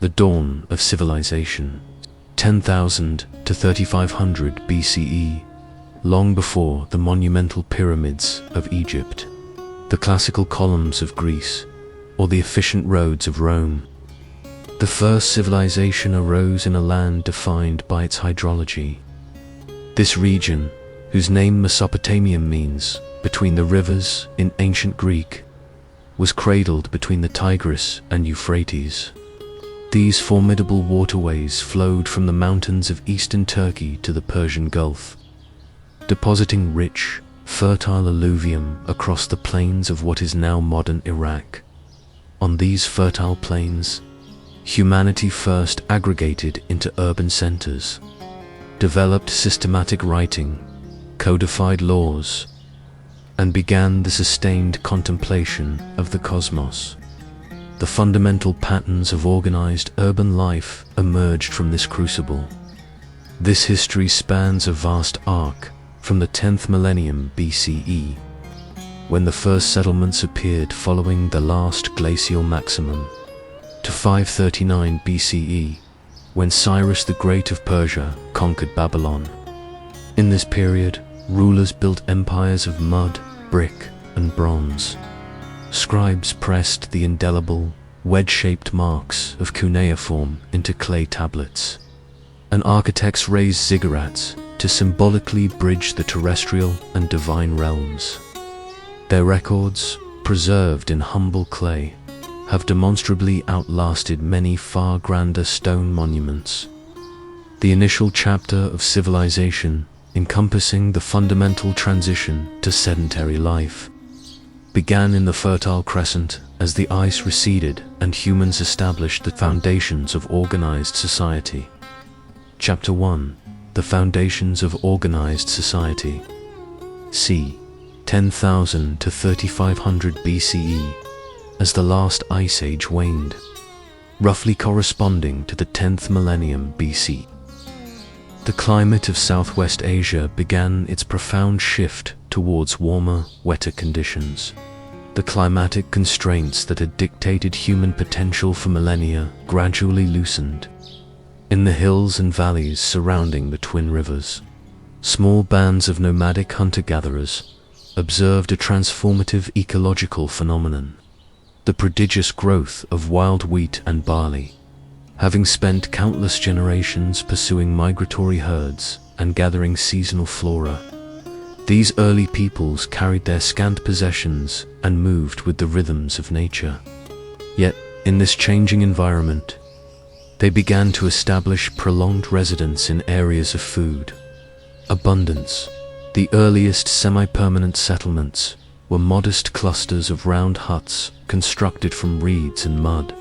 The dawn of civilization, 10,000 to 3500 BCE, long before the monumental pyramids of Egypt, the classical columns of Greece, or the efficient roads of Rome. The first civilization arose in a land defined by its hydrology. This region, whose name Mesopotamia means between the rivers in ancient Greek, was cradled between the Tigris and Euphrates. These formidable waterways flowed from the mountains of eastern Turkey to the Persian Gulf, depositing rich, fertile alluvium across the plains of what is now modern Iraq. On these fertile plains, humanity first aggregated into urban centers, developed systematic writing, codified laws, and began the sustained contemplation of the cosmos. The fundamental patterns of organized urban life emerged from this crucible. This history spans a vast arc from the 10th millennium BCE, when the first settlements appeared following the last glacial maximum, to 539 BCE, when Cyrus the Great of Persia conquered Babylon. In this period, rulers built empires of mud, brick, and bronze. Scribes pressed the indelible, wedge-shaped marks of cuneiform into clay tablets, and architects raised ziggurats to symbolically bridge the terrestrial and divine realms. Their records, preserved in humble clay, have demonstrably outlasted many far grander stone monuments. The initial chapter of civilization, encompassing the fundamental transition to sedentary life, began in the Fertile Crescent as the ice receded and humans established the foundations of organized society. Chapter 1. The Foundations of Organized Society. c. 10,000 to 3500 BCE, as the last ice age waned, roughly corresponding to the 10th millennium BC. The climate of Southwest Asia began its profound shift towards warmer, wetter conditions. The climatic constraints that had dictated human potential for millennia gradually loosened. In the hills and valleys surrounding the twin rivers, small bands of nomadic hunter-gatherers observed a transformative ecological phenomenon: the prodigious growth of wild wheat and barley. Having spent countless generations pursuing migratory herds and gathering seasonal flora, these early peoples carried their scant possessions and moved with the rhythms of nature. Yet, in this changing environment, they began to establish prolonged residence in areas of food abundance. The earliest semi-permanent settlements were modest clusters of round huts constructed from reeds and mud,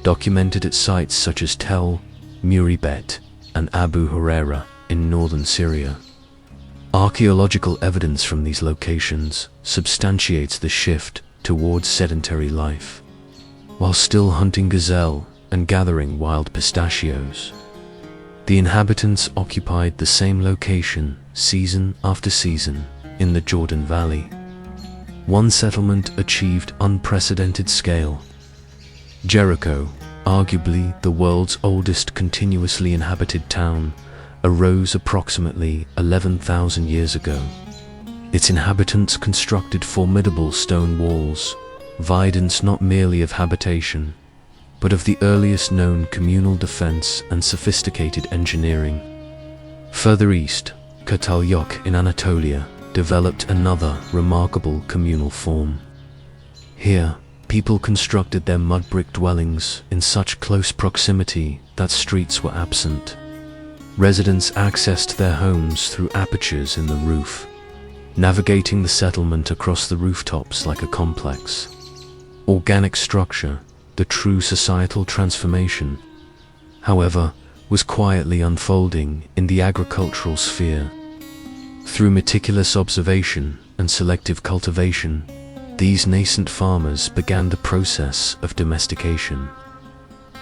documented at sites such as Tel, Muribet, and Abu Huraira in northern Syria. Archaeological evidence from these locations substantiates the shift towards sedentary life. While still hunting gazelle and gathering wild pistachios, the inhabitants occupied the same location season after season in the Jordan Valley. One settlement achieved unprecedented scale. Jericho, arguably the world's oldest continuously inhabited town, arose approximately 11,000 years ago. Its inhabitants constructed formidable stone walls, evidence not merely of habitation, but of the earliest known communal defense and sophisticated engineering. Further east, Catalyok in Anatolia developed another remarkable communal form. Here, people constructed their mud-brick dwellings in such close proximity that streets were absent. Residents accessed their homes through apertures in the roof, navigating the settlement across the rooftops like a complex. Organic structure, the true societal transformation, however, was quietly unfolding in the agricultural sphere. Through meticulous observation and selective cultivation, these nascent farmers began the process of domestication.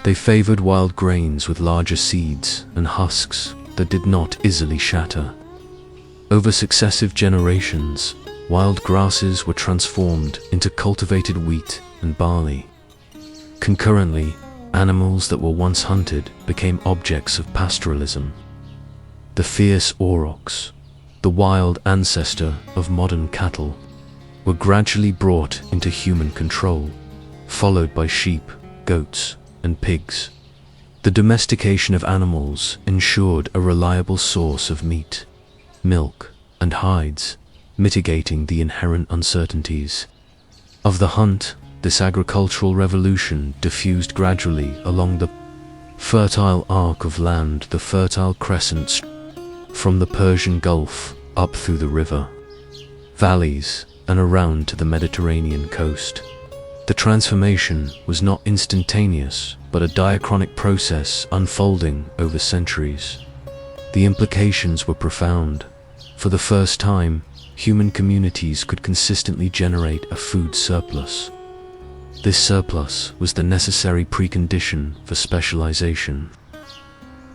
They favored wild grains with larger seeds and husks that did not easily shatter. Over successive generations, wild grasses were transformed into cultivated wheat and barley. Concurrently, Animals that were once hunted became objects of pastoralism. The fierce aurochs, the wild ancestor of modern cattle, were gradually brought into human control, followed by sheep, goats, and pigs. The domestication of animals ensured a reliable source of meat, milk, and hides, mitigating the inherent uncertainties of the hunt. This agricultural revolution diffused gradually along the fertile arc of land, the Fertile Crescent, from the Persian Gulf up through the river valleys and around to the Mediterranean coast. The transformation was not instantaneous, but a diachronic process unfolding over centuries. The implications were profound. For the first time, human communities could consistently generate a food surplus. This surplus was the necessary precondition for specialization.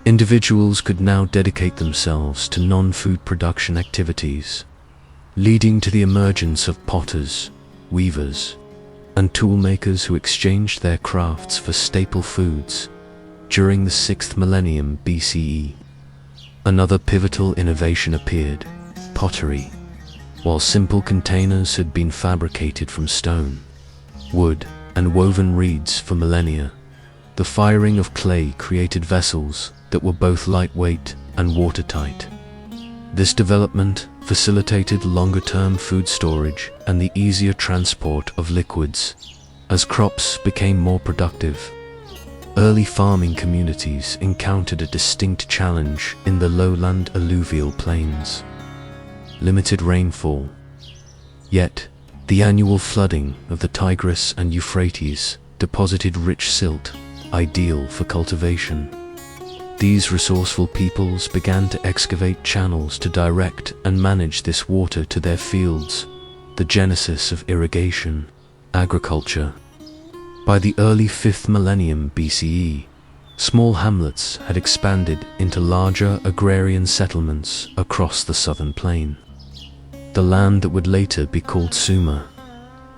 Individuals could now dedicate themselves to non-food production activities, leading to the emergence of potters, weavers, and toolmakers who exchanged their crafts for staple foods. During the 6th millennium BCE, another pivotal innovation appeared: pottery. While simple containers had been fabricated from stone, wood, and woven reeds for millennia, the firing of clay created vessels that were both lightweight and watertight. This development facilitated longer-term food storage and the easier transport of liquids. As crops became more productive, early farming communities encountered a distinct challenge in the lowland alluvial plains: limited rainfall. Yet, the annual flooding of the Tigris and Euphrates deposited rich silt, ideal for cultivation. These resourceful peoples began to excavate channels to direct and manage this water to their fields, the genesis of irrigation, agriculture. By the early 5th millennium BCE, small hamlets had expanded into larger agrarian settlements across the southern plain, the land that would later be called Sumer.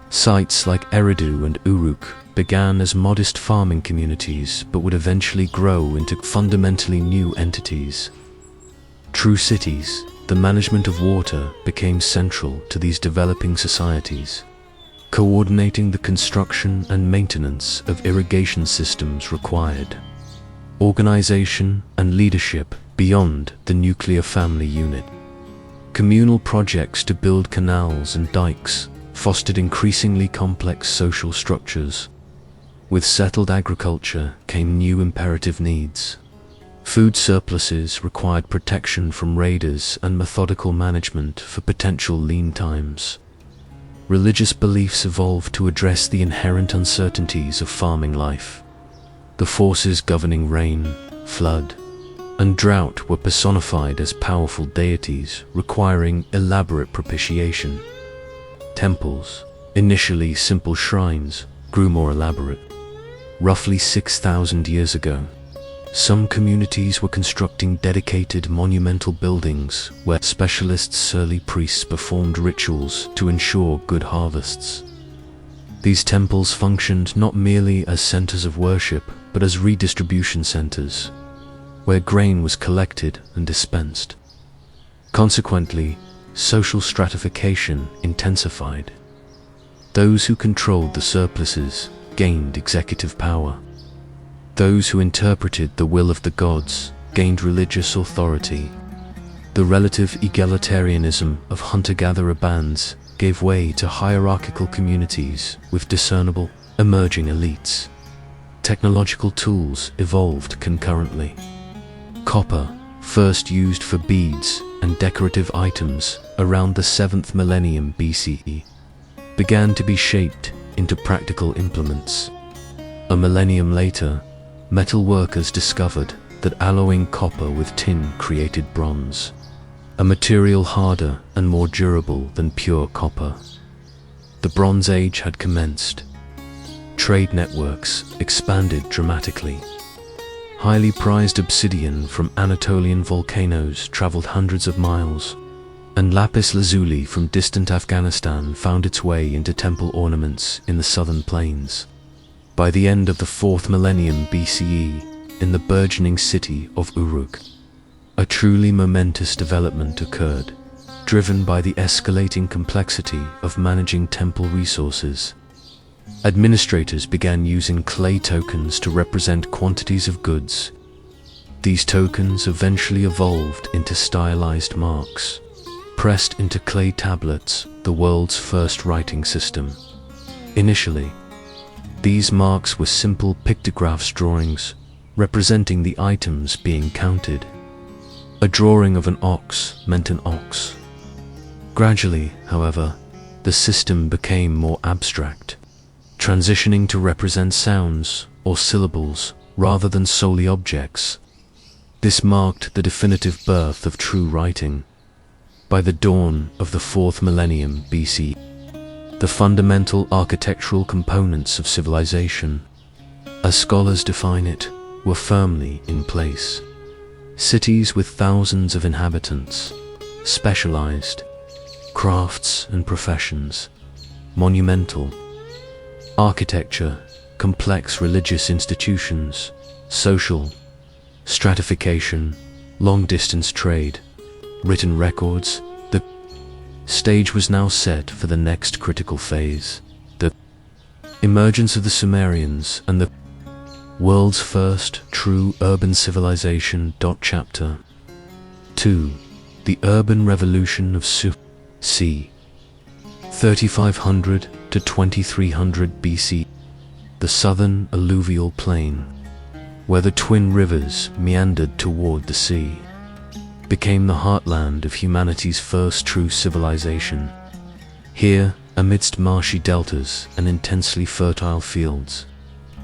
Sites like Eridu and Uruk began as modest farming communities but would eventually grow into fundamentally new entities. True cities, the management of water became central to these developing societies, coordinating the construction and maintenance of irrigation systems required organization and leadership beyond the nuclear family unit. Communal projects to build canals and dikes fostered increasingly complex social structures. With settled agriculture came new imperative needs. Food surpluses required protection from raiders and methodical management for potential lean times. Religious beliefs evolved to address the inherent uncertainties of farming life. The forces governing rain, flood, and drought were personified as powerful deities requiring elaborate propitiation. Temples, initially simple shrines, grew more elaborate. Roughly 6,000 years ago, some communities were constructing dedicated monumental buildings where specialist surly priests performed rituals to ensure good harvests. These temples functioned not merely as centers of worship, but as redistribution centers, where grain was collected and dispensed. Consequently, social stratification intensified. Those who controlled the surpluses gained executive power. Those who interpreted the will of the gods gained religious authority. The relative egalitarianism of hunter-gatherer bands gave way to hierarchical communities with discernible, emerging elites. Technological tools evolved concurrently. Copper, first used for beads and decorative items around the 7th millennium BCE, began to be shaped into practical implements. A millennium later, metal workers discovered that alloying copper with tin created bronze, a material harder and more durable than pure copper. The Bronze Age had commenced. Trade networks expanded dramatically. Highly prized obsidian from Anatolian volcanoes traveled hundreds of miles, and lapis lazuli from distant Afghanistan found its way into temple ornaments in the southern plains. By the end of the 4th millennium BCE, in the burgeoning city of Uruk, a truly momentous development occurred, driven by the escalating complexity of managing temple resources. Administrators began using clay tokens to represent quantities of goods. These tokens eventually evolved into stylized marks, pressed into clay tablets, the world's first writing system. Initially, these marks were simple pictographs drawings representing the items being counted. A drawing of an ox meant an ox. Gradually, however, the system became more abstract, transitioning to represent sounds or syllables rather than solely objects. This marked the definitive birth of true writing. By the dawn of the 4th millennium BC, the fundamental architectural components of civilization, as scholars define it, were firmly in place. Cities with thousands of inhabitants, specialized crafts and professions, monumental architecture, complex religious institutions, social stratification, long-distance trade, written records. The stage was now set for the next critical phase, the emergence of the Sumerians and the world's first true urban civilization. Chapter 2. The Urban Revolution of c. 3500 to 2300 BC. The southern alluvial plain, where the twin rivers meandered toward the sea, became the heartland of humanity's first true civilization. Here, amidst marshy deltas and intensely fertile fields,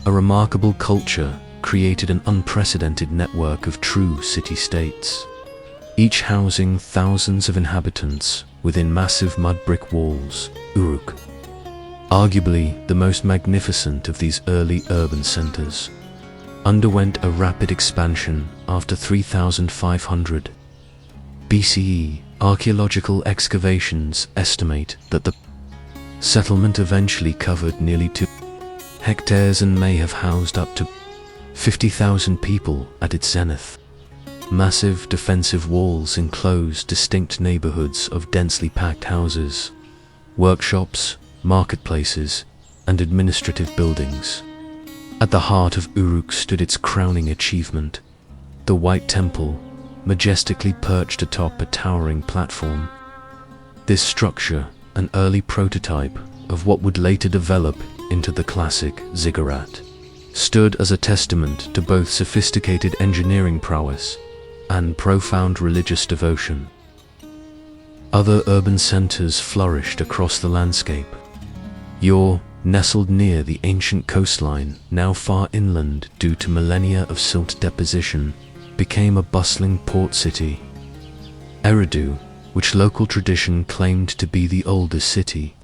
a remarkable culture created an unprecedented network of true city-states, each housing thousands of inhabitants within massive mud brick walls. Uruk, arguably the most magnificent of these early urban centers, underwent a rapid expansion after 3500 BCE. Archaeological excavations estimate that the settlement eventually covered nearly 2 hectares and may have housed up to 50,000 people at its zenith. Massive defensive walls enclosed distinct neighborhoods of densely packed houses, workshops, marketplaces, and administrative buildings. At the heart of Uruk stood its crowning achievement, the White Temple, majestically perched atop a towering platform. This structure, an early prototype of what would later develop into the classic ziggurat, stood as a testament to both sophisticated engineering prowess and profound religious devotion. Other urban centers flourished across the landscape. Ur, nestled near the ancient coastline, now far inland due to millennia of silt deposition, became a bustling port city. Eridu, which local tradition claimed to be the oldest city,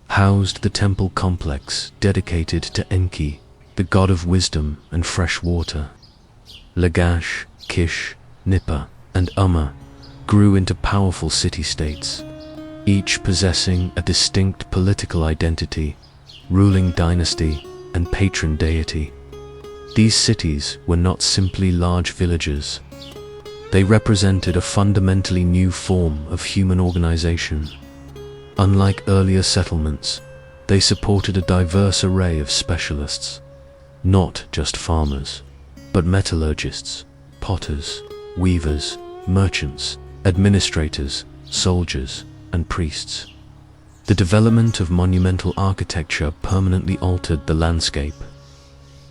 housed the temple complex dedicated to Enki, the god of wisdom and fresh water. Lagash, Kish, Nippa, and Umma grew into powerful city-states, each possessing a distinct political identity, ruling dynasty, and patron deity. These cities were not simply large villages. They represented a fundamentally new form of human organization. Unlike earlier settlements, they supported a diverse array of specialists, not just farmers, but metallurgists, potters, weavers, merchants, administrators, soldiers, and priests. The development of monumental architecture permanently altered the landscape.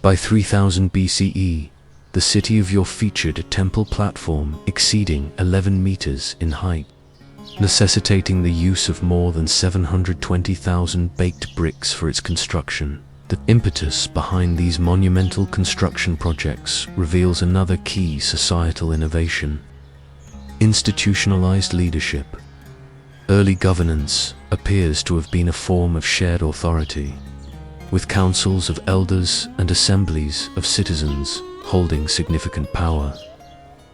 By 3000 BCE, the city of Ur featured a temple platform exceeding 11 meters in height, necessitating the use of more than 720,000 baked bricks for its construction. The impetus behind these monumental construction projects reveals another key societal innovation: institutionalized leadership. Early governance appears to have been a form of shared authority, with councils of elders and assemblies of citizens holding significant power.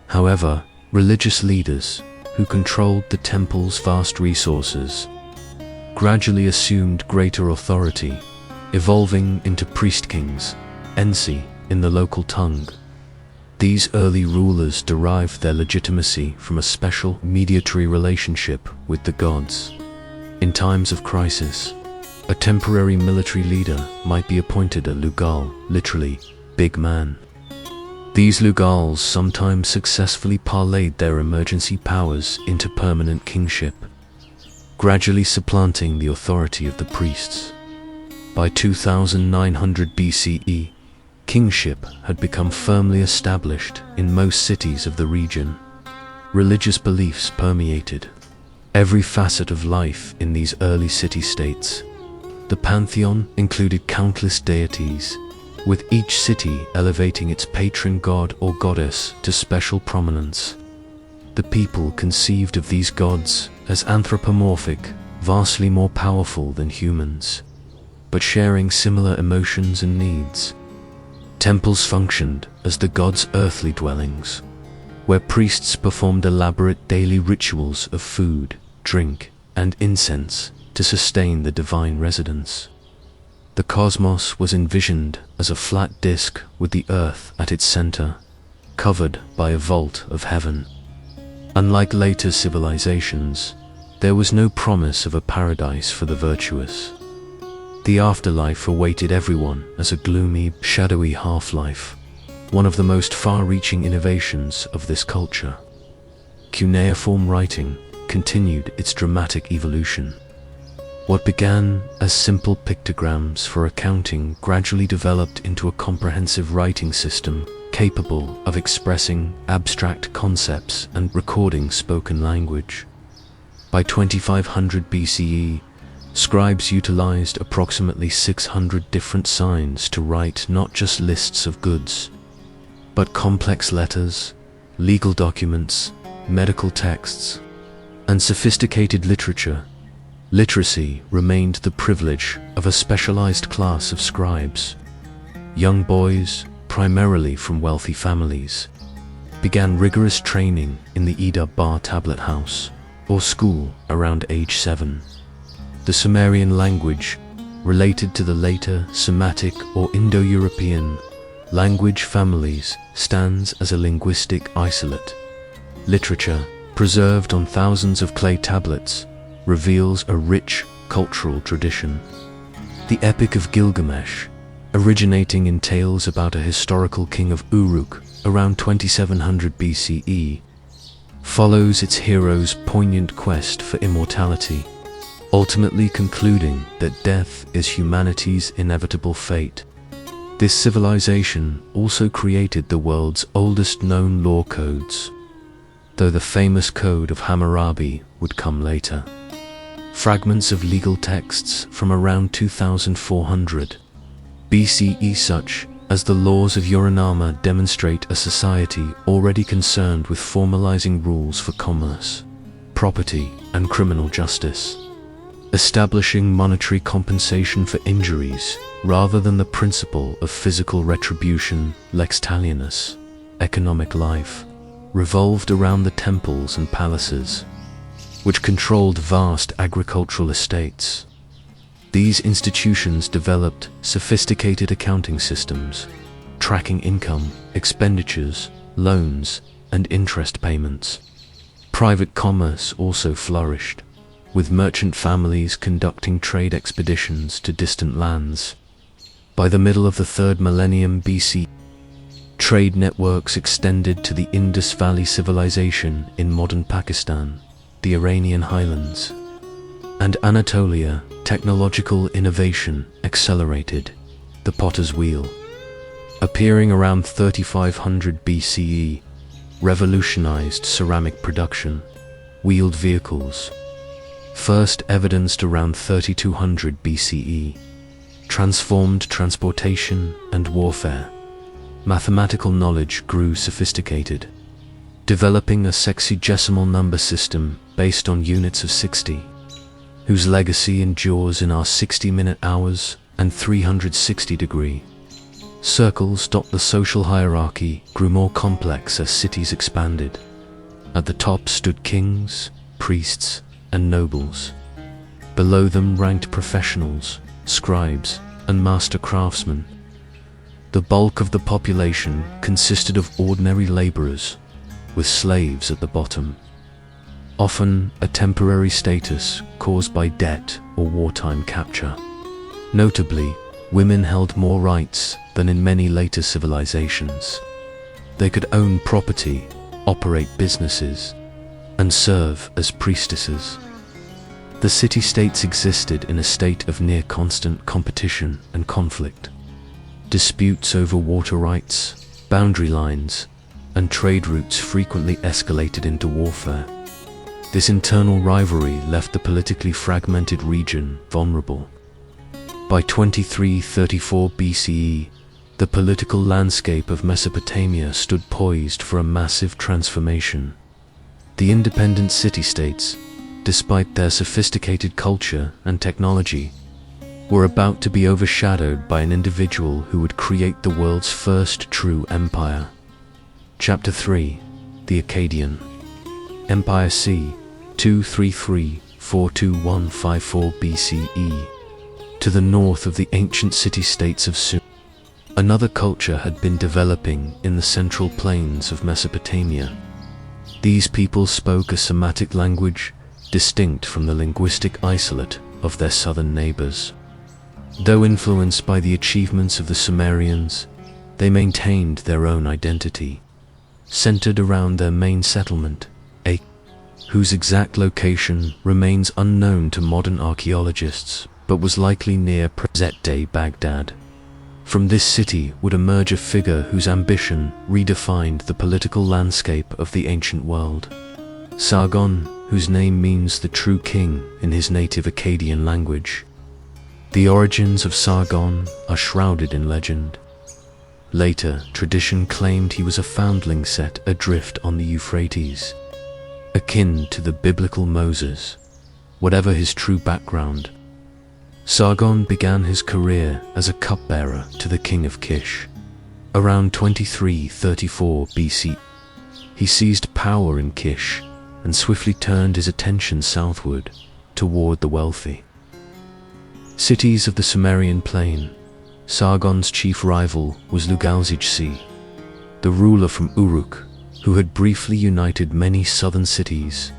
However, religious leaders, who controlled the temple's vast resources, gradually assumed greater authority, evolving into priest-kings, ensi in the local tongue. These early rulers derived their legitimacy from a special mediatory relationship with the gods. In times of crisis, a temporary military leader might be appointed a lugal, literally, big man. These lugals sometimes successfully parlayed their emergency powers into permanent kingship, gradually supplanting the authority of the priests. By 2900 BCE, kingship had become firmly established in most cities of the region. Religious beliefs permeated every facet of life in these early city-states. The pantheon included countless deities, with each city elevating its patron god or goddess to special prominence. The people conceived of these gods as anthropomorphic, vastly more powerful than humans, but sharing similar emotions and needs. Temples functioned as the gods' earthly dwellings, where priests performed elaborate daily rituals of food, drink, and incense to sustain the divine residence. The cosmos was envisioned as a flat disk with the earth at its center, covered by a vault of heaven. Unlike later civilizations, there was no promise of a paradise for the virtuous. The afterlife awaited everyone as a gloomy, shadowy half-life, one of the most far-reaching innovations of this culture. Cuneiform writing continued its dramatic evolution. What began as simple pictograms for accounting gradually developed into a comprehensive writing system capable of expressing abstract concepts and recording spoken language. By 2500 BCE, scribes utilized approximately 600 different signs to write not just lists of goods, but complex letters, legal documents, medical texts, and sophisticated literature. Literacy remained the privilege of a specialized class of scribes. Young boys, primarily from wealthy families, began rigorous training in the Edab Bar tablet house, or school, around age 7. The Sumerian language, related to the later Semitic or Indo-European language families, stands as a linguistic isolate. Literature, preserved on thousands of clay tablets, reveals a rich cultural tradition. The Epic of Gilgamesh, originating in tales about a historical king of Uruk around 2700 BCE, follows its hero's poignant quest for immortality, ultimately concluding that death is humanity's inevitable fate. This civilization also created the world's oldest known law codes, though the famous Code of Hammurabi would come later. Fragments of legal texts from around 2400 BCE, such as the laws of Yorinama, demonstrate a society already concerned with formalizing rules for commerce, property, and criminal justice, establishing monetary compensation for injuries rather than the principle of physical retribution. Lex talionis, economic life, revolved around the temples and palaces, which controlled vast agricultural estates. These institutions developed sophisticated accounting systems, tracking income, expenditures, loans, and interest payments. Private commerce also flourished, with merchant families conducting trade expeditions to distant lands. By the middle of the 3rd millennium BC, trade networks extended to the Indus Valley civilization in modern Pakistan, the Iranian highlands, and Anatolia. Technological innovation accelerated. The potter's wheel, appearing around 3500 BCE, revolutionized ceramic production. Wheeled vehicles, first evidenced around 3200 BCE, transformed transportation and warfare. Mathematical knowledge grew sophisticated, developing a sexagesimal number system based on units of 60, whose legacy endures in our 60-minute hours and 360-degree circles. The social hierarchy grew more complex as cities expanded. At the top stood kings, priests, and nobles. Below them ranked professionals, scribes, and master craftsmen. The bulk of the population consisted of ordinary laborers, with slaves at the bottom, often a temporary status caused by debt or wartime capture. Notably, women held more rights than in many later civilizations. They could own property, operate businesses, and serve as priestesses. The city-states existed in a state of near constant competition and conflict. Disputes over water rights, boundary lines, and trade routes frequently escalated into warfare. This internal rivalry left the politically fragmented region vulnerable. By 2334 BCE, the political landscape of Mesopotamia stood poised for a massive transformation. The independent city-states, despite their sophisticated culture and technology, were about to be overshadowed by an individual who would create the world's first true empire. Chapter 3. The Akkadian Empire c. 233–42154 BCE. To the north of the ancient city-states of Sumer, another culture had been developing in the central plains of Mesopotamia. These people spoke a Semitic language distinct from the linguistic isolate of their southern neighbors. Though influenced by the achievements of the Sumerians, they maintained their own identity, centered around their main settlement, whose exact location remains unknown to modern archaeologists, but was likely near present-day Baghdad. From this city would emerge a figure whose ambition redefined the political landscape of the ancient world. Sargon, whose name means the true king in his native Akkadian language. The origins of Sargon are shrouded in legend. Later, tradition claimed he was a foundling set adrift on the Euphrates, akin to the biblical Moses. Whatever his true background, Sargon began his career as a cupbearer to the king of Kish. Around 2334 BC, he seized power in Kish and swiftly turned his attention southward toward the wealthy cities of the Sumerian plain. Sargon's chief rival was Lugalzij, the ruler from Uruk, who had briefly united many southern cities.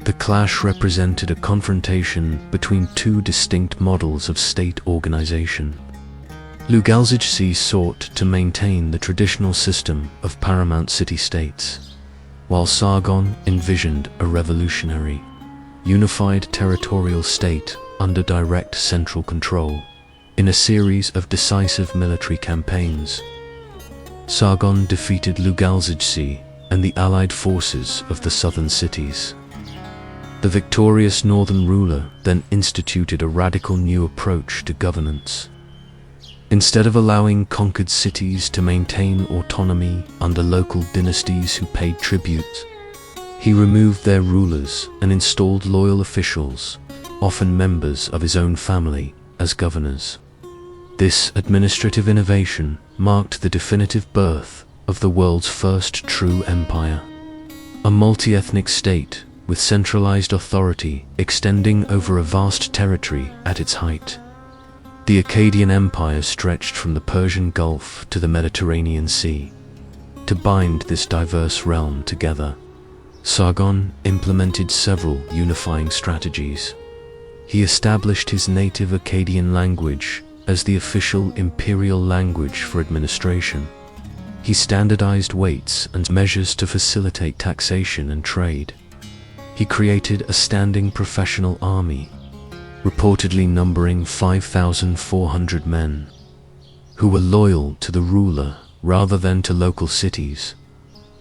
The clash represented a confrontation between two distinct models of state organization. Lugalzij sought to maintain the traditional system of paramount city-states, while Sargon envisioned a revolutionary, unified territorial state under direct central control. In a series of decisive military campaigns, Sargon defeated Lugalzij and the allied forces of the southern cities. The victorious northern ruler then instituted a radical new approach to governance. Instead of allowing conquered cities to maintain autonomy under local dynasties who paid tribute, he removed their rulers and installed loyal officials, often members of his own family, as governors. This administrative innovation marked the definitive birth of the world's first true empire, a multi-ethnic state with centralized authority extending over a vast territory at its height. The Akkadian Empire stretched from the Persian Gulf to the Mediterranean Sea. To bind this diverse realm together, Sargon implemented several unifying strategies. He established his native Akkadian language as the official imperial language for administration. He standardized weights and measures to facilitate taxation and trade. He created a standing professional army, reportedly numbering 5,400 men, who were loyal to the ruler rather than to local cities.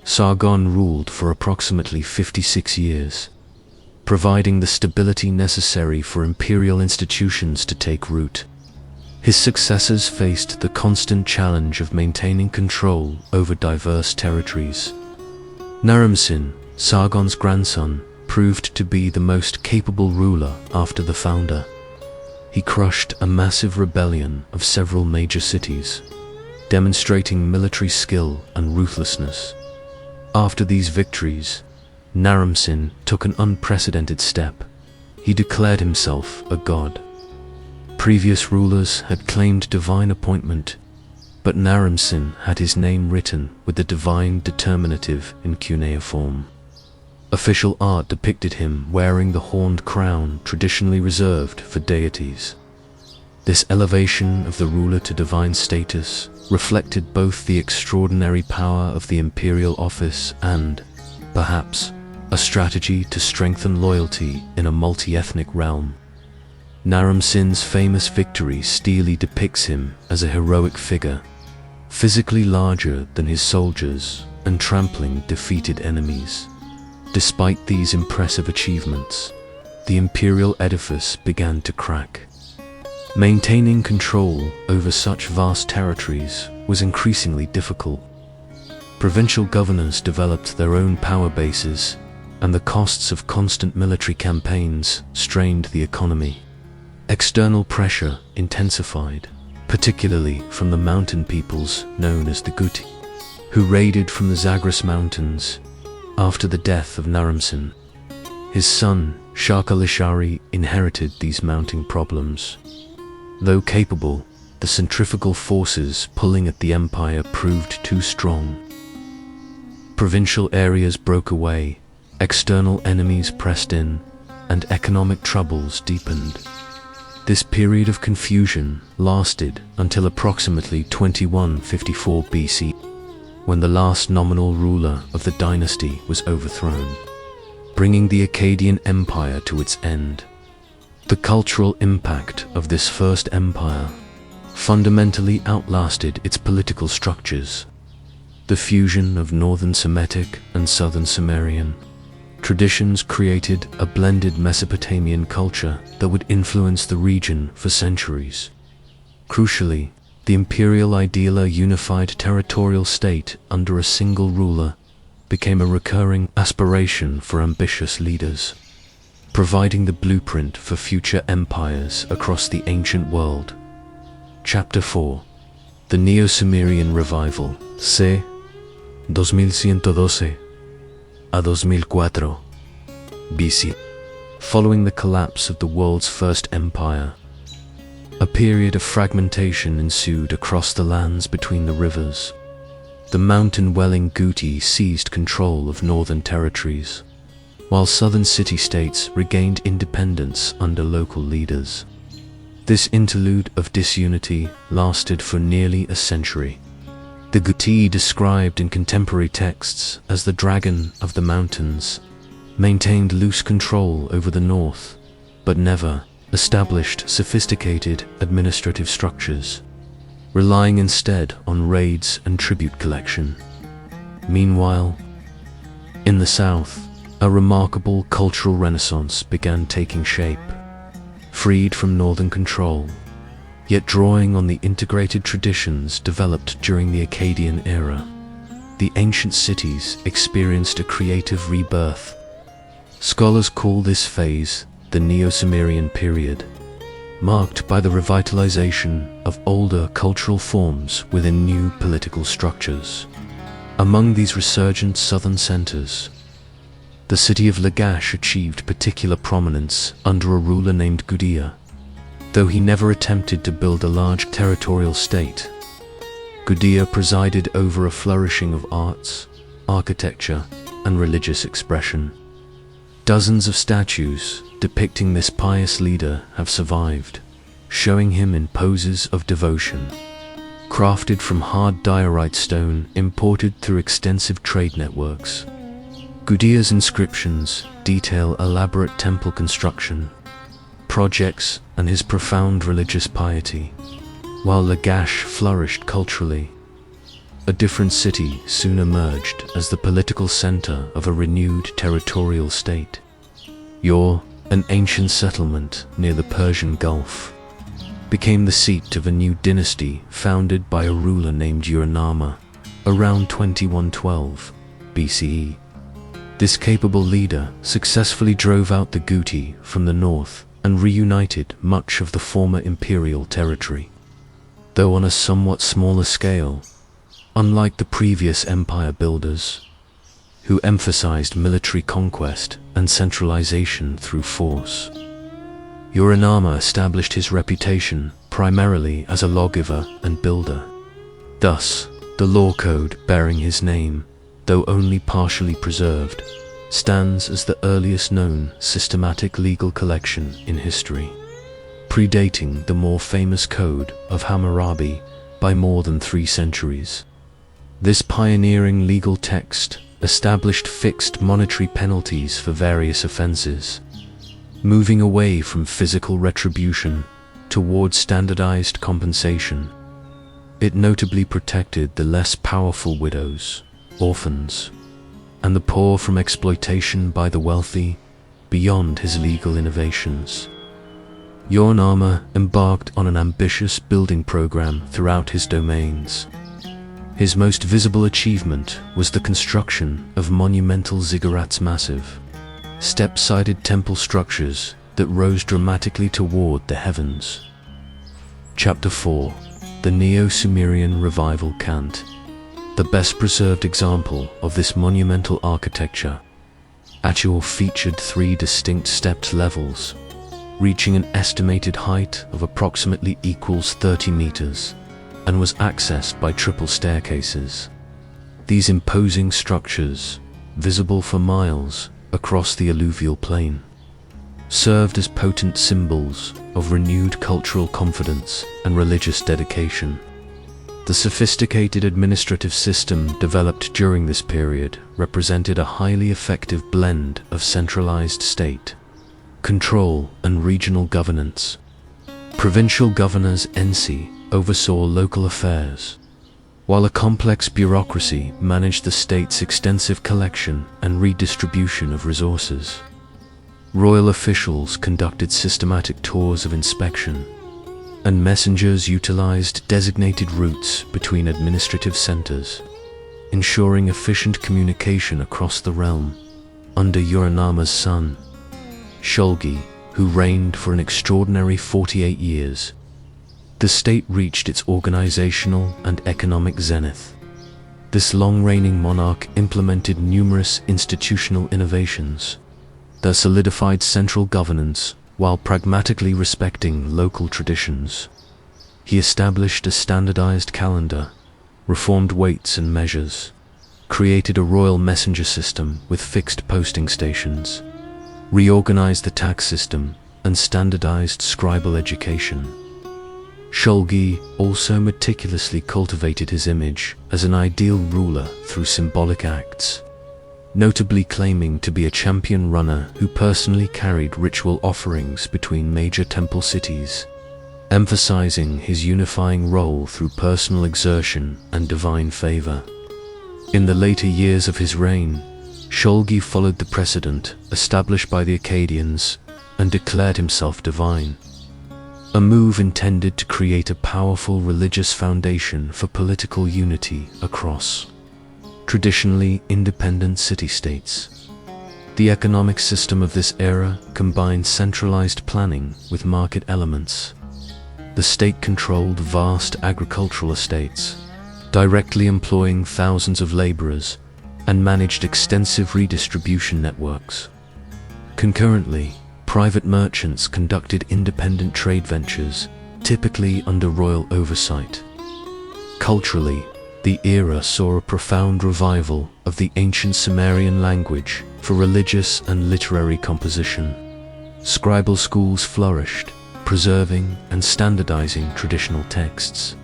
Sargon ruled for approximately 56 years, providing the stability necessary for imperial institutions to take root. His successors faced the constant challenge of maintaining control over diverse territories. Naram-Sin, Sargon's grandson, proved to be the most capable ruler after the founder. He crushed a massive rebellion of several major cities, demonstrating military skill and ruthlessness. After these victories, Naram-Sin took an unprecedented step. He declared himself a god. Previous rulers had claimed divine appointment, but Naram-Sin had his name written with the divine determinative in cuneiform. Official art depicted him wearing the horned crown traditionally reserved for deities. This elevation of the ruler to divine status reflected both the extraordinary power of the imperial office and, perhaps, a strategy to strengthen loyalty in a multi-ethnic realm. Naram-Sin's famous victory steely depicts him as a heroic figure, physically larger than his soldiers and trampling defeated enemies. Despite these impressive achievements, the imperial edifice began to crack. Maintaining control over such vast territories was increasingly difficult. Provincial governors developed their own power bases, and the costs of constant military campaigns strained the economy. External pressure intensified, particularly from the mountain peoples known as the Guti, who raided from the Zagros Mountains after the death of Naram-Sin. His son, Shaka-Lishari, inherited these mounting problems. Though capable, the centrifugal forces pulling at the empire proved too strong. Provincial areas broke away, external enemies pressed in, and economic troubles deepened. This period of confusion lasted until approximately 2154 BC, when the last nominal ruler of the dynasty was overthrown, bringing the Akkadian Empire to its end. The cultural impact of this first empire fundamentally outlasted its political structures. The fusion of northern Semitic and southern Sumerian traditions created a blended Mesopotamian culture that would influence the region for centuries. Crucially, the imperial ideal, a unified territorial state under a single ruler, became a recurring aspiration for ambitious leaders, providing the blueprint for future empires across the ancient world. Chapter 4. The Neo-Sumerian Revival, c. 2112 a 2004 BC. Following the collapse of the world's first empire, a period of fragmentation ensued across the lands between the rivers. The mountain-dwelling Guti seized control of northern territories, while southern city-states regained independence under local leaders. This interlude of disunity lasted for nearly a century. The Guti, described in contemporary texts as the dragon of the mountains, maintained loose control over the north, but never established sophisticated administrative structures, relying instead on raids and tribute collection. Meanwhile, in the south, a remarkable cultural renaissance began taking shape. Freed from northern control, yet drawing on the integrated traditions developed during the Akkadian era, the ancient cities experienced a creative rebirth. Scholars call this phase the Neo-Sumerian period, marked by the revitalization of older cultural forms within new political structures. Among these resurgent southern centers, the city of Lagash achieved particular prominence under a ruler named Gudea. Though he never attempted to build a large territorial state, Gudea presided over a flourishing of arts, architecture, and religious expression. Dozens of statues depicting this pious leader have survived, showing him in poses of devotion. Crafted from hard diorite stone imported through extensive trade networks, Gudea's inscriptions detail elaborate temple construction, projects, and his profound religious piety. While Lagash flourished culturally, a different city soon emerged as the political center of a renewed territorial state. Ur, an ancient settlement near the Persian Gulf, became the seat of a new dynasty founded by a ruler named Ur-Nama around 2112 BCE. This capable leader successfully drove out the Guti from the north and reunited much of the former imperial territory. Though on a somewhat smaller scale, unlike the previous empire builders, who emphasized military conquest and centralization through force, Yuranama established his reputation primarily as a lawgiver and builder. Thus, the law code bearing his name, though only partially preserved, stands as the earliest known systematic legal collection in history, predating the more famous Code of Hammurabi by more than 3 centuries. This pioneering legal text established fixed monetary penalties for various offenses, moving away from physical retribution toward standardized compensation. It notably protected the less powerful widows, orphans, and the poor from exploitation by the wealthy beyond his legal innovations. Yuranama embarked on an ambitious building program throughout his domains. His most visible achievement was the construction of monumental ziggurats, massive, step-sided temple structures that rose dramatically toward the heavens. Chapter 4. The Neo-Sumerian Revival Cant. The best preserved example of this monumental architecture, Atuor featured 3 distinct stepped levels, reaching an estimated height of approximately equals 30 meters, and was accessed by triple staircases. These imposing structures, visible for miles across the alluvial plain, served as potent symbols of renewed cultural confidence and religious dedication. The sophisticated administrative system developed during this period represented a highly effective blend of centralized state control and regional governance. Provincial governors (ensi) oversaw local affairs, while a complex bureaucracy managed the state's extensive collection and redistribution of resources. Royal officials conducted systematic tours of inspection, and messengers utilized designated routes between administrative centers, ensuring efficient communication across the realm. Under Yuranama's son, Shulgi, who reigned for an extraordinary 48 years, the state reached its organizational and economic zenith. This long-reigning monarch implemented numerous institutional innovations that solidified central governance while pragmatically respecting local traditions. He established a standardized calendar, reformed weights and measures, created a royal messenger system with fixed posting stations, reorganized the tax system, and standardized scribal education. Shulgi also meticulously cultivated his image as an ideal ruler through symbolic acts, notably claiming to be a champion runner who personally carried ritual offerings between major temple cities, emphasizing his unifying role through personal exertion and divine favor. In the later years of his reign, Shulgi followed the precedent established by the Akkadians and declared himself divine, a move intended to create a powerful religious foundation for political unity across traditionally independent city-states. The economic system of this era combined centralized planning with market elements. The state controlled vast agricultural estates, directly employing thousands of laborers, and managed extensive redistribution networks. Concurrently, private merchants conducted independent trade ventures, typically under royal oversight. Culturally, the era saw a profound revival of the ancient Sumerian language for religious and literary composition. Scribal schools flourished, preserving and standardizing traditional texts.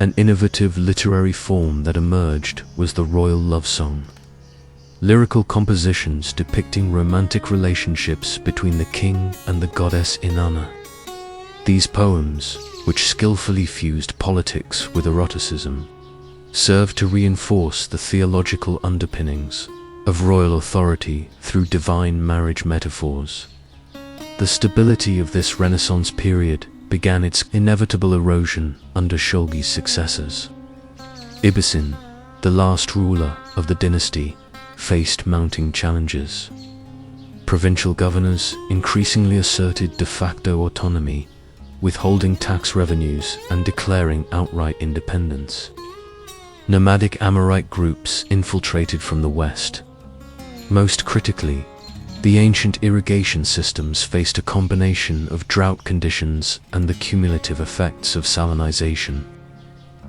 An innovative literary form that emerged was the royal love song. Lyrical compositions depicting romantic relationships between the king and the goddess Inanna. These poems, which skillfully fused politics with eroticism, served to reinforce the theological underpinnings of royal authority through divine marriage metaphors. The stability of this Renaissance period began its inevitable erosion under Shulgi's successors. Ibisin, the last ruler of the dynasty, faced mounting challenges. Provincial governors increasingly asserted de facto autonomy, withholding tax revenues and declaring outright independence. Nomadic Amorite groups infiltrated from the west. Most critically, The ancient irrigation systems faced a combination of drought conditions and the cumulative effects of salinization,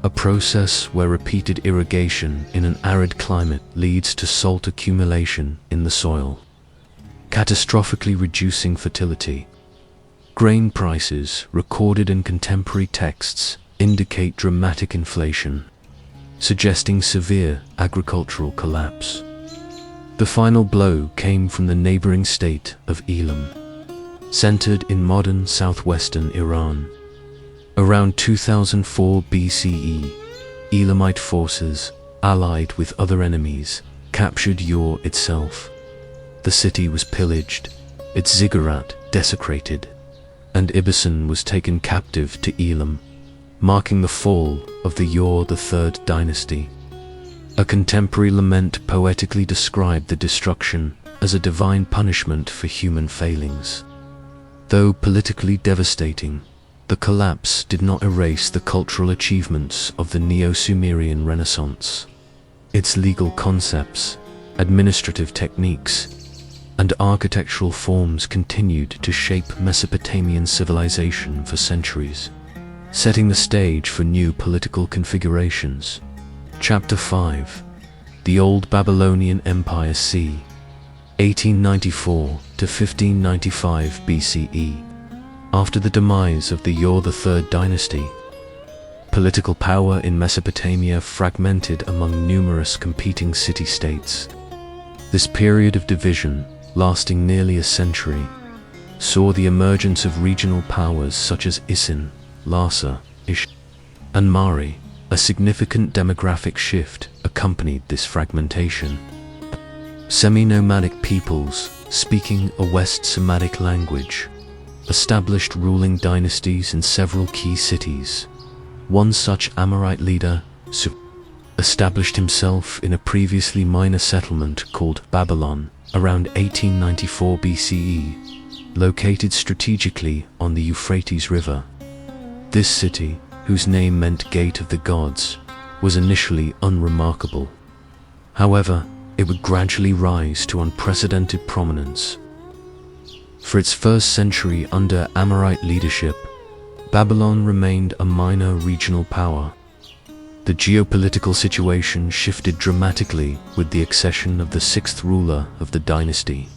a process where repeated irrigation in an arid climate leads to salt accumulation in the soil, catastrophically reducing fertility. Grain prices, recorded in contemporary texts, indicate dramatic inflation, suggesting severe agricultural collapse. The final blow came from the neighboring state of Elam, centered in modern southwestern Iran. Around 2004 BCE, Elamite forces, allied with other enemies, captured Ur itself. The city was pillaged, its ziggurat desecrated, and Ibasan was taken captive to Elam, marking the fall of the Ur III dynasty. A contemporary lament poetically described the destruction as a divine punishment for human failings. Though politically devastating, the collapse did not erase the cultural achievements of the Neo-Sumerian Renaissance. Its legal concepts, administrative techniques, and architectural forms continued to shape Mesopotamian civilization for centuries, setting the stage for new political configurations. Chapter 5. The Old Babylonian Empire c. 1894 to 1595 BCE. After the demise of the Ur III dynasty, political power in Mesopotamia fragmented among numerous competing city-states. This period of division, lasting nearly a century, saw the emergence of regional powers such as Isin, Larsa, Ish, and Mari. A significant demographic shift accompanied this fragmentation. Semi-nomadic peoples, speaking a West Semitic language, established ruling dynasties in several key cities. One such Amorite leader, established himself in a previously minor settlement called Babylon around 1894 BCE, located strategically on the Euphrates River. This city, whose name meant Gate of the Gods, was initially unremarkable. However, it would gradually rise to unprecedented prominence. For its first century under Amorite leadership, Babylon remained a minor regional power. The geopolitical situation shifted dramatically with the accession of the sixth ruler of the dynasty,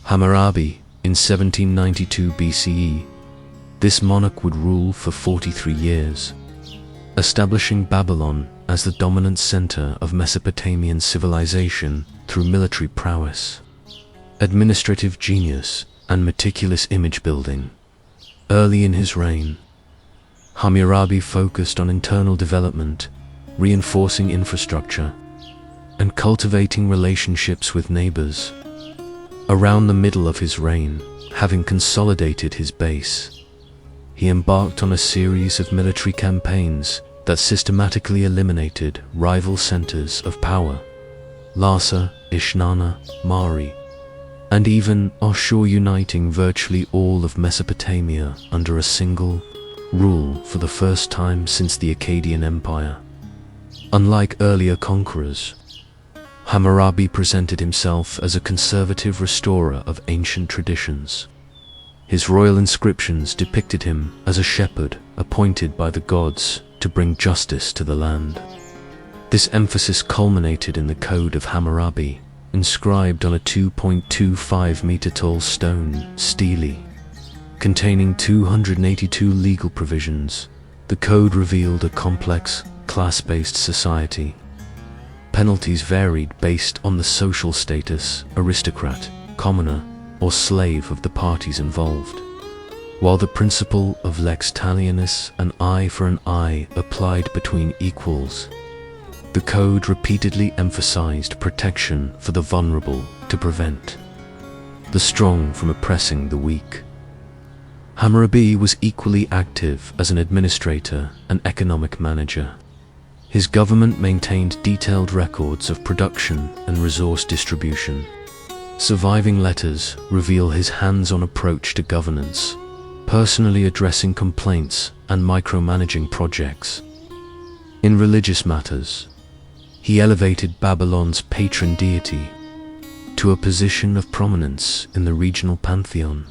Hammurabi, in 1792 BCE. This monarch would rule for 43 years, establishing Babylon as the dominant center of Mesopotamian civilization through military prowess, administrative genius, and meticulous image building. Early in his reign, Hammurabi focused on internal development, reinforcing infrastructure, and cultivating relationships with neighbors. Around the middle of his reign, having consolidated his base, he embarked on a series of military campaigns that systematically eliminated rival centers of power, Larsa, Ishnana, Mari, and even Ashur, uniting virtually all of Mesopotamia under a single rule for the first time since the Akkadian Empire. Unlike earlier conquerors, Hammurabi presented himself as a conservative restorer of ancient traditions. His royal inscriptions depicted him as a shepherd appointed by the gods to bring justice to the land. This emphasis culminated in the Code of Hammurabi, inscribed on a 2.25-meter tall stone stele. Containing 282 legal provisions, the code revealed a complex, class-based society. Penalties varied based on the social status, aristocrat, commoner, or slave of the parties involved. While the principle of lex talionis, an eye for an eye, applied between equals, the code repeatedly emphasized protection for the vulnerable to prevent the strong from oppressing the weak. Hammurabi was equally active as an administrator and economic manager. His government maintained detailed records of production and resource distribution. Surviving letters reveal his hands-on approach to governance, personally addressing complaints and micromanaging projects. In religious matters, he elevated Babylon's patron deity, to a position of prominence in the regional pantheon,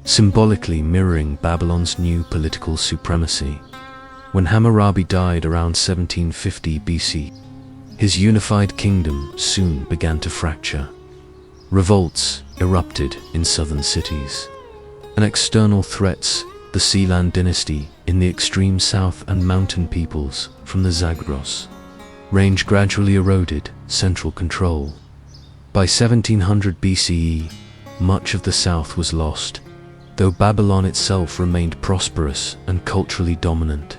symbolically mirroring Babylon's new political supremacy. When Hammurabi died around 1750 BC, his unified kingdom soon began to fracture. Revolts erupted in southern cities, and external threats, the Sealand dynasty in the extreme south and mountain peoples from the Zagros range gradually eroded central control. By 1700 BCE, much of the south was lost, though Babylon itself remained prosperous and culturally dominant.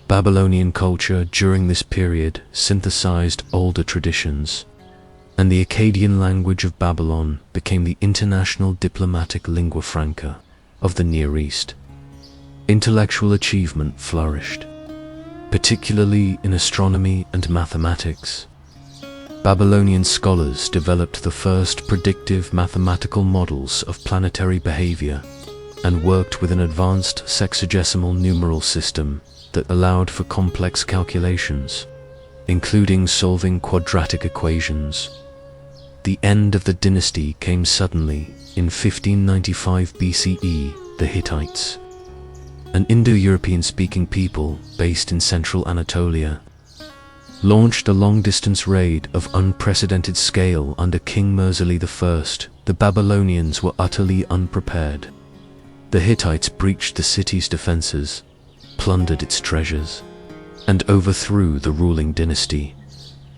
Babylonian culture during this period synthesized older traditions, and the Akkadian language of Babylon became the international diplomatic lingua franca of the Near East. Intellectual achievement flourished, particularly in astronomy and mathematics. Babylonian scholars developed the first predictive mathematical models of planetary behavior and worked with an advanced sexagesimal numeral system that allowed for complex calculations, including solving quadratic equations. The end of the dynasty came suddenly in 1595 BCE. The Hittites, an Indo-European speaking people based in central Anatolia, launched a long-distance raid of unprecedented scale under King Murzili I. The Babylonians were utterly unprepared. The Hittites breached the city's defenses, plundered its treasures, and overthrew the ruling dynasty,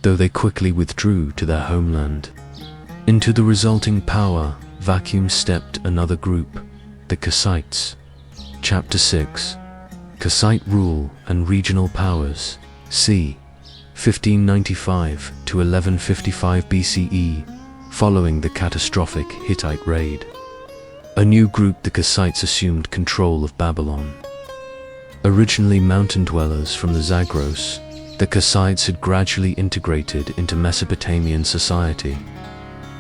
though they quickly withdrew to their homeland. Into the resulting power vacuum stepped another group, the Kassites. Chapter 6. Kassite Rule and Regional Powers, c. 1595 to 1155 BCE, following the catastrophic Hittite raid. A new group, the Kassites, assumed control of Babylon. Originally mountain dwellers from the Zagros, the Kassites had gradually integrated into Mesopotamian society.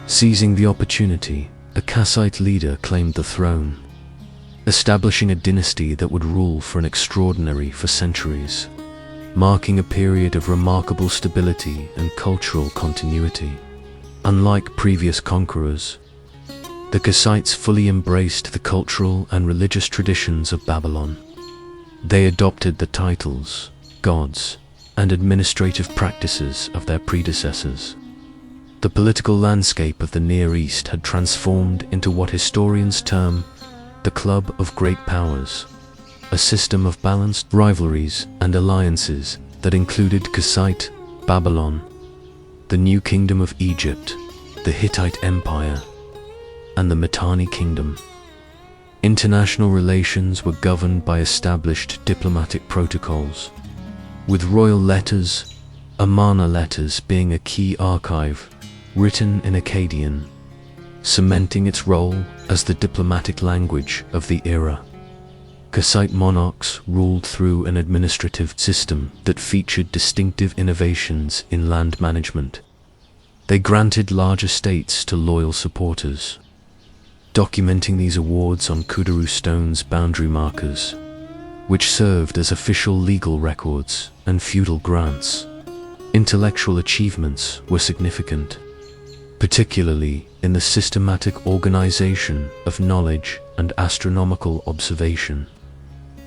Seizing the opportunity, a Kassite leader claimed the throne, establishing a dynasty that would rule for centuries, marking a period of remarkable stability and cultural continuity. Unlike previous conquerors, the Kassites fully embraced the cultural and religious traditions of Babylon. They adopted the titles, gods, and administrative practices of their predecessors. The political landscape of the Near East had transformed into what historians term the Club of Great Powers, a system of balanced rivalries and alliances that included Kassite, Babylon, the New Kingdom of Egypt, the Hittite Empire, and the Mitanni Kingdom. International relations were governed by established diplomatic protocols, with royal letters, Amarna letters being a key archive, written in Akkadian, cementing its role as the diplomatic language of the era. Kassite monarchs ruled through an administrative system that featured distinctive innovations in land management. They granted large estates to loyal supporters, documenting these awards on Kudaru stones, boundary markers, which served as official legal records and feudal grants. Intellectual achievements were significant, particularly in the systematic organization of knowledge and astronomical observation.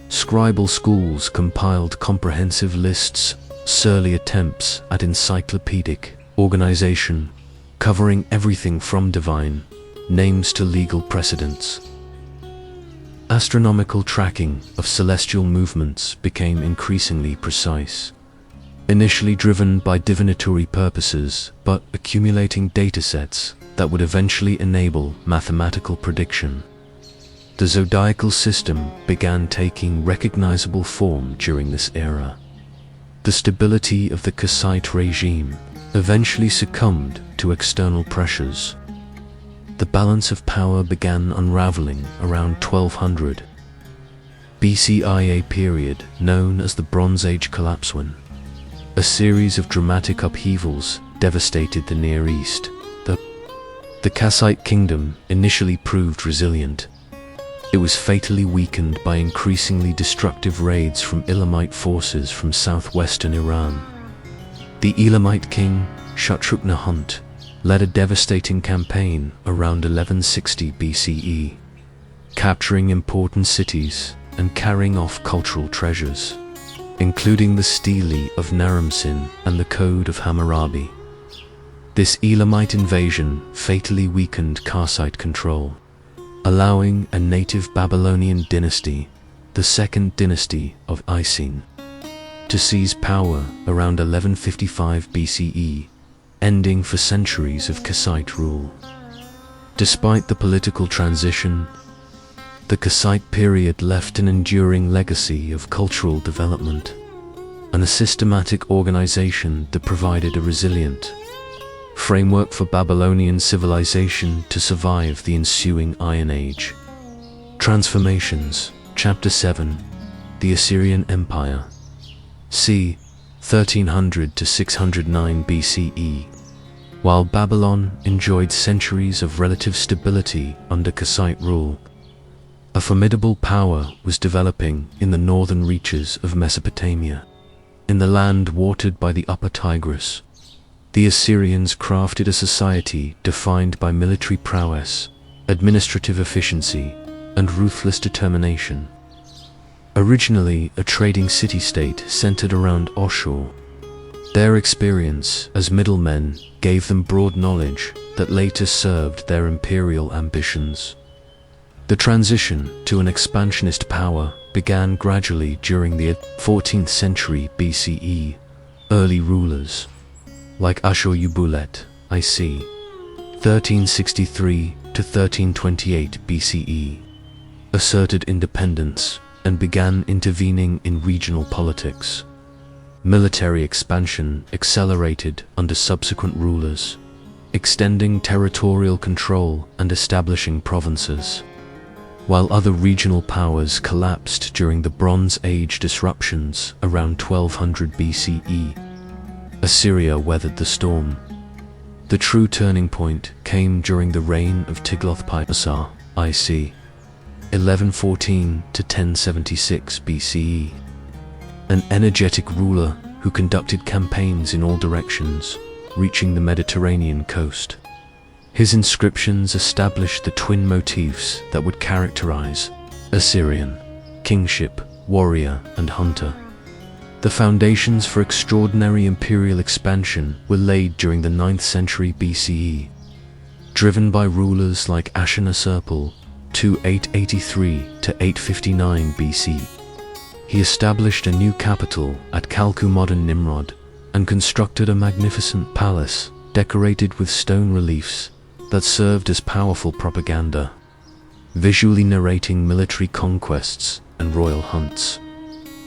Scribal schools compiled comprehensive lists, surly attempts at encyclopedic organization, covering everything from divine names to legal precedents. Astronomical tracking of celestial movements became increasingly precise, initially driven by divinatory purposes, but accumulating datasets that would eventually enable mathematical prediction. The zodiacal system began taking recognizable form during this era. The stability of the Kassite regime eventually succumbed to external pressures. The balance of power began unraveling around 1200 BCE, a period known as the Bronze Age collapse, when a series of dramatic upheavals devastated the Near East. The Kassite kingdom initially proved resilient. It was fatally weakened by increasingly destructive raids from Elamite forces from southwestern Iran. The Elamite king, Shutrukna-Hunt, led a devastating campaign around 1160 BCE, capturing important cities and carrying off cultural treasures, including the stele of Naram-Sin and the Code of Hammurabi. This Elamite invasion fatally weakened Karsite control, allowing a native Babylonian dynasty, the Second Dynasty of Isene, to seize power around 1155 BCE, ending for centuries of Kassite rule. Despite the political transition, the Kassite period left an enduring legacy of cultural development and a systematic organization that provided a resilient framework for Babylonian civilization to survive the ensuing Iron Age. Transformations. Chapter 7. The Assyrian Empire. c. 1300 to 609 BCE. While Babylon enjoyed centuries of relative stability under Kassite rule, a formidable power was developing in the northern reaches of Mesopotamia. In the land watered by the upper Tigris, the Assyrians crafted a society defined by military prowess, administrative efficiency, and ruthless determination. Originally a trading city-state centered around Ashur, their experience as middlemen gave them broad knowledge that later served their imperial ambitions. The transition to an expansionist power began gradually during the 14th century BCE. Early rulers, like Ashur-uballit, IC 1363 to 1328 BCE, asserted independence and began intervening in regional politics. Military expansion accelerated under subsequent rulers, extending territorial control and establishing provinces. While other regional powers collapsed during the Bronze Age disruptions around 1200 BCE, Assyria weathered the storm. The true turning point came during the reign of Tiglath-Pileser, IC 1114 to 1076 BCE, an energetic ruler who conducted campaigns in all directions, reaching the Mediterranean coast. His inscriptions established the twin motifs that would characterize Assyrian kingship, warrior, and hunter. The foundations for extraordinary imperial expansion were laid during the 9th century BCE, driven by rulers like Ashurnasirpal, 2883 to 859 BC. He established a new capital at Kalku, modern Nimrod, and constructed a magnificent palace decorated with stone reliefs that served as powerful propaganda, visually narrating military conquests and royal hunts.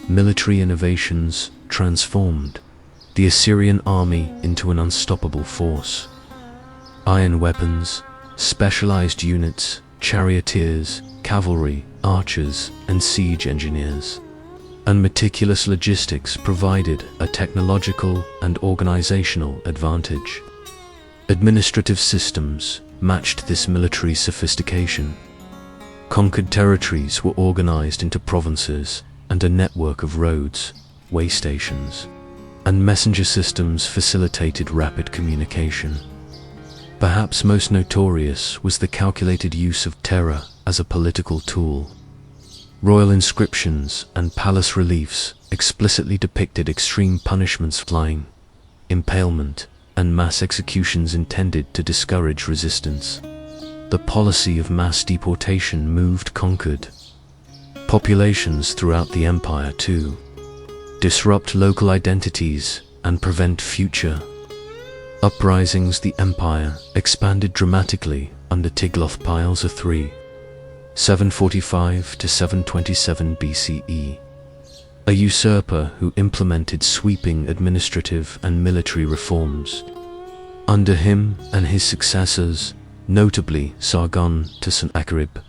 Military innovations transformed the Assyrian army into an unstoppable force. Iron weapons, specialized units, charioteers, cavalry, archers, and siege engineers, and meticulous logistics provided a technological and organizational advantage. Administrative systems matched this military sophistication. Conquered territories were organized into provinces, and a network of roads, way stations, and messenger systems facilitated rapid communication. Perhaps most notorious was the calculated use of terror as a political tool. Royal inscriptions and palace reliefs explicitly depicted extreme punishments, flying, impalement, and mass executions intended to discourage resistance. The policy of mass deportation moved conquered populations throughout the empire to disrupt local identities and prevent future uprisings. The empire expanded dramatically under Tiglath-Pileser III, 745 to 727 BCE, a usurper who implemented sweeping administrative and military reforms. Under him and his successors, notably Sargon to Sennacherib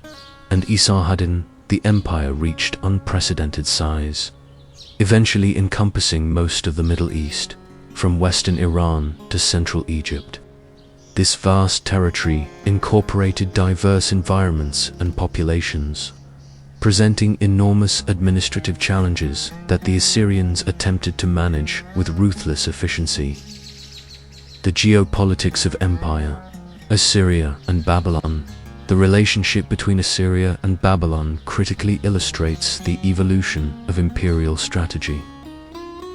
and Esarhaddon, the empire reached unprecedented size, eventually encompassing most of the Middle East, from western Iran to central Egypt. This vast territory incorporated diverse environments and populations, presenting enormous administrative challenges that the Assyrians attempted to manage with ruthless efficiency. The geopolitics of empire. Assyria and Babylon. The relationship between Assyria and Babylon critically illustrates the evolution of imperial strategy.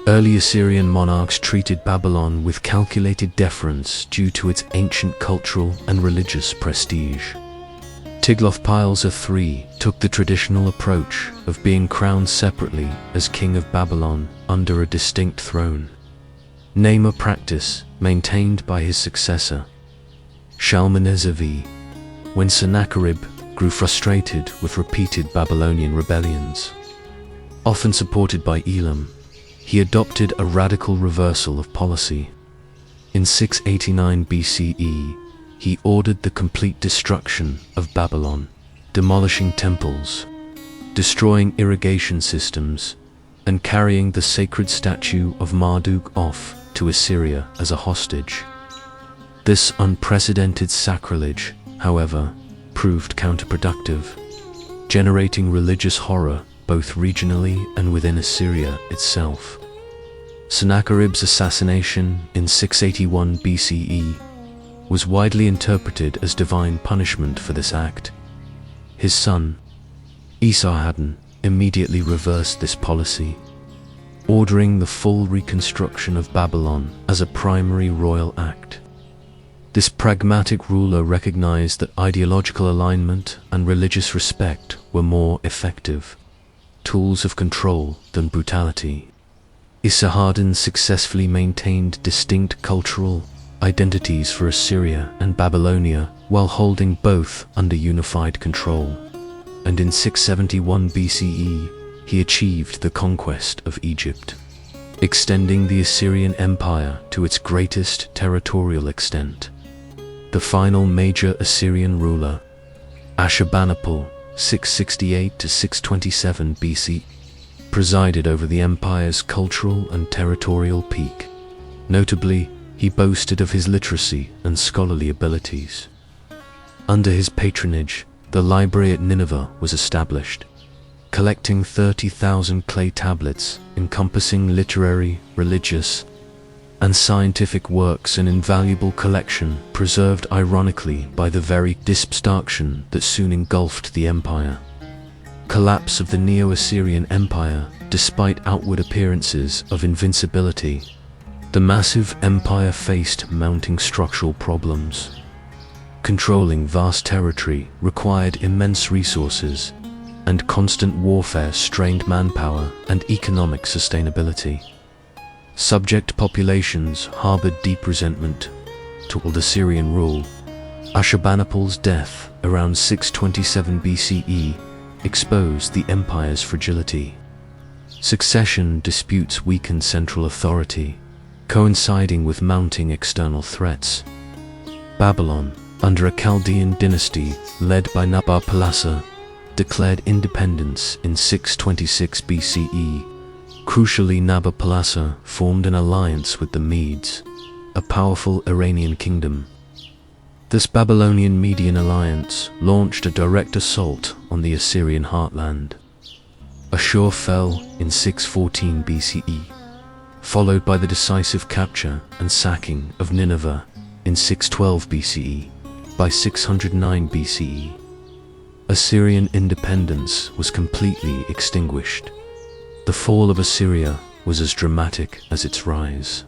Early Assyrian monarchs treated Babylon with calculated deference due to its ancient cultural and religious prestige. Tiglath-Pileser III took the traditional approach of being crowned separately as king of Babylon under a distinct throne, name a practice maintained by his successor, Shalmaneser V. When Sennacherib grew frustrated with repeated Babylonian rebellions, often supported by Elam, he adopted a radical reversal of policy. In 689 BCE, he ordered the complete destruction of Babylon, demolishing temples, destroying irrigation systems, and carrying the sacred statue of Marduk off to Assyria as a hostage. This unprecedented sacrilege, however, proved counterproductive, generating religious horror both regionally and within Assyria itself. Sennacherib's assassination in 681 BCE was widely interpreted as divine punishment for this act. His son, Esarhaddon, immediately reversed this policy, ordering the full reconstruction of Babylon as a primary royal act. This pragmatic ruler recognized that ideological alignment and religious respect were more effective tools of control than brutality. Esarhaddon successfully maintained distinct cultural identities for Assyria and Babylonia while holding both under unified control, and in 671 BCE he achieved the conquest of Egypt, extending the Assyrian Empire to its greatest territorial extent. The final major Assyrian ruler, Ashurbanipal, 668 to 627 BC, presided over the empire's cultural and territorial peak. Notably, he boasted of his literacy and scholarly abilities. Under his patronage, the library at Nineveh was established, collecting 30,000 clay tablets encompassing literary, religious, and scientific works, an invaluable collection preserved ironically by the very destruction that soon engulfed the empire. Collapse of the Neo-Assyrian Empire. Despite outward appearances of invincibility, the massive empire faced mounting structural problems. Controlling vast territory required immense resources, and constant warfare strained manpower and economic sustainability. Subject populations harbored deep resentment toward Assyrian rule. Ashurbanipal's death around 627 BCE exposed the empire's fragility. Succession disputes weakened central authority, coinciding with mounting external threats. Babylon, under a Chaldean dynasty led by Nabopolassar, declared independence in 626 BCE. Crucially, Nabopolassar formed an alliance with the Medes, a powerful Iranian kingdom. This Babylonian Median alliance launched a direct assault on the Assyrian heartland. Ashur fell in 614 BCE, followed by the decisive capture and sacking of Nineveh in 612 BCE. By 609 BCE, Assyrian independence was completely extinguished. The fall of Assyria was as dramatic as its rise.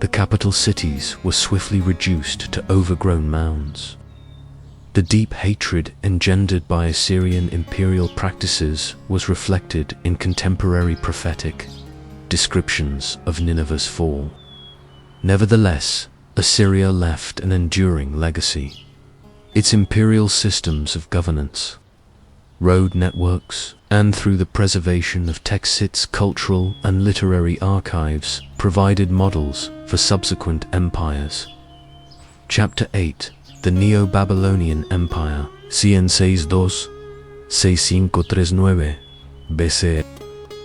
The capital cities were swiftly reduced to overgrown mounds. The deep hatred engendered by Assyrian imperial practices was reflected in contemporary prophetic descriptions of Nineveh's fall. Nevertheless, Assyria left an enduring legacy. Its imperial systems of governance, road networks, and through the preservation of texts, its cultural and literary archives provided models for subsequent empires. Chapter 8. The Neo-Babylonian Empire, 162-6539 BC.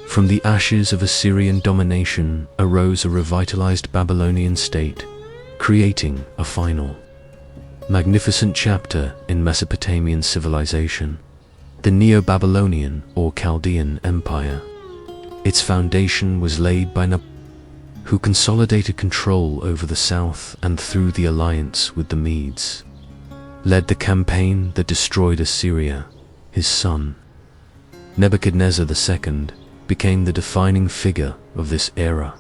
From the ashes of Assyrian domination arose a revitalized Babylonian state, creating a final, magnificent chapter in Mesopotamian civilization, the Neo-Babylonian or Chaldean Empire. Its foundation was laid by who consolidated control over the south and through the alliance with the Medes, led the campaign that destroyed Assyria. His son, Nebuchadnezzar II, became the defining figure of this era,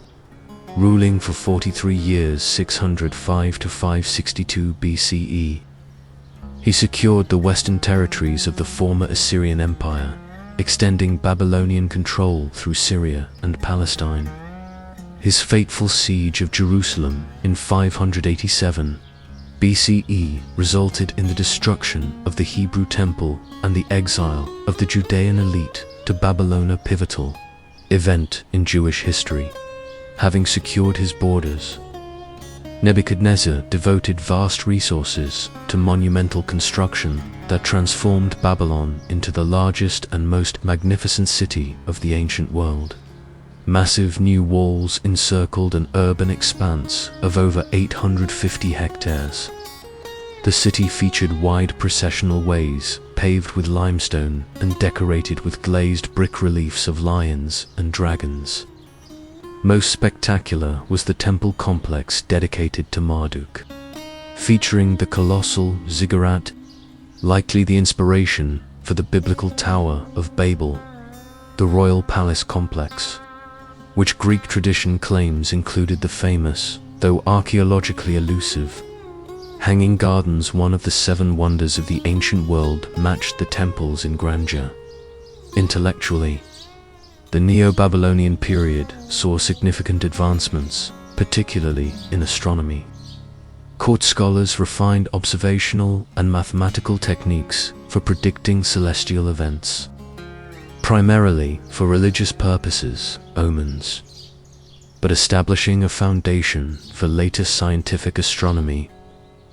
ruling for 43 years 605 to 562 BCE. He secured the western territories of the former Assyrian Empire, extending Babylonian control through Syria and Palestine. His fateful siege of Jerusalem in 587 BCE resulted in the destruction of the Hebrew temple and the exile of the Judean elite to Babylon, a pivotal event in Jewish history. Having secured his borders, Nebuchadnezzar devoted vast resources to monumental construction that transformed Babylon into the largest and most magnificent city of the ancient world. Massive new walls encircled an urban expanse of over 850 hectares. The city featured wide processional ways paved with limestone and decorated with glazed brick reliefs of lions and dragons. Most spectacular was the temple complex dedicated to Marduk, featuring the colossal ziggurat, likely the inspiration for the biblical Tower of Babel, the royal palace complex, which Greek tradition claims included the famous, though archaeologically elusive, Hanging Gardens. One of the seven wonders of the ancient world, matched the temples in grandeur. Intellectually, the Neo-Babylonian period saw significant advancements, particularly in astronomy. Court scholars refined observational and mathematical techniques for predicting celestial events, primarily for religious purposes, omens, but establishing a foundation for later scientific astronomy.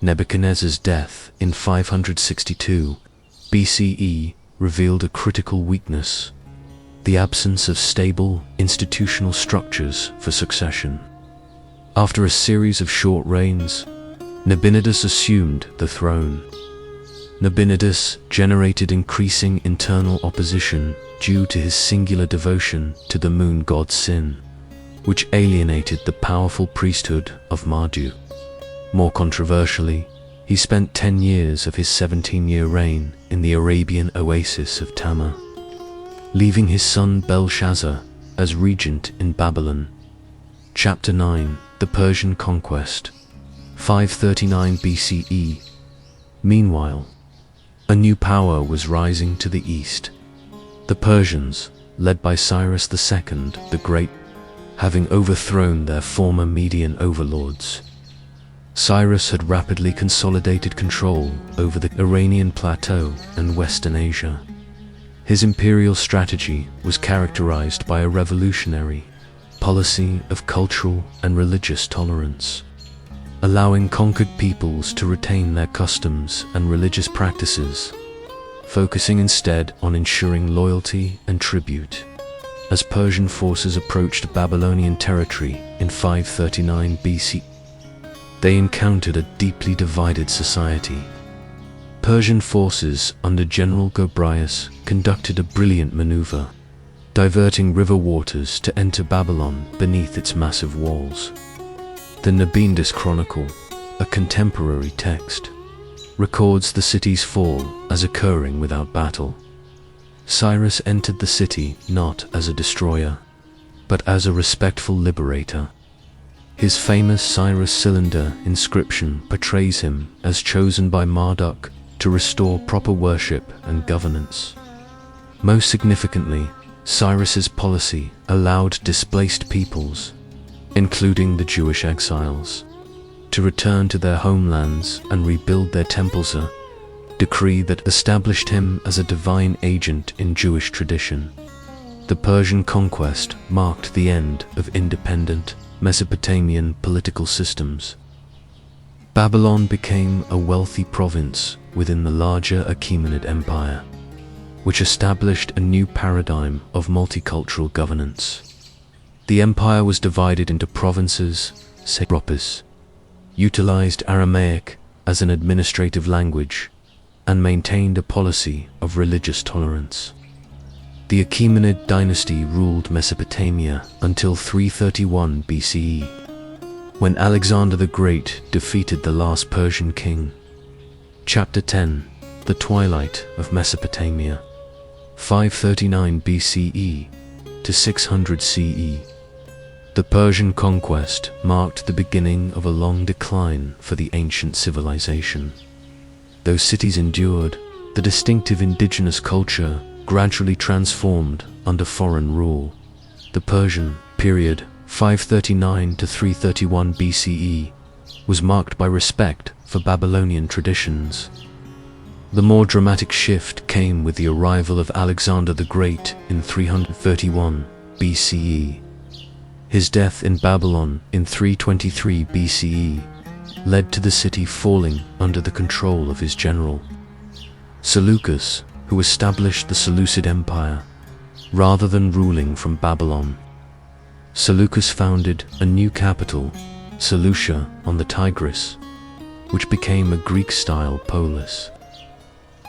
Nebuchadnezzar's death in 562 BCE revealed a critical weakness: the absence of stable institutional structures for succession. After a series of short reigns, Nabonidus assumed the throne. Nabonidus generated increasing internal opposition due to his singular devotion to the moon god Sin, which alienated the powerful priesthood of Marduk. More controversially, he spent 10 years of his 17-year reign in the Arabian oasis of Tama, leaving his son Belshazzar as regent in Babylon. Chapter 9: The Persian Conquest, 539 BCE. Meanwhile, a new power was rising to the east. The Persians, led by Cyrus II the Great, having overthrown their former Median overlords. Cyrus had rapidly consolidated control over the Iranian plateau and Western Asia. His imperial strategy was characterized by a revolutionary policy of cultural and religious tolerance, allowing conquered peoples to retain their customs and religious practices, focusing instead on ensuring loyalty and tribute. As Persian forces approached Babylonian territory in 539 BC, they encountered a deeply divided society. Persian forces under General Gobryas conducted a brilliant maneuver, diverting river waters to enter Babylon beneath its massive walls. The Nabonidus Chronicle, a contemporary text, records the city's fall as occurring without battle. Cyrus entered the city not as a destroyer, but as a respectful liberator. His famous Cyrus cylinder inscription portrays him as chosen by Marduk to restore proper worship and governance. Most significantly, Cyrus's policy allowed displaced peoples, including the Jewish exiles, to return to their homelands and rebuild their temples, a decree that established him as a divine agent in Jewish tradition. The Persian conquest marked the end of independent Mesopotamian political systems. Babylon became a wealthy province within the larger Achaemenid Empire, which established a new paradigm of multicultural governance. The empire was divided into provinces, satrapies, utilized Aramaic as an administrative language, and maintained a policy of religious tolerance. The Achaemenid dynasty ruled Mesopotamia until 331 BCE, when Alexander the Great defeated the last Persian king. Chapter 10: The Twilight of Mesopotamia, 539 BCE to 600 CE. The Persian conquest marked the beginning of a long decline for the ancient civilization. Though cities endured, the distinctive indigenous culture gradually transformed under foreign rule. The Persian period, 539 to 331 BCE, was marked by respect for Babylonian traditions. The more dramatic shift came with the arrival of Alexander the Great in 331 BCE. His death in Babylon in 323 BCE led to the city falling under the control of his general, Seleucus, who established the Seleucid Empire, rather than ruling from Babylon. Seleucus founded a new capital, Seleucia, on the Tigris, which became a Greek-style polis.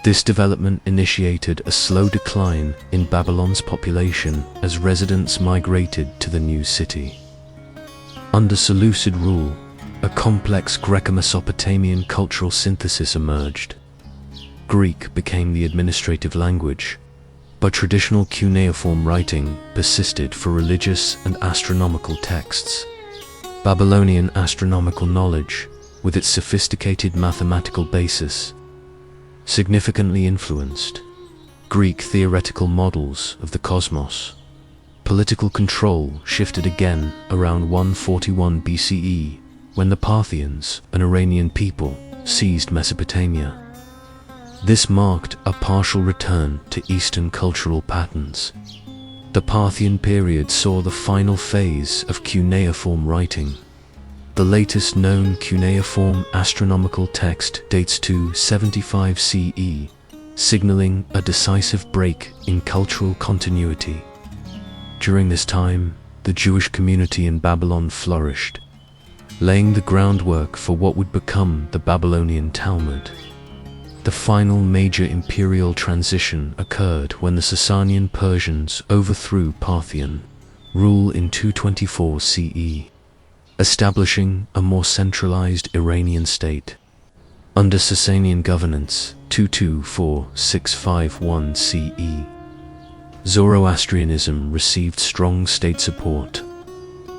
This development initiated a slow decline in Babylon's population as residents migrated to the new city. Under Seleucid rule, a complex Greco-Mesopotamian cultural synthesis emerged. Greek became the administrative language, but traditional cuneiform writing persisted for religious and astronomical texts. Babylonian astronomical knowledge, with its sophisticated mathematical basis, significantly influenced Greek theoretical models of the cosmos. Political control shifted again around 141 BCE, when the Parthians, an Iranian people, seized Mesopotamia. This marked a partial return to Eastern cultural patterns. The Parthian period saw the final phase of cuneiform writing. The latest known cuneiform astronomical text dates to 75 CE, signaling a decisive break in cultural continuity. During this time, the Jewish community in Babylon flourished, laying the groundwork for what would become the Babylonian Talmud. The final major imperial transition occurred when the Sasanian Persians overthrew Parthian rule in 224 CE, establishing a more centralized Iranian state. Under Sasanian governance, 224-651 CE, Zoroastrianism received strong state support,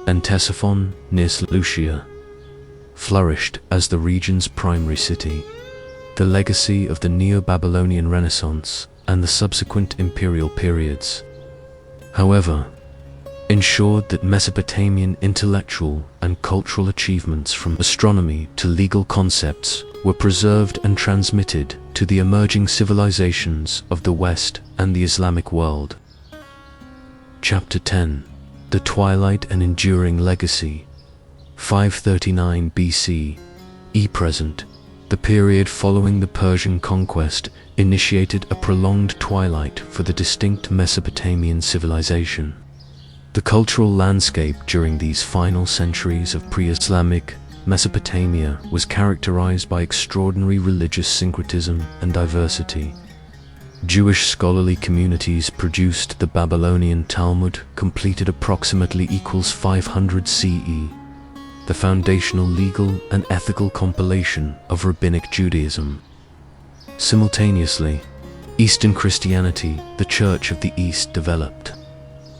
and Ctesiphon, near Seleucia, flourished as the region's primary city. The legacy of the Neo-Babylonian Renaissance and the subsequent imperial periods, however, ensured that Mesopotamian intellectual and cultural achievements, from astronomy to legal concepts, were preserved and transmitted to the emerging civilizations of the West and the Islamic world. Chapter 10: The Twilight and Enduring Legacy, 539 BC, Present. The period following the Persian conquest initiated a prolonged twilight for the distinct Mesopotamian civilization. The cultural landscape during these final centuries of pre-Islamic Mesopotamia was characterized by extraordinary religious syncretism and diversity. Jewish scholarly communities produced the Babylonian Talmud, completed approximately equals 500 CE, the foundational legal and ethical compilation of Rabbinic Judaism. Simultaneously, Eastern Christianity, the Church of the East, developed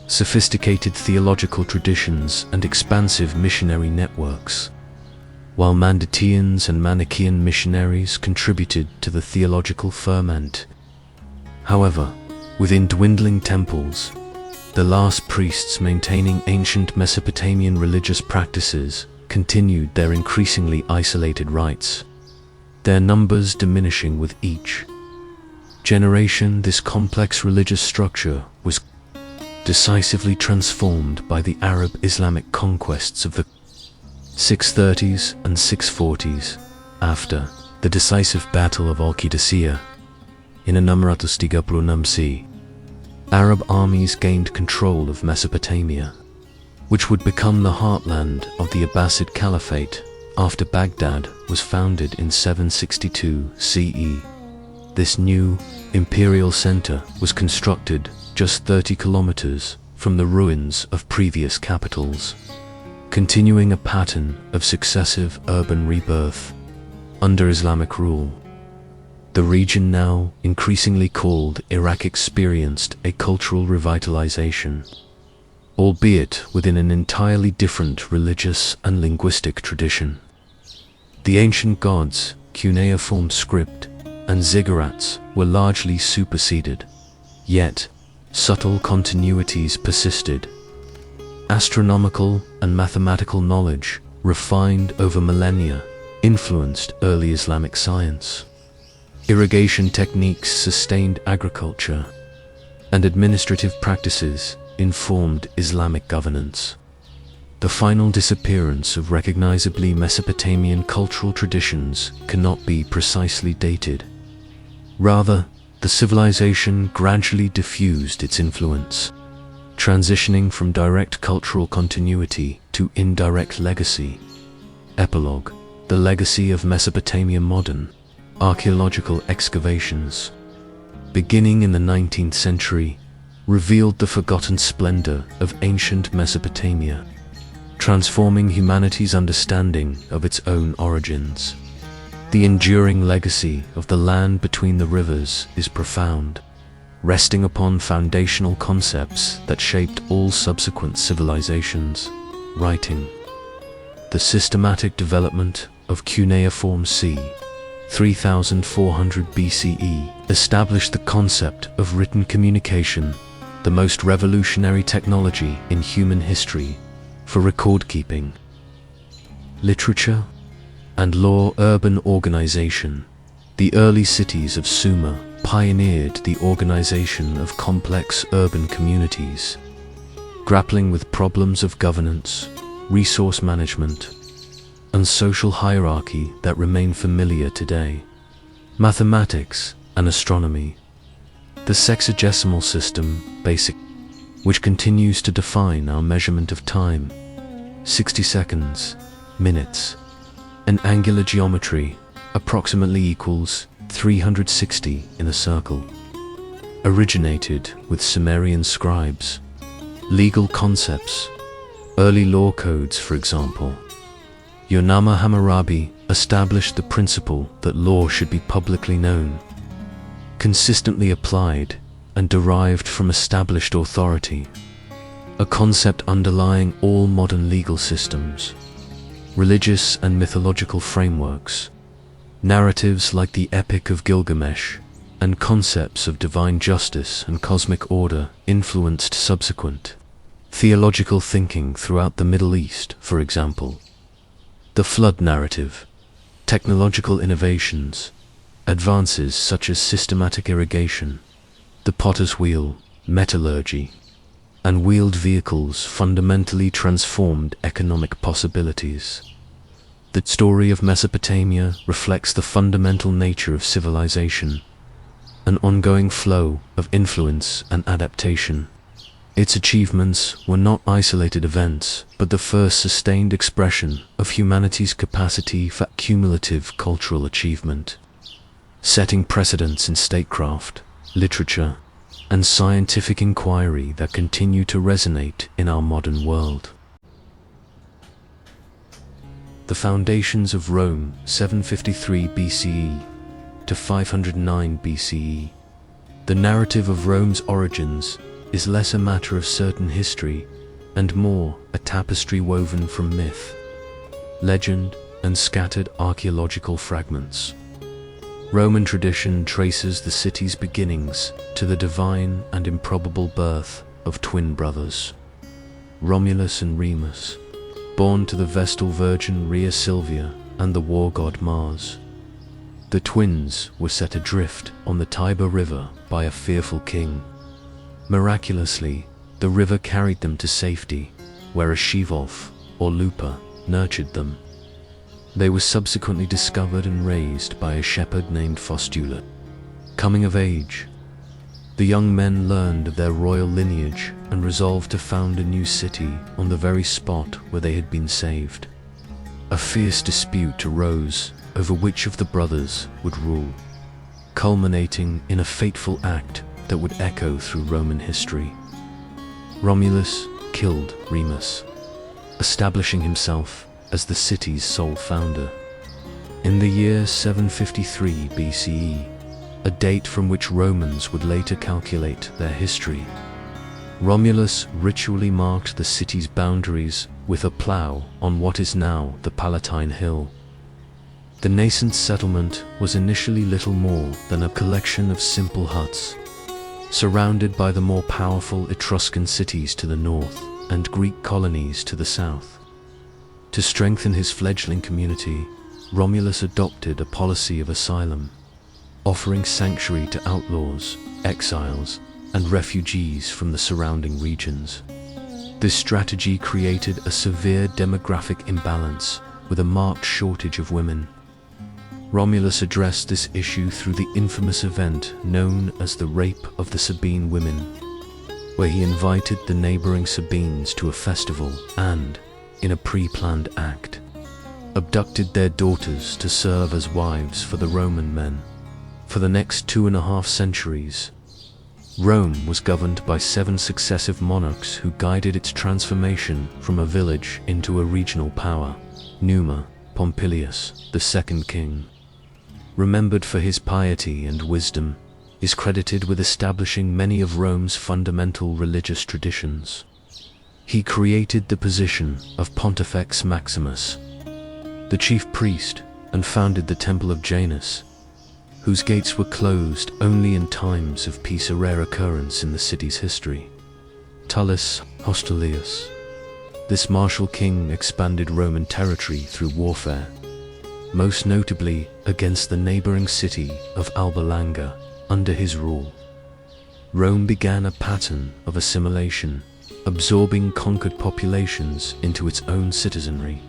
sophisticated theological traditions and expansive missionary networks, while Manichaeans and Manichaean missionaries contributed to the theological ferment. However, within dwindling temples, the last priests maintaining ancient Mesopotamian religious practices continued their increasingly isolated rites, their numbers diminishing with each generation. This complex religious structure was decisively transformed by the Arab-Islamic conquests of the 630s and 640s, after the decisive Battle of Al-Qadisiyah in 636 CE. Arab armies gained control of Mesopotamia, which would become the heartland of the Abbasid Caliphate after Baghdad was founded in 762 CE. This new imperial center was constructed just 30 kilometers from the ruins of previous capitals, continuing a pattern of successive urban rebirth under Islamic rule. The region, now increasingly called Iraq, experienced a cultural revitalization, albeit within an entirely different religious and linguistic tradition. The ancient gods, cuneiform script, and ziggurats were largely superseded, yet subtle continuities persisted. Astronomical and mathematical knowledge, refined over millennia, influenced early Islamic science. Irrigation techniques sustained agriculture, and administrative practices informed Islamic governance. The final disappearance of recognizably Mesopotamian cultural traditions cannot be precisely dated. Rather, the civilization gradually diffused its influence, transitioning from direct cultural continuity to indirect legacy. Epilogue: the legacy of Mesopotamia. Modern archaeological excavations, beginning in the 19th century, revealed the forgotten splendor of ancient Mesopotamia, transforming humanity's understanding of its own origins. The enduring legacy of the land between the rivers is profound, resting upon foundational concepts that shaped all subsequent civilizations. Writing: the systematic development of cuneiform c. 3400 BCE established the concept of written communication, the most revolutionary technology in human history for record-keeping. Literature and law. Urban organization. The early cities of Sumer pioneered the organization of complex urban communities, grappling with problems of governance, resource management, and social hierarchy that remain familiar today. Mathematics and astronomy. The sexagesimal system, basic, which continues to define our measurement of time, 60 seconds, minutes, and angular geometry, approximately equals 360 in a circle, originated with Sumerian scribes. Legal concepts. Early law codes, for example. Yonama Hammurabi established the principle that law should be publicly known, consistently applied, and derived from established authority, a concept underlying all modern legal systems. Religious and mythological frameworks. Narratives like the Epic of Gilgamesh and concepts of divine justice and cosmic order influenced subsequent theological thinking throughout the Middle East. For example, the flood narrative, technological innovations, advances such as systematic irrigation, the potter's wheel, metallurgy, and wheeled vehicles fundamentally transformed economic possibilities. The story of Mesopotamia reflects the fundamental nature of civilization, an ongoing flow of influence and adaptation. Its achievements were not isolated events, but the first sustained expression of humanity's capacity for cumulative cultural achievement, setting precedents in statecraft, literature, and scientific inquiry that continue to resonate in our modern world. The foundations of Rome, 753 BCE to 509 BCE. The narrative of Rome's origins is less a matter of certain history and more a tapestry woven from myth, legend, and scattered archaeological fragments. Roman tradition traces the city's beginnings to the divine and improbable birth of twin brothers, Romulus and Remus, born to the Vestal Virgin Rhea Silvia and the war god Mars. The twins were set adrift on the Tiber River by a fearful king. Miraculously, the river carried them to safety, where a she-wolf, or lupa, nurtured them. They were subsequently discovered and raised by a shepherd named Faustula. Coming of age, the young men learned of their royal lineage and resolved to found a new city on the very spot where they had been saved. A fierce dispute arose over which of the brothers would rule, culminating in a fateful act that would echo through Roman history. Romulus killed Remus, establishing himself as the city's sole founder. In the year 753 BCE, a date from which Romans would later calculate their history, Romulus ritually marked the city's boundaries with a plough on what is now the Palatine Hill. The nascent settlement was initially little more than a collection of simple huts, surrounded by the more powerful Etruscan cities to the north and Greek colonies to the south. To strengthen his fledgling community, Romulus adopted a policy of asylum, offering sanctuary to outlaws, exiles, and refugees from the surrounding regions. This strategy created a severe demographic imbalance with a marked shortage of women. Romulus addressed this issue through the infamous event known as the Rape of the Sabine Women, where he invited the neighboring Sabines to a festival and, in a pre-planned act, abducted their daughters to serve as wives for the Roman men. For the next 2.5 centuries, Rome was governed by 7 successive monarchs who guided its transformation from a village into a regional power. Numa Pompilius, the second king, remembered for his piety and wisdom, is credited with establishing many of Rome's fundamental religious traditions. He created the position of Pontifex Maximus, the chief priest, and founded the Temple of Janus, whose gates were closed only in times of peace, a rare occurrence in the city's history. Tullus Hostilius, this martial king expanded Roman territory through warfare, most notably against the neighboring city of Alba Longa. Under his rule, Rome began a pattern of assimilation, absorbing conquered populations into its own citizenry.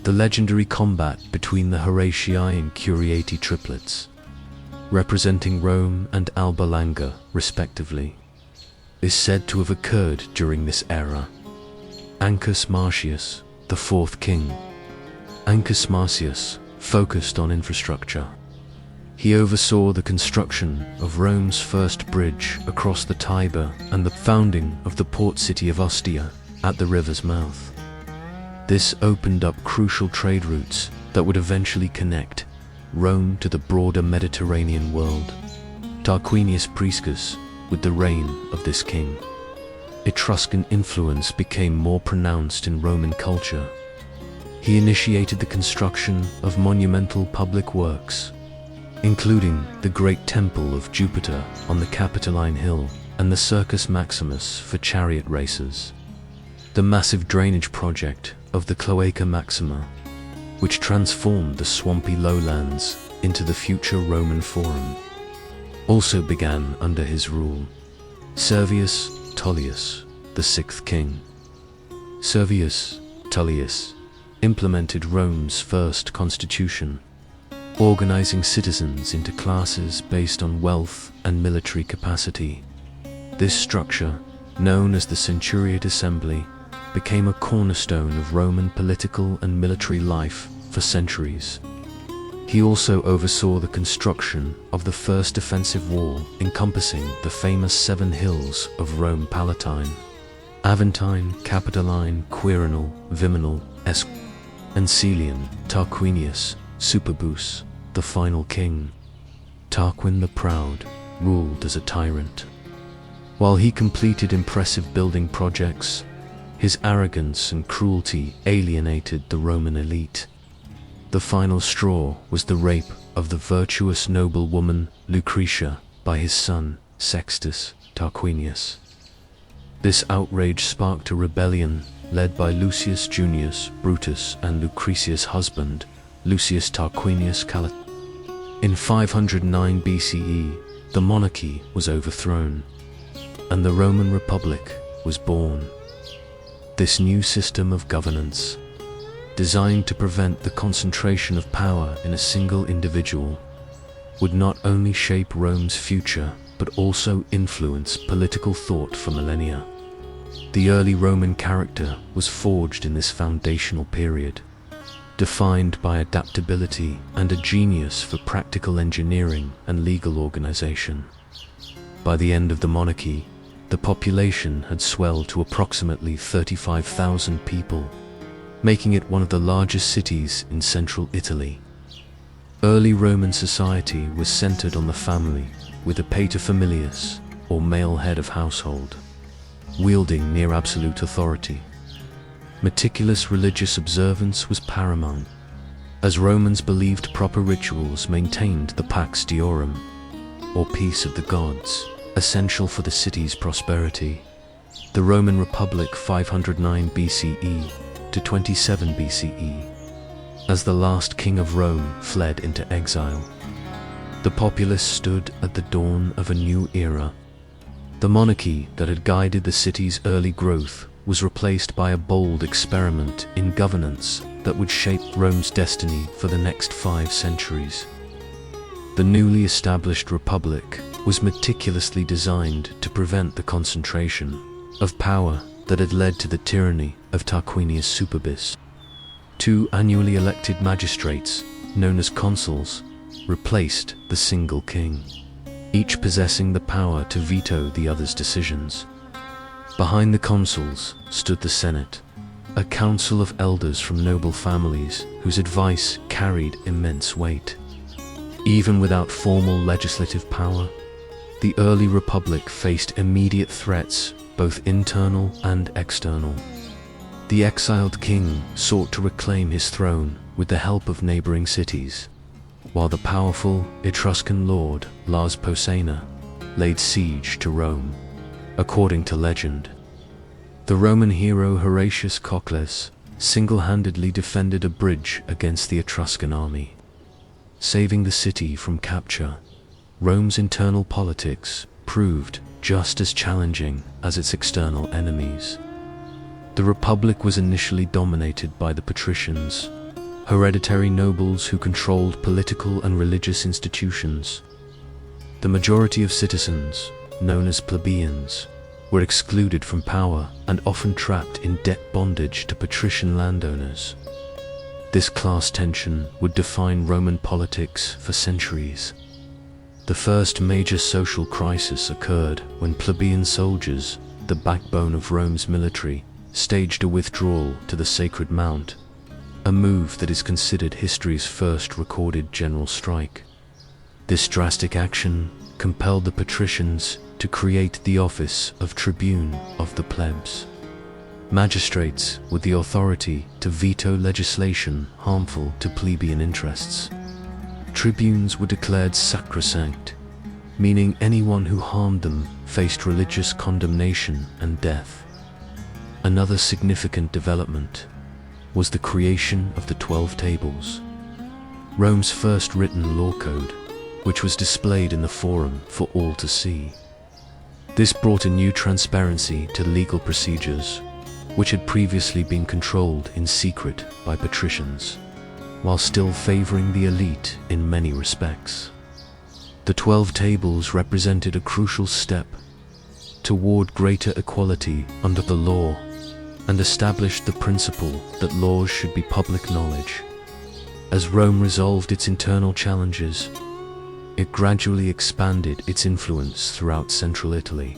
The legendary combat between the Horatii and Curiati triplets, representing Rome and Alba Longa respectively, is said to have occurred during this era. Ancus Marcius, the fourth king. Ancus Marcius focused on infrastructure. He oversaw the construction of Rome's first bridge across the Tiber and the founding of the port city of Ostia at the river's mouth. This opened up crucial trade routes that would eventually connect Rome to the broader Mediterranean world. Tarquinius Priscus, with the reign of this king, Etruscan influence became more pronounced in Roman culture. He initiated the construction of monumental public works, including the great Temple of Jupiter on the Capitoline Hill and the Circus Maximus for chariot races. The massive drainage project of the Cloaca Maxima, which transformed the swampy lowlands into the future Roman Forum, also began under his rule. Servius Tullius, the sixth king. Servius Tullius implemented Rome's first constitution, organizing citizens into classes based on wealth and military capacity. This structure, known as the Centuriate Assembly, became a cornerstone of Roman political and military life for centuries. He also oversaw the construction of the first defensive wall encompassing the famous 7 hills of Rome Palatine: Aventine, Capitoline, Quirinal, Viminal, and Celian. Tarquinius Superbus, the final king, Tarquin the Proud, ruled as a tyrant. While he completed impressive building projects, his arrogance and cruelty alienated the Roman elite. The final straw was the rape of the virtuous noblewoman Lucretia by his son Sextus Tarquinius. This outrage sparked a rebellion led by Lucius Junius Brutus and Lucretia's husband, Lucius Tarquinius Calat. In 509 BCE, the monarchy was overthrown, and the Roman Republic was born. This new system of governance, designed to prevent the concentration of power in a single individual, would not only shape Rome's future but also influence political thought for millennia. The early Roman character was forged in this foundational period, defined by adaptability and a genius for practical engineering and legal organization. By the end of the monarchy, the population had swelled to approximately 35,000 people, making it one of the largest cities in central Italy. Early Roman society was centered on the family, with a paterfamilias, or male head of household, wielding near absolute authority. Meticulous religious observance was paramount, as Romans believed proper rituals maintained the Pax Deorum, or peace of the gods, essential for the city's prosperity. The Roman Republic 509 BCE to 27 BCE, as the last king of Rome fled into exile. The populace stood at the dawn of a new era. The monarchy that had guided the city's early growth was replaced by a bold experiment in governance that would shape Rome's destiny for the next 5 centuries. The newly established republic was meticulously designed to prevent the concentration of power that had led to the tyranny of Tarquinius Superbus. 2 annually elected magistrates, known as consuls, replaced the single king, each possessing the power to veto the other's decisions. Behind the consuls stood the Senate, a council of elders from noble families whose advice carried immense weight. Even without formal legislative power, the early republic faced immediate threats, both internal and external. The exiled king sought to reclaim his throne with the help of neighboring cities, while the powerful Etruscan lord Lars Porsena laid siege to Rome. According to legend, the Roman hero Horatius Cocles single-handedly defended a bridge against the Etruscan army, saving the city from capture. Rome's internal politics proved just as challenging as its external enemies. The Republic was initially dominated by the patricians, hereditary nobles who controlled political and religious institutions. The majority of citizens, known as plebeians, were excluded from power and often trapped in debt bondage to patrician landowners. This class tension would define Roman politics for centuries. The first major social crisis occurred when plebeian soldiers, the backbone of Rome's military, staged a withdrawal to the Sacred Mount, a move that is considered history's first recorded general strike. This drastic action compelled the patricians to create the office of tribune of the plebs, magistrates with the authority to veto legislation harmful to plebeian interests. Tribunes were declared sacrosanct, meaning anyone who harmed them faced religious condemnation and death. Another significant development was the creation of the 12 Tables, Rome's first written law code, which was displayed in the Forum for all to see. This brought a new transparency to legal procedures, which had previously been controlled in secret by patricians, while still favoring the elite in many respects. The 12 Tables represented a crucial step toward greater equality under the law and established the principle that laws should be public knowledge. As Rome resolved its internal challenges, it gradually expanded its influence throughout central Italy.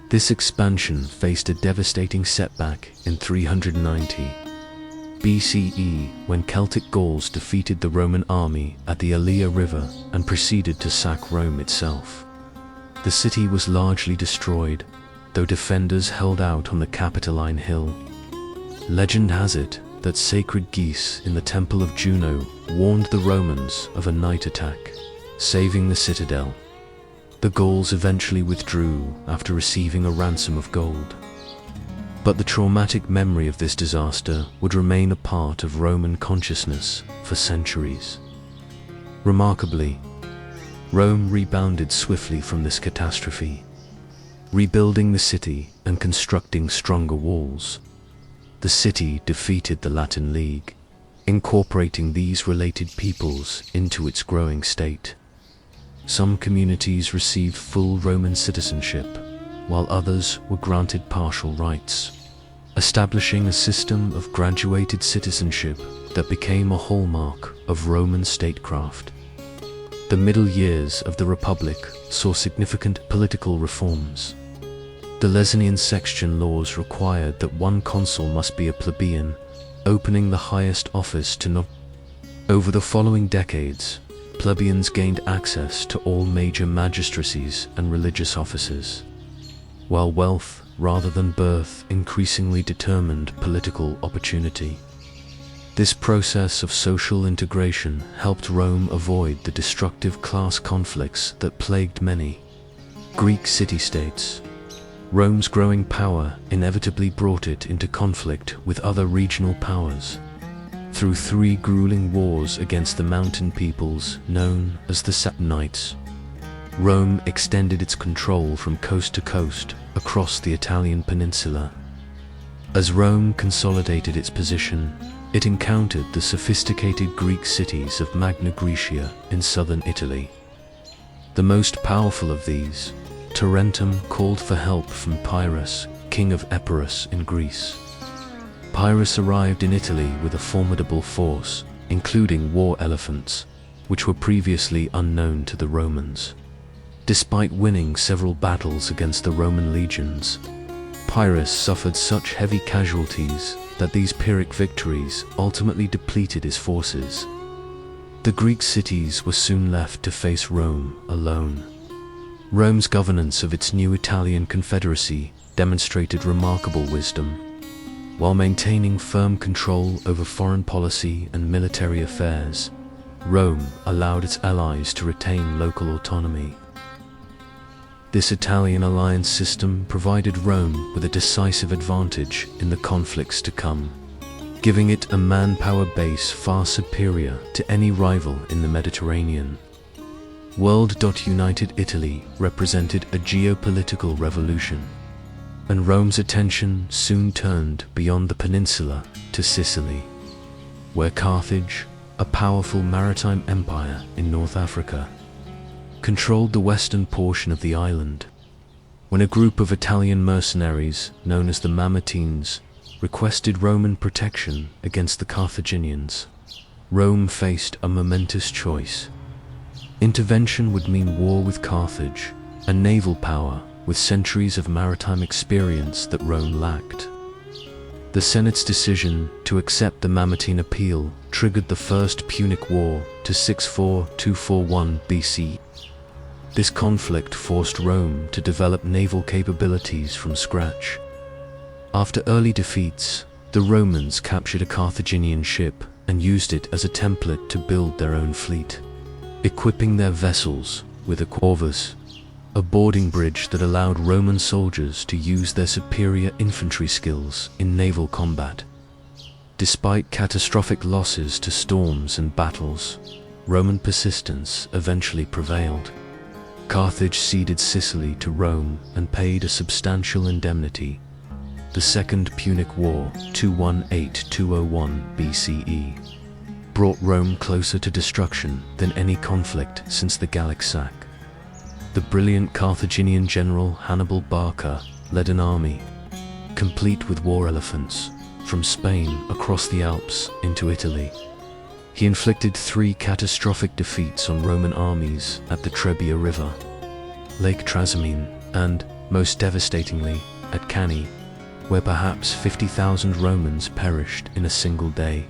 This expansion faced a devastating setback in 390 BCE when Celtic Gauls defeated the Roman army at the Allia River and proceeded to sack Rome itself. The city was largely destroyed, though defenders held out on the Capitoline Hill. Legend has it that sacred geese in the Temple of Juno warned the Romans of a night attack, saving the citadel. The Gauls eventually withdrew after receiving a ransom of gold. But the traumatic memory of this disaster would remain a part of Roman consciousness for centuries. Remarkably, Rome rebounded swiftly from this catastrophe, rebuilding the city and constructing stronger walls. The city defeated the Latin League, incorporating these related peoples into its growing state. Some communities received full Roman citizenship, while others were granted partial rights, establishing a system of graduated citizenship that became a hallmark of Roman statecraft. The middle years of the Republic saw significant political reforms. The Licinian Sextian laws required that one consul must be a plebeian, opening the highest office to no. Over the following decades, plebeians gained access to all major magistracies and religious offices, while wealth rather than birth increasingly determined political opportunity. This process of social integration helped Rome avoid the destructive class conflicts that plagued many Greek city-states. Rome's growing power inevitably brought it into conflict with other regional powers. Through 3 grueling wars against the mountain peoples known as the Samnites, Rome extended its control from coast to coast across the Italian peninsula. As Rome consolidated its position, it encountered the sophisticated Greek cities of Magna Graecia in southern Italy. The most powerful of these, Tarentum, called for help from Pyrrhus, king of Epirus in Greece. Pyrrhus arrived in Italy with a formidable force, including war elephants, which were previously unknown to the Romans. Despite winning several battles against the Roman legions, Pyrrhus suffered such heavy casualties that these Pyrrhic victories ultimately depleted his forces. The Greek cities were soon left to face Rome alone. Rome's governance of its new Italian confederacy demonstrated remarkable wisdom. While maintaining firm control over foreign policy and military affairs, Rome allowed its allies to retain local autonomy. This Italian alliance system provided Rome with a decisive advantage in the conflicts to come, giving it a manpower base far superior to any rival in the Mediterranean. United Italy represented a geopolitical revolution, and Rome's attention soon turned beyond the peninsula to Sicily, where Carthage, a powerful maritime empire in North Africa, controlled the western portion of the island. When a group of Italian mercenaries, known as the Mamertines, requested Roman protection against the Carthaginians, Rome faced a momentous choice. Intervention would mean war with Carthage, a naval power with centuries of maritime experience that Rome lacked. The Senate's decision to accept the Mamertine appeal triggered the First Punic War to 64-241 BC. This conflict forced Rome to develop naval capabilities from scratch. After early defeats, the Romans captured a Carthaginian ship and used it as a template to build their own fleet, equipping their vessels with a corvus, a boarding bridge that allowed Roman soldiers to use their superior infantry skills in naval combat. Despite catastrophic losses to storms and battles, Roman persistence eventually prevailed. Carthage ceded Sicily to Rome and paid a substantial indemnity. The Second Punic War, 218-201 BCE, brought Rome closer to destruction than any conflict since the Gallic sack. The brilliant Carthaginian general Hannibal Barca led an army, complete with war elephants, from Spain across the Alps into Italy. He inflicted 3 catastrophic defeats on Roman armies at the Trebia River, Lake Trasimene, and, most devastatingly, at Cannae, where perhaps 50,000 Romans perished in a single day.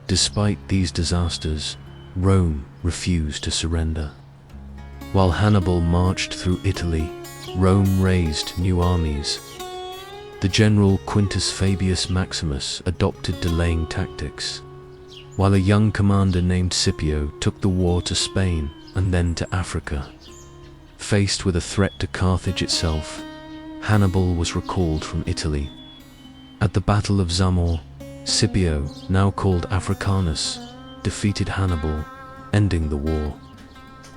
Despite these disasters, Rome refused to surrender. While Hannibal marched through Italy, Rome raised new armies. The general Quintus Fabius Maximus adopted delaying tactics, while a young commander named Scipio took the war to Spain and then to Africa. Faced with a threat to Carthage itself, Hannibal was recalled from Italy. At the Battle of Zamor, Scipio, now called Africanus, defeated Hannibal, ending the war.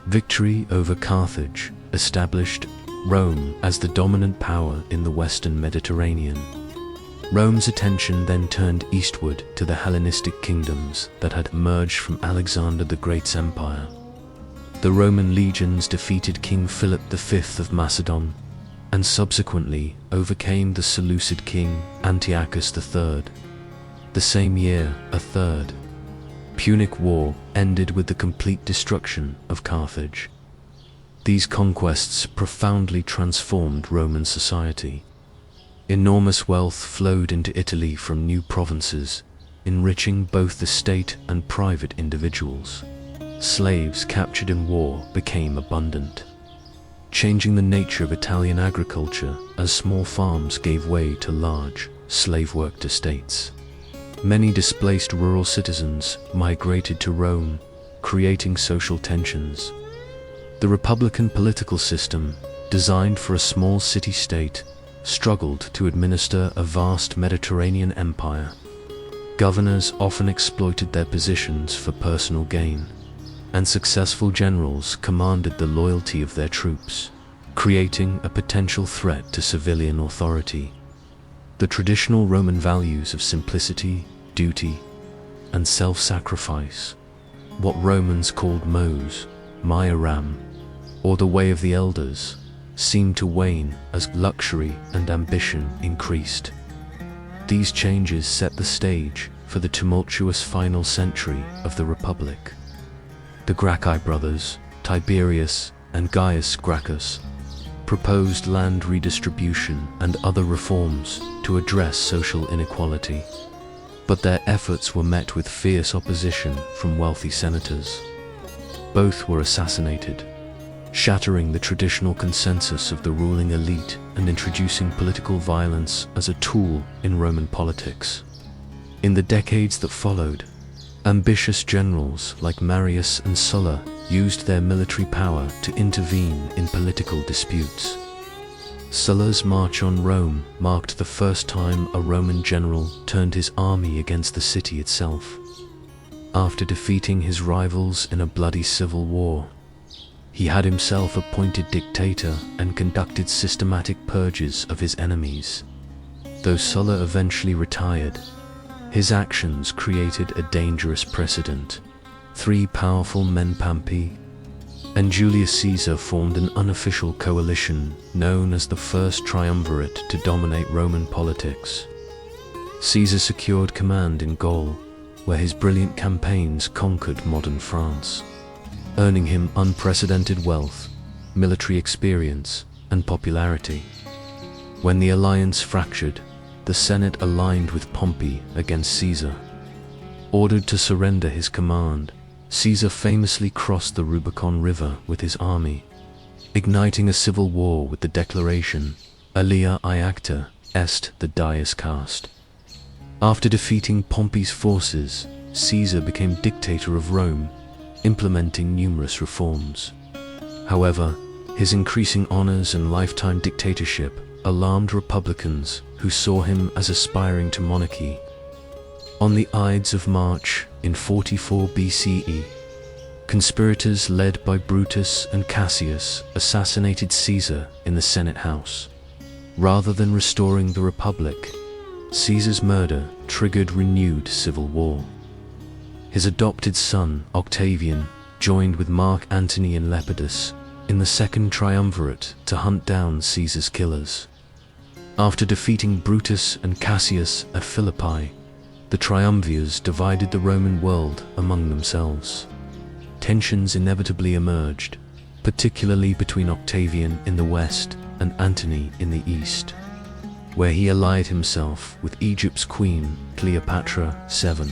Victory over Carthage established Rome as the dominant power in the Western Mediterranean. Rome's attention then turned eastward to the Hellenistic kingdoms that had emerged from Alexander the Great's empire. The Roman legions defeated King Philip V of Macedon, and subsequently overcame the Seleucid king Antiochus III. The same year, a third Punic War ended with the complete destruction of Carthage. These conquests profoundly transformed Roman society. Enormous wealth flowed into Italy from new provinces, enriching both the state and private individuals. Slaves captured in war became abundant, changing the nature of Italian agriculture as small farms gave way to large, slave-worked estates. Many displaced rural citizens migrated to Rome, creating social tensions. The republican political system, designed for a small city-state, struggled to administer a vast Mediterranean empire. Governors often exploited their positions for personal gain, and successful generals commanded the loyalty of their troops, creating a potential threat to civilian authority. The traditional Roman values of simplicity, duty, and self-sacrifice, what Romans called mos, maiaram, or the way of the elders, seemed to wane as luxury and ambition increased. These changes set the stage for the tumultuous final century of the Republic. The Gracchi brothers, Tiberius and Gaius Gracchus, proposed land redistribution and other reforms to address social inequality, but their efforts were met with fierce opposition from wealthy senators. Both were assassinated, shattering the traditional consensus of the ruling elite and introducing political violence as a tool in Roman politics. In the decades that followed, ambitious generals like Marius and Sulla used their military power to intervene in political disputes. Sulla's march on Rome marked the first time a Roman general turned his army against the city itself. After defeating his rivals in a bloody civil war, he had himself appointed dictator and conducted systematic purges of his enemies. Though Sulla eventually retired, his actions created a dangerous precedent. 3 powerful men, Pompey and Julius Caesar, formed an unofficial coalition known as the First Triumvirate to dominate Roman politics. Caesar secured command in Gaul, where his brilliant campaigns conquered modern France, earning him unprecedented wealth, military experience, and popularity. When the alliance fractured, the Senate aligned with Pompey against Caesar. Ordered to surrender his command, Caesar famously crossed the Rubicon River with his army, igniting a civil war with the declaration, Alia iacta est the dies cast. After defeating Pompey's forces, Caesar became dictator of Rome, implementing numerous reforms. However, his increasing honors and lifetime dictatorship alarmed republicans who saw him as aspiring to monarchy. On the Ides of March in 44 BCE, conspirators led by Brutus and Cassius assassinated Caesar in the Senate House. Rather than restoring the Republic, Caesar's murder triggered renewed civil war. His adopted son, Octavian, joined with Mark Antony and Lepidus in the Second Triumvirate to hunt down Caesar's killers. After defeating Brutus and Cassius at Philippi, the triumvirs divided the Roman world among themselves. Tensions inevitably emerged, particularly between Octavian in the west and Antony in the east, where he allied himself with Egypt's queen, Cleopatra VII.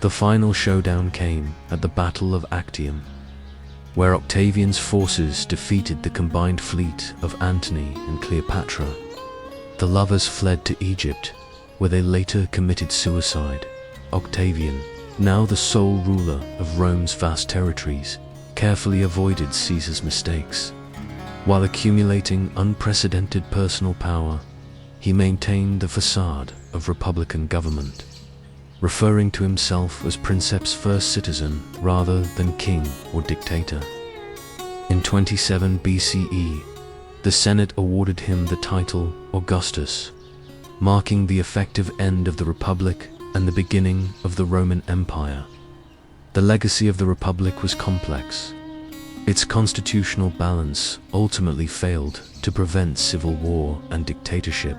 The final showdown came at the Battle of Actium, where Octavian's forces defeated the combined fleet of Antony and Cleopatra. The lovers fled to Egypt, where they later committed suicide. Octavian, now the sole ruler of Rome's vast territories, carefully avoided Caesar's mistakes. While accumulating unprecedented personal power, he maintained the facade of republican government, referring to himself as Princeps first citizen rather than king or dictator. In 27 BCE, the Senate awarded him the title Augustus, marking the effective end of the Republic and the beginning of the Roman Empire. The legacy of the Republic was complex. Its constitutional balance ultimately failed to prevent civil war and dictatorship.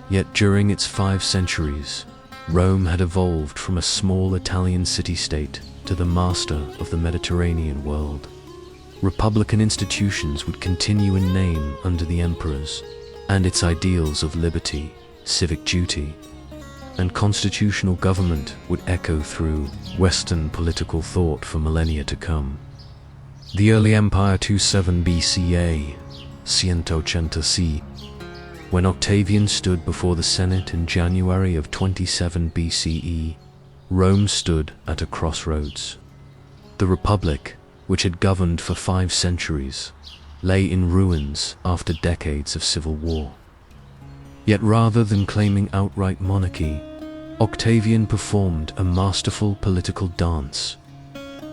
Yet during its 5 centuries, Rome had evolved from a small Italian city-state to the master of the Mediterranean world. Republican institutions would continue in name under the emperors, and its ideals of liberty, civic duty, and constitutional government would echo through Western political thought for millennia to come. The early empire 27 BCA, 180 C, when Octavian stood before the Senate in January of 27 BCE, Rome stood at a crossroads. The Republic, which had governed for 5 centuries, lay in ruins after decades of civil war. Yet rather than claiming outright monarchy, Octavian performed a masterful political dance.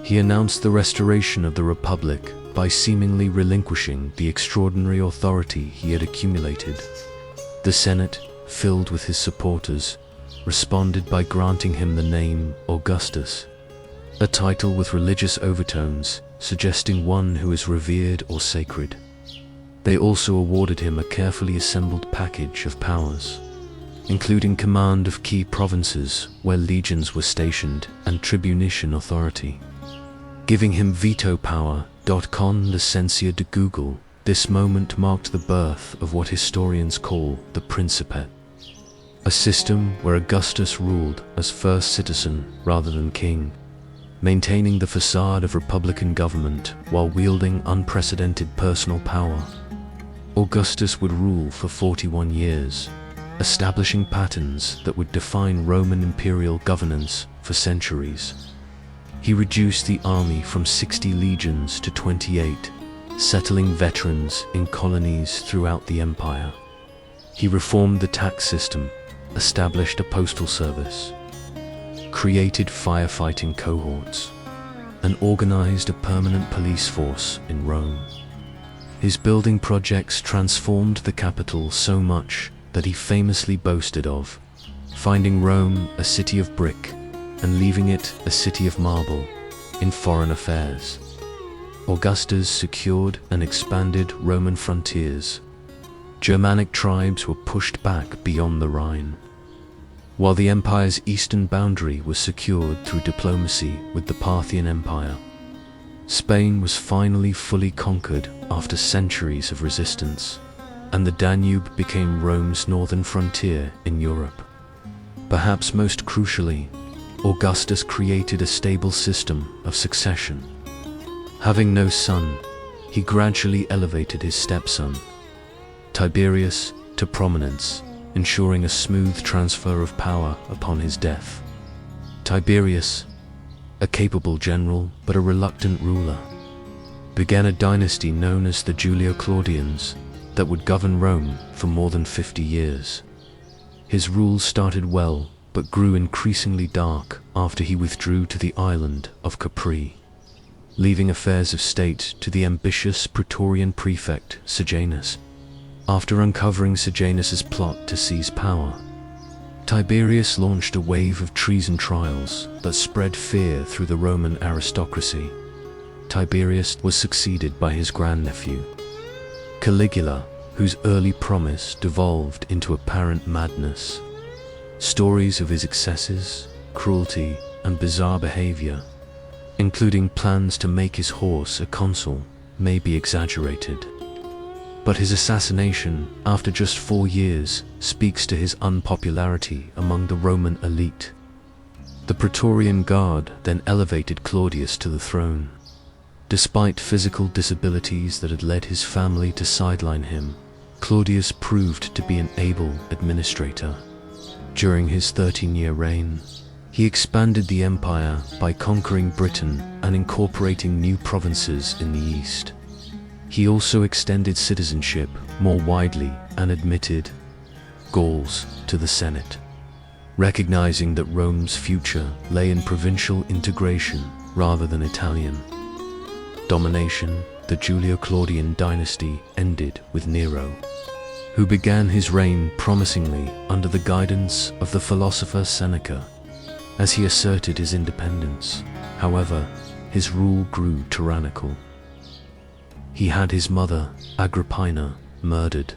He announced the restoration of the Republic by seemingly relinquishing the extraordinary authority he had accumulated. The Senate, filled with his supporters, responded by granting him the name Augustus, a title with religious overtones suggesting one who is revered or sacred. They also awarded him a carefully assembled package of powers, including command of key provinces where legions were stationed and tribunician authority. Giving him veto power. Con licencia de Google, this moment marked the birth of what historians call the Principate, a system where Augustus ruled as first citizen rather than king, maintaining the facade of republican government while wielding unprecedented personal power. Augustus would rule for 41 years, establishing patterns that would define Roman imperial governance for centuries. He reduced the army from 60 legions to 28, settling veterans in colonies throughout the empire. He reformed the tax system, established a postal service, created firefighting cohorts, and organized a permanent police force in Rome. His building projects transformed the capital so much that he famously boasted of finding Rome a city of brick and leaving it a city of marble in foreign affairs. Augustus secured and expanded Roman frontiers. Germanic tribes were pushed back beyond the Rhine, while the empire's eastern boundary was secured through diplomacy with the Parthian Empire. Spain was finally fully conquered after centuries of resistance, and the Danube became Rome's northern frontier in Europe. Perhaps most crucially, Augustus created a stable system of succession. Having no son, he gradually elevated his stepson, Tiberius, to prominence, ensuring a smooth transfer of power upon his death. Tiberius, a capable general but a reluctant ruler, began a dynasty known as the Julio-Claudians that would govern Rome for more than 50 years. His rule started well, but grew increasingly dark after he withdrew to the island of Capri, leaving affairs of state to the ambitious Praetorian prefect Sejanus. After uncovering Sejanus's plot to seize power, Tiberius launched a wave of treason trials that spread fear through the Roman aristocracy. Tiberius was succeeded by his grandnephew, Caligula, whose early promise devolved into apparent madness. Stories of his excesses, cruelty, and bizarre behavior, including plans to make his horse a consul, may be exaggerated. But his assassination, after just 4 years, speaks to his unpopularity among the Roman elite. The Praetorian Guard then elevated Claudius to the throne. Despite physical disabilities that had led his family to sideline him, Claudius proved to be an able administrator. During his 13-year reign, he expanded the empire by conquering Britain and incorporating new provinces in the east. He also extended citizenship more widely and admitted Gauls to the Senate, recognizing that Rome's future lay in provincial integration rather than Italian domination. The Julio-Claudian dynasty ended with Nero, who began his reign promisingly under the guidance of the philosopher Seneca, as he asserted his independence. However, his rule grew tyrannical. He had his mother, Agrippina, murdered,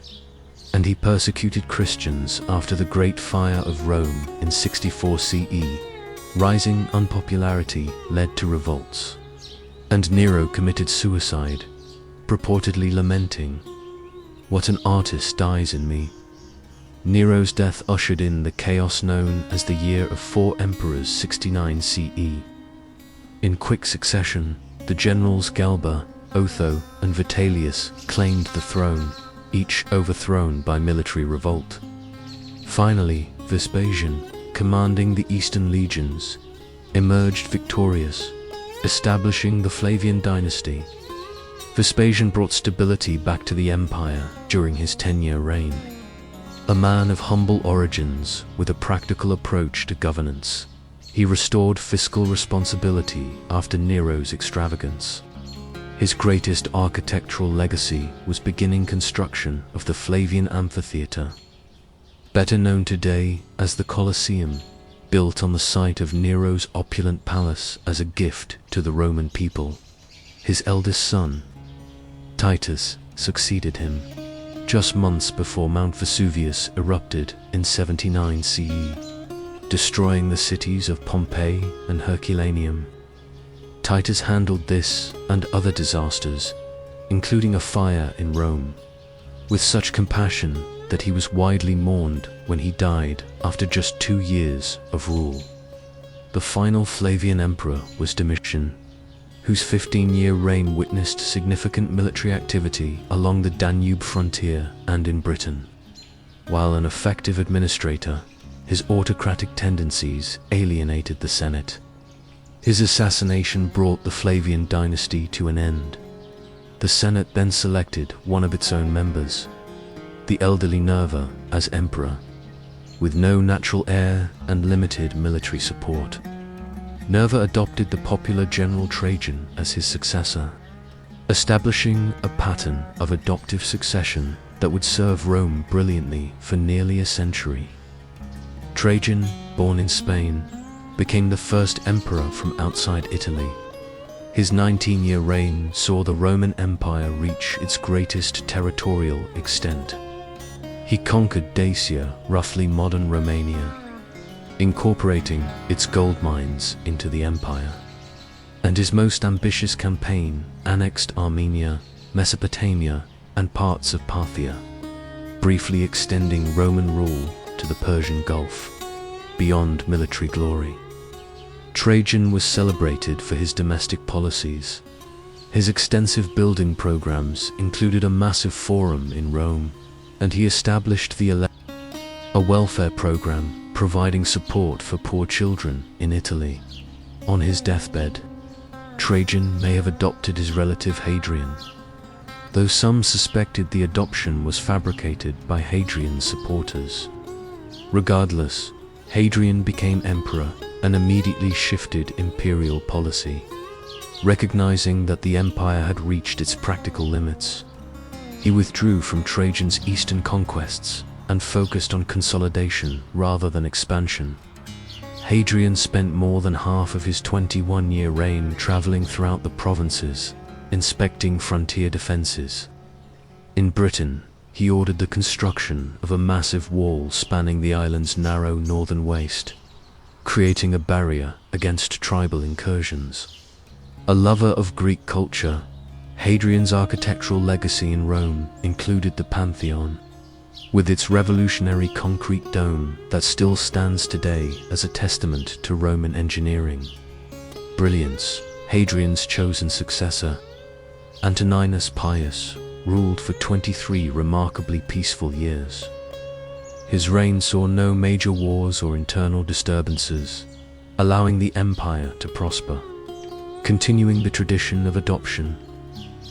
and he persecuted Christians after the Great Fire of Rome in 64 CE. Rising unpopularity led to revolts, and Nero committed suicide, purportedly lamenting, "What an artist dies in me." Nero's death ushered in the chaos known as the Year of Four Emperors 69 CE. In quick succession, the generals Galba, Otho, and Vitellius claimed the throne, each overthrown by military revolt. Finally, Vespasian, commanding the Eastern legions, emerged victorious, establishing the Flavian dynasty. Vespasian brought stability back to the empire during his 10-year reign. A man of humble origins with a practical approach to governance, he restored fiscal responsibility after Nero's extravagance. His greatest architectural legacy was beginning construction of the Flavian amphitheater, better known today as the Colosseum, built on the site of Nero's opulent palace as a gift to the Roman people. His eldest son, Titus, succeeded him, just months before Mount Vesuvius erupted in 79 CE, destroying the cities of Pompeii and Herculaneum. Titus handled this and other disasters, including a fire in Rome, with such compassion that he was widely mourned when he died after just 2 years of rule. The final Flavian emperor was Domitian, whose 15-year reign witnessed significant military activity along the Danube frontier and in Britain. While an effective administrator, his autocratic tendencies alienated the Senate. His assassination brought the Flavian dynasty to an end. The Senate then selected one of its own members, the elderly Nerva, as emperor, with no natural heir and limited military support. Nerva adopted the popular general Trajan as his successor, establishing a pattern of adoptive succession that would serve Rome brilliantly for nearly a century. Trajan, born in Spain, became the first emperor from outside Italy. His 19-year reign saw the Roman Empire reach its greatest territorial extent. He conquered Dacia, roughly modern Romania, incorporating its gold mines into the empire. And his most ambitious campaign annexed Armenia, Mesopotamia, and parts of Parthia, briefly extending Roman rule to the Persian Gulf. Beyond military glory, Trajan was celebrated for his domestic policies. His extensive building programs included a massive forum in Rome, and he established a welfare program providing support for poor children in Italy. On his deathbed, Trajan may have adopted his relative Hadrian, though some suspected the adoption was fabricated by Hadrian's supporters. Regardless, Hadrian became emperor and immediately shifted imperial policy, recognizing that the empire had reached its practical limits. He withdrew from Trajan's eastern conquests and focused on consolidation rather than expansion. Hadrian spent more than half of his 21-year reign traveling throughout the provinces, inspecting frontier defenses. In Britain, he ordered the construction of a massive wall spanning the island's narrow northern waste, creating a barrier against tribal incursions. A lover of Greek culture, Hadrian's architectural legacy in Rome included the Pantheon, with its revolutionary concrete dome that still stands today as a testament to Roman engineering brilliance. Hadrian's chosen successor, Antoninus Pius, ruled for 23 remarkably peaceful years. His reign saw no major wars or internal disturbances, allowing the empire to prosper. Continuing the tradition of adoption,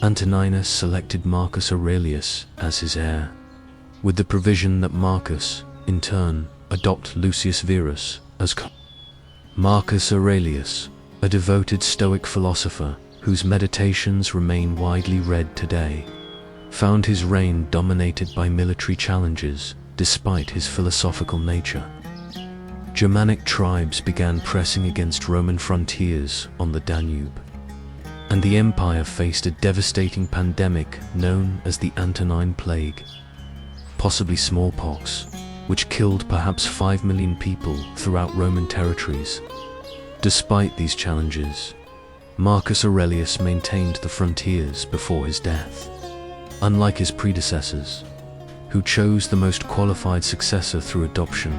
Antoninus selected Marcus Aurelius as his heir, with the provision that Marcus, in turn, adopt Lucius Verus as Marcus Aurelius, a devoted Stoic philosopher whose meditations remain widely read today, found his reign dominated by military challenges despite his philosophical nature. Germanic tribes began pressing against Roman frontiers on the Danube, and the empire faced a devastating pandemic known as the Antonine Plague. possibly smallpox, which killed perhaps 5 million people throughout Roman territories. Despite these challenges, Marcus Aurelius maintained the frontiers before his death. Unlike his predecessors, who chose the most qualified successor through adoption,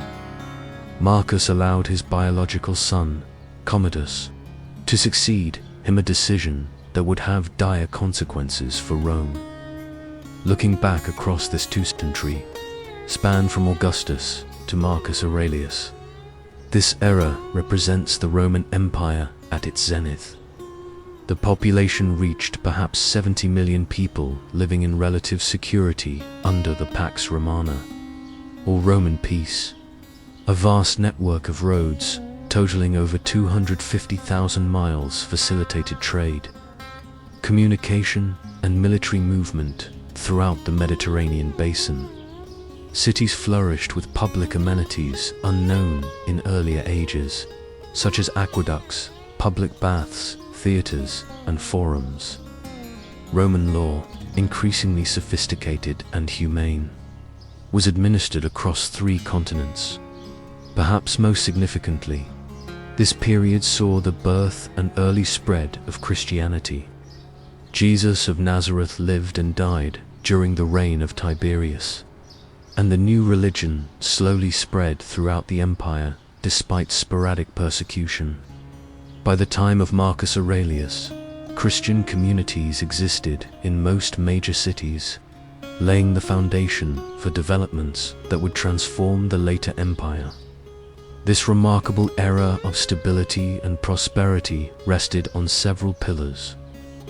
Marcus allowed his biological son, Commodus, to succeed him, a decision that would have dire consequences for Rome. Looking back across this two-century span from Augustus to Marcus Aurelius, this era represents the Roman Empire at its zenith. The population reached perhaps 70 million people living in relative security under the Pax Romana, or Roman peace. A vast network of roads, totaling over 250,000 miles, facilitated trade, communication, and military movement throughout the Mediterranean basin. Cities flourished with public amenities unknown in earlier ages, such as aqueducts, public baths, theaters, and forums. Roman law, increasingly sophisticated and humane, was administered across 3 continents. Perhaps most significantly, this period saw the birth and early spread of Christianity. Jesus of Nazareth lived and died during the reign of Tiberius, and the new religion slowly spread throughout the empire despite sporadic persecution. By the time of Marcus Aurelius, Christian communities existed in most major cities, laying the foundation for developments that would transform the later empire. This remarkable era of stability and prosperity rested on several pillars: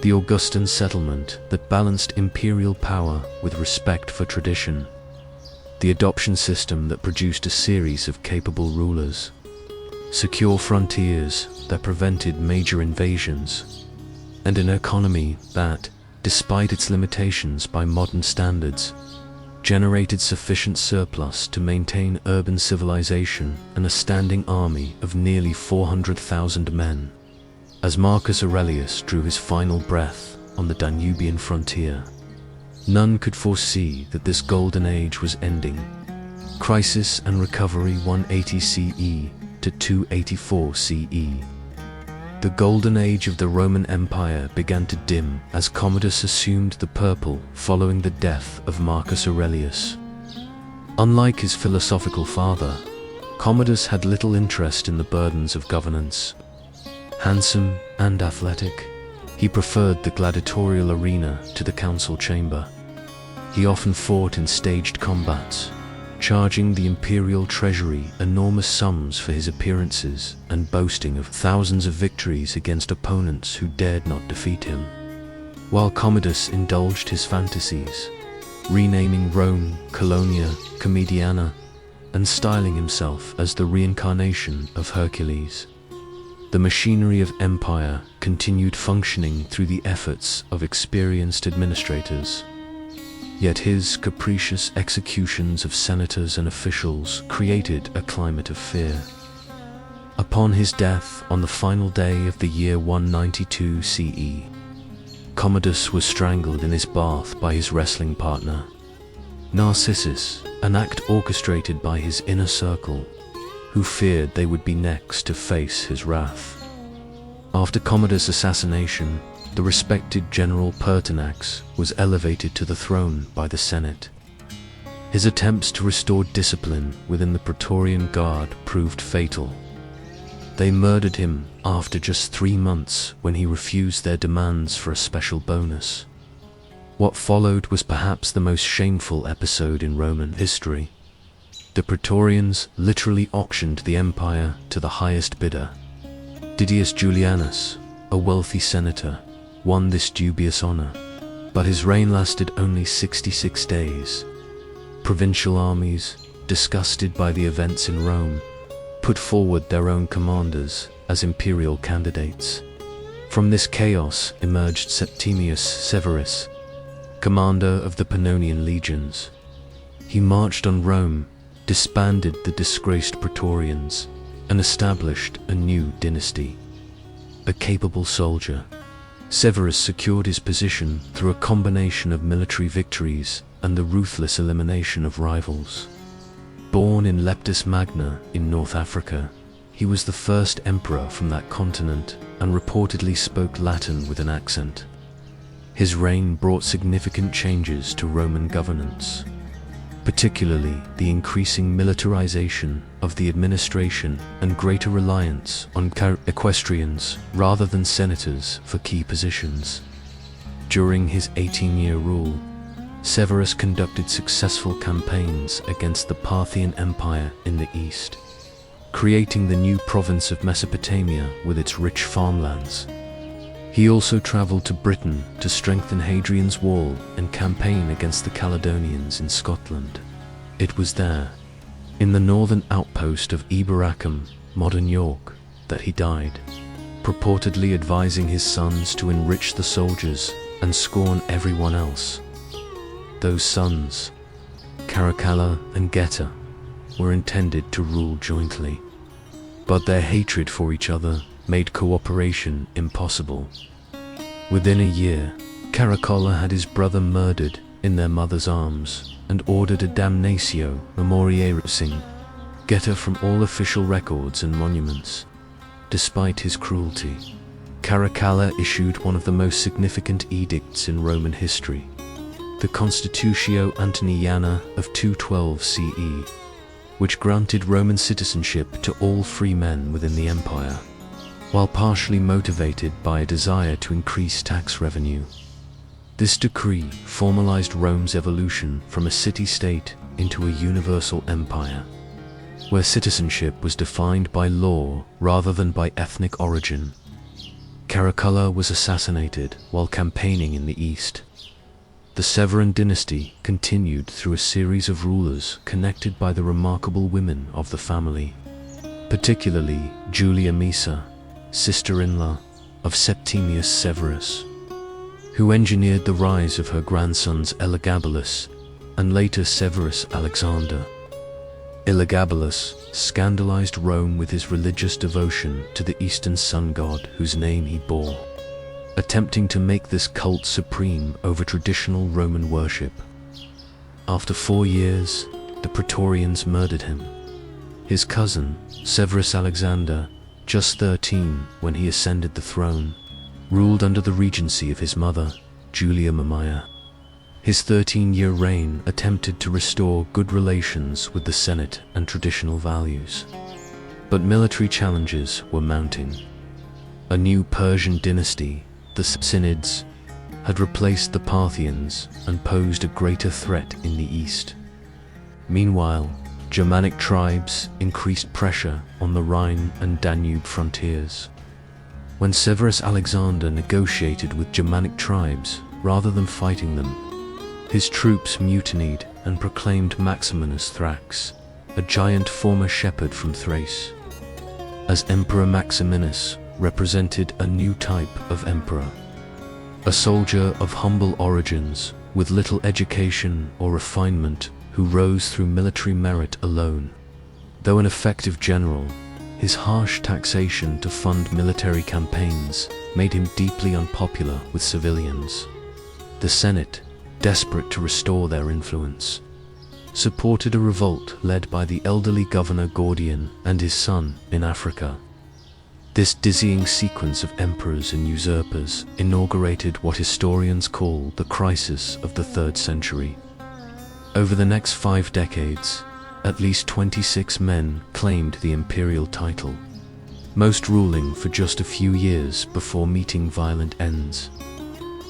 the Augustan settlement that balanced imperial power with respect for tradition, the adoption system that produced a series of capable rulers, secure frontiers that prevented major invasions, and an economy that, despite its limitations by modern standards, generated sufficient surplus to maintain urban civilization and a standing army of nearly 400,000 men. As Marcus Aurelius drew his final breath on the Danubian frontier, none could foresee that this golden age was ending. Crisis and recovery 180 CE to 284 CE. The golden age of the Roman Empire began to dim as Commodus assumed the purple following the death of Marcus Aurelius. Unlike his philosophical father, Commodus had little interest in the burdens of governance. Handsome and athletic, he preferred the gladiatorial arena to the council chamber. He often fought in staged combats, charging the imperial treasury enormous sums for his appearances and boasting of thousands of victories against opponents who dared not defeat him. While Commodus indulged his fantasies, renaming Rome Colonia Comediana and styling himself as the reincarnation of Hercules, the machinery of empire continued functioning through the efforts of experienced administrators. Yet his capricious executions of senators and officials created a climate of fear. Upon his death on the final day of the year 192 CE, Commodus was strangled in his bath by his wrestling partner, Narcissus, an act orchestrated by his inner circle, who feared they would be next to face his wrath. After Commodus' assassination, the respected General Pertinax was elevated to the throne by the Senate. His attempts to restore discipline within the Praetorian Guard proved fatal. They murdered him after just 3 months when he refused their demands for a special bonus. What followed was perhaps the most shameful episode in Roman history. The Praetorians literally auctioned the empire to the highest bidder. Didius Julianus, a wealthy senator, won this dubious honor, but his reign lasted only 66 days. Provincial armies, disgusted by the events in Rome, put forward their own commanders as imperial candidates. From this chaos emerged Septimius Severus, commander of the Pannonian legions. He marched on Rome, disbanded the disgraced Praetorians, and established a new dynasty. A capable soldier, Severus secured his position through a combination of military victories and the ruthless elimination of rivals. Born in Leptis Magna in North Africa, he was the first emperor from that continent and reportedly spoke Latin with an accent. His reign brought significant changes to Roman governance, particularly the increasing militarization of the administration and greater reliance on equestrians rather than senators for key positions. During his 18-year rule, Severus conducted successful campaigns against the Parthian Empire in the east, creating the new province of Mesopotamia with its rich farmlands. He also traveled to Britain to strengthen Hadrian's Wall and campaign against the Caledonians in Scotland. It was there, in the northern outpost of Eboracum, modern York, that he died, purportedly advising his sons to enrich the soldiers and scorn everyone else. Those sons, Caracalla and Geta, were intended to rule jointly, but their hatred for each other made cooperation impossible. Within a year, Caracalla had his brother murdered in their mother's arms and ordered a damnatio memoriae Geta from all official records and monuments. Despite his cruelty, Caracalla issued one of the most significant edicts in Roman history, the Constitutio Antoniana of 212 CE, which granted Roman citizenship to all free men within the empire, while partially motivated by a desire to increase tax revenue. This decree formalized Rome's evolution from a city-state into a universal empire, where citizenship was defined by law rather than by ethnic origin. Caracalla was assassinated while campaigning in the east. The Severan dynasty continued through a series of rulers connected by the remarkable women of the family, particularly Julia Maesa, sister-in-law of Septimius Severus, who engineered the rise of her grandsons Elagabalus and later Severus Alexander. Elagabalus scandalized Rome with his religious devotion to the Eastern sun god whose name he bore, attempting to make this cult supreme over traditional Roman worship. After 4 years, the Praetorians murdered him. His cousin, Severus Alexander, just 13 when he ascended the throne, ruled under the regency of his mother, Julia Mamaea. His 13-year reign attempted to restore good relations with the Senate and traditional values, but military challenges were mounting. A new Persian dynasty, the Sassanids, had replaced the Parthians and posed a greater threat in the east. Meanwhile, Germanic tribes increased pressure on the Rhine and Danube frontiers. When Severus Alexander negotiated with Germanic tribes rather than fighting them, his troops mutinied and proclaimed Maximinus Thrax, a giant former shepherd from Thrace, as Emperor. Maximinus represented a new type of emperor, a soldier of humble origins with little education or refinement who rose through military merit alone. Though an effective general, his harsh taxation to fund military campaigns made him deeply unpopular with civilians. The Senate, desperate to restore their influence, supported a revolt led by the elderly governor Gordian and his son in Africa. This dizzying sequence of emperors and usurpers inaugurated what historians call the crisis of the 3rd century. Over the next 5 decades, at least 26 men claimed the imperial title, most ruling for just a few years before meeting violent ends.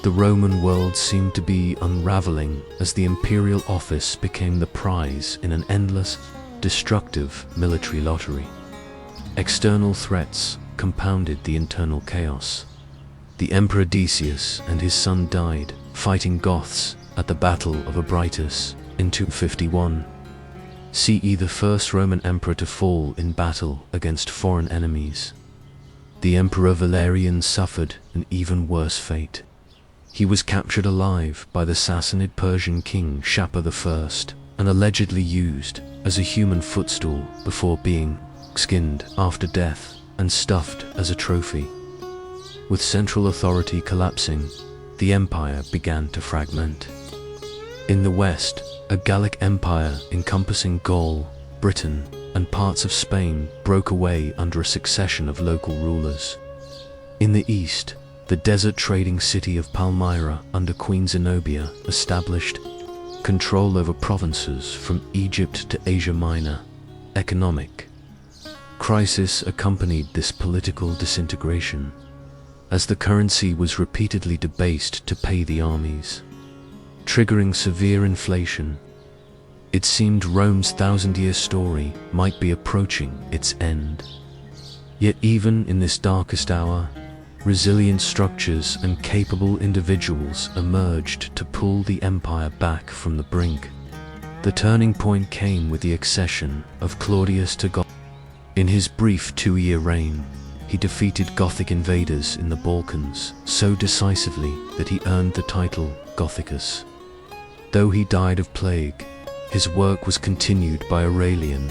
The Roman world seemed to be unraveling as the imperial office became the prize in an endless, destructive military lottery. External threats compounded the internal chaos. The Emperor Decius and his son died fighting Goths at the Battle of Abritus in 251 CE, the first Roman emperor to fall in battle against foreign enemies. The Emperor Valerian suffered an even worse fate. He was captured alive by the Sassanid Persian king Shapur I and allegedly used as a human footstool before being skinned after death and stuffed as a trophy. With central authority collapsing, the empire began to fragment. In the west, a Gallic empire encompassing Gaul, Britain, and parts of Spain broke away under a succession of local rulers. In the east, the desert trading city of Palmyra under Queen Zenobia established control over provinces from Egypt to Asia Minor. Economic crisis accompanied this political disintegration, as the currency was repeatedly debased to pay the armies, triggering severe inflation. It seemed Rome's thousand-year story might be approaching its end. Yet even in this darkest hour, resilient structures and capable individuals emerged to pull the empire back from the brink. The turning point came with the accession of Claudius to Gothic. In his brief 2-year reign, he defeated Gothic invaders in the Balkans so decisively that he earned the title Gothicus. Though he died of plague, his work was continued by Aurelian,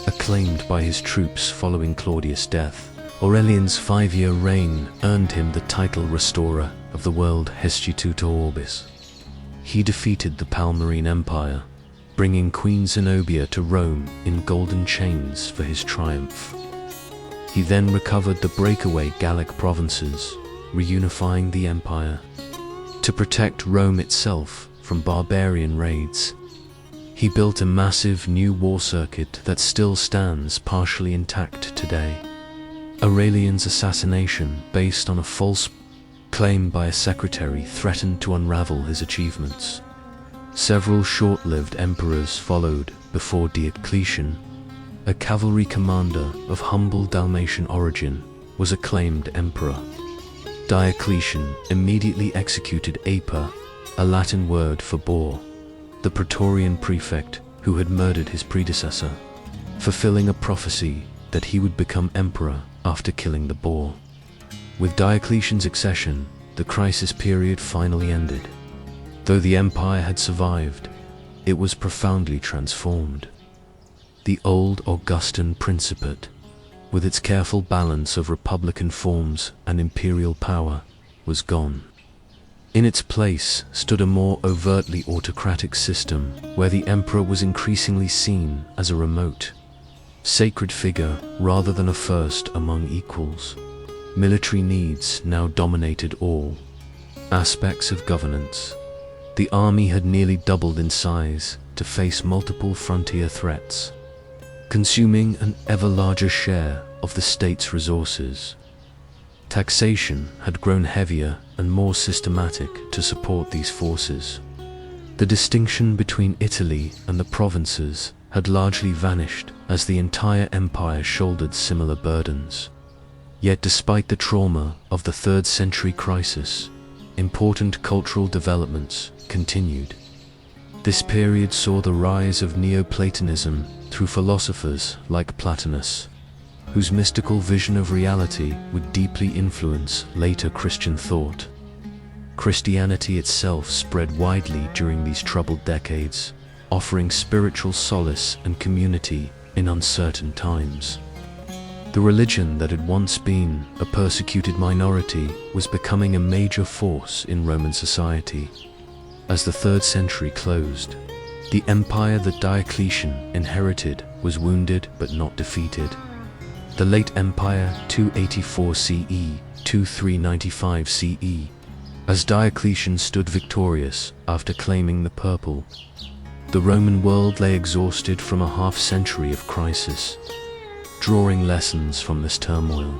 acclaimed by his troops following Claudius' death. Aurelian's 5-year reign earned him the title Restorer of the World Hestituto Orbis. He defeated the Palmyrene Empire, bringing Queen Zenobia to Rome in golden chains for his triumph. He then recovered the breakaway Gallic provinces, reunifying the empire. To protect Rome itself from barbarian raids, he built a massive new war circuit that still stands partially intact today. Aurelian's assassination, based on a false claim by a secretary, threatened to unravel his achievements. Several short-lived emperors followed before Diocletian, a cavalry commander of humble Dalmatian origin, was acclaimed emperor. Diocletian immediately executed Aper, a Latin word for boar, the Praetorian prefect who had murdered his predecessor, fulfilling a prophecy that he would become emperor after killing the boar. With Diocletian's accession, the crisis period finally ended. Though the empire had survived, it was profoundly transformed. The old Augustan Principate, with its careful balance of republican forms and imperial power, was gone. In its place stood a more overtly autocratic system, where the emperor was increasingly seen as a remote, sacred figure rather than a first among equals. Military needs now dominated all aspects of governance. The army had nearly doubled in size to face multiple frontier threats, consuming an ever larger share of the state's resources. Taxation had grown heavier and more systematic to support these forces. The distinction between Italy and the provinces had largely vanished as the entire empire shouldered similar burdens. Yet despite the trauma of the 3rd century crisis, important cultural developments continued. This period saw the rise of Neoplatonism through philosophers like Plotinus, whose mystical vision of reality would deeply influence later Christian thought. Christianity itself spread widely during these troubled decades, offering spiritual solace and community in uncertain times. The religion that had once been a persecuted minority was becoming a major force in Roman society. As the 3rd century closed, the empire that Diocletian inherited was wounded but not defeated. The late empire 284 CE, 2395 CE, as Diocletian stood victorious after claiming the purple. The Roman world lay exhausted from a half-century of crisis. Drawing lessons from this turmoil,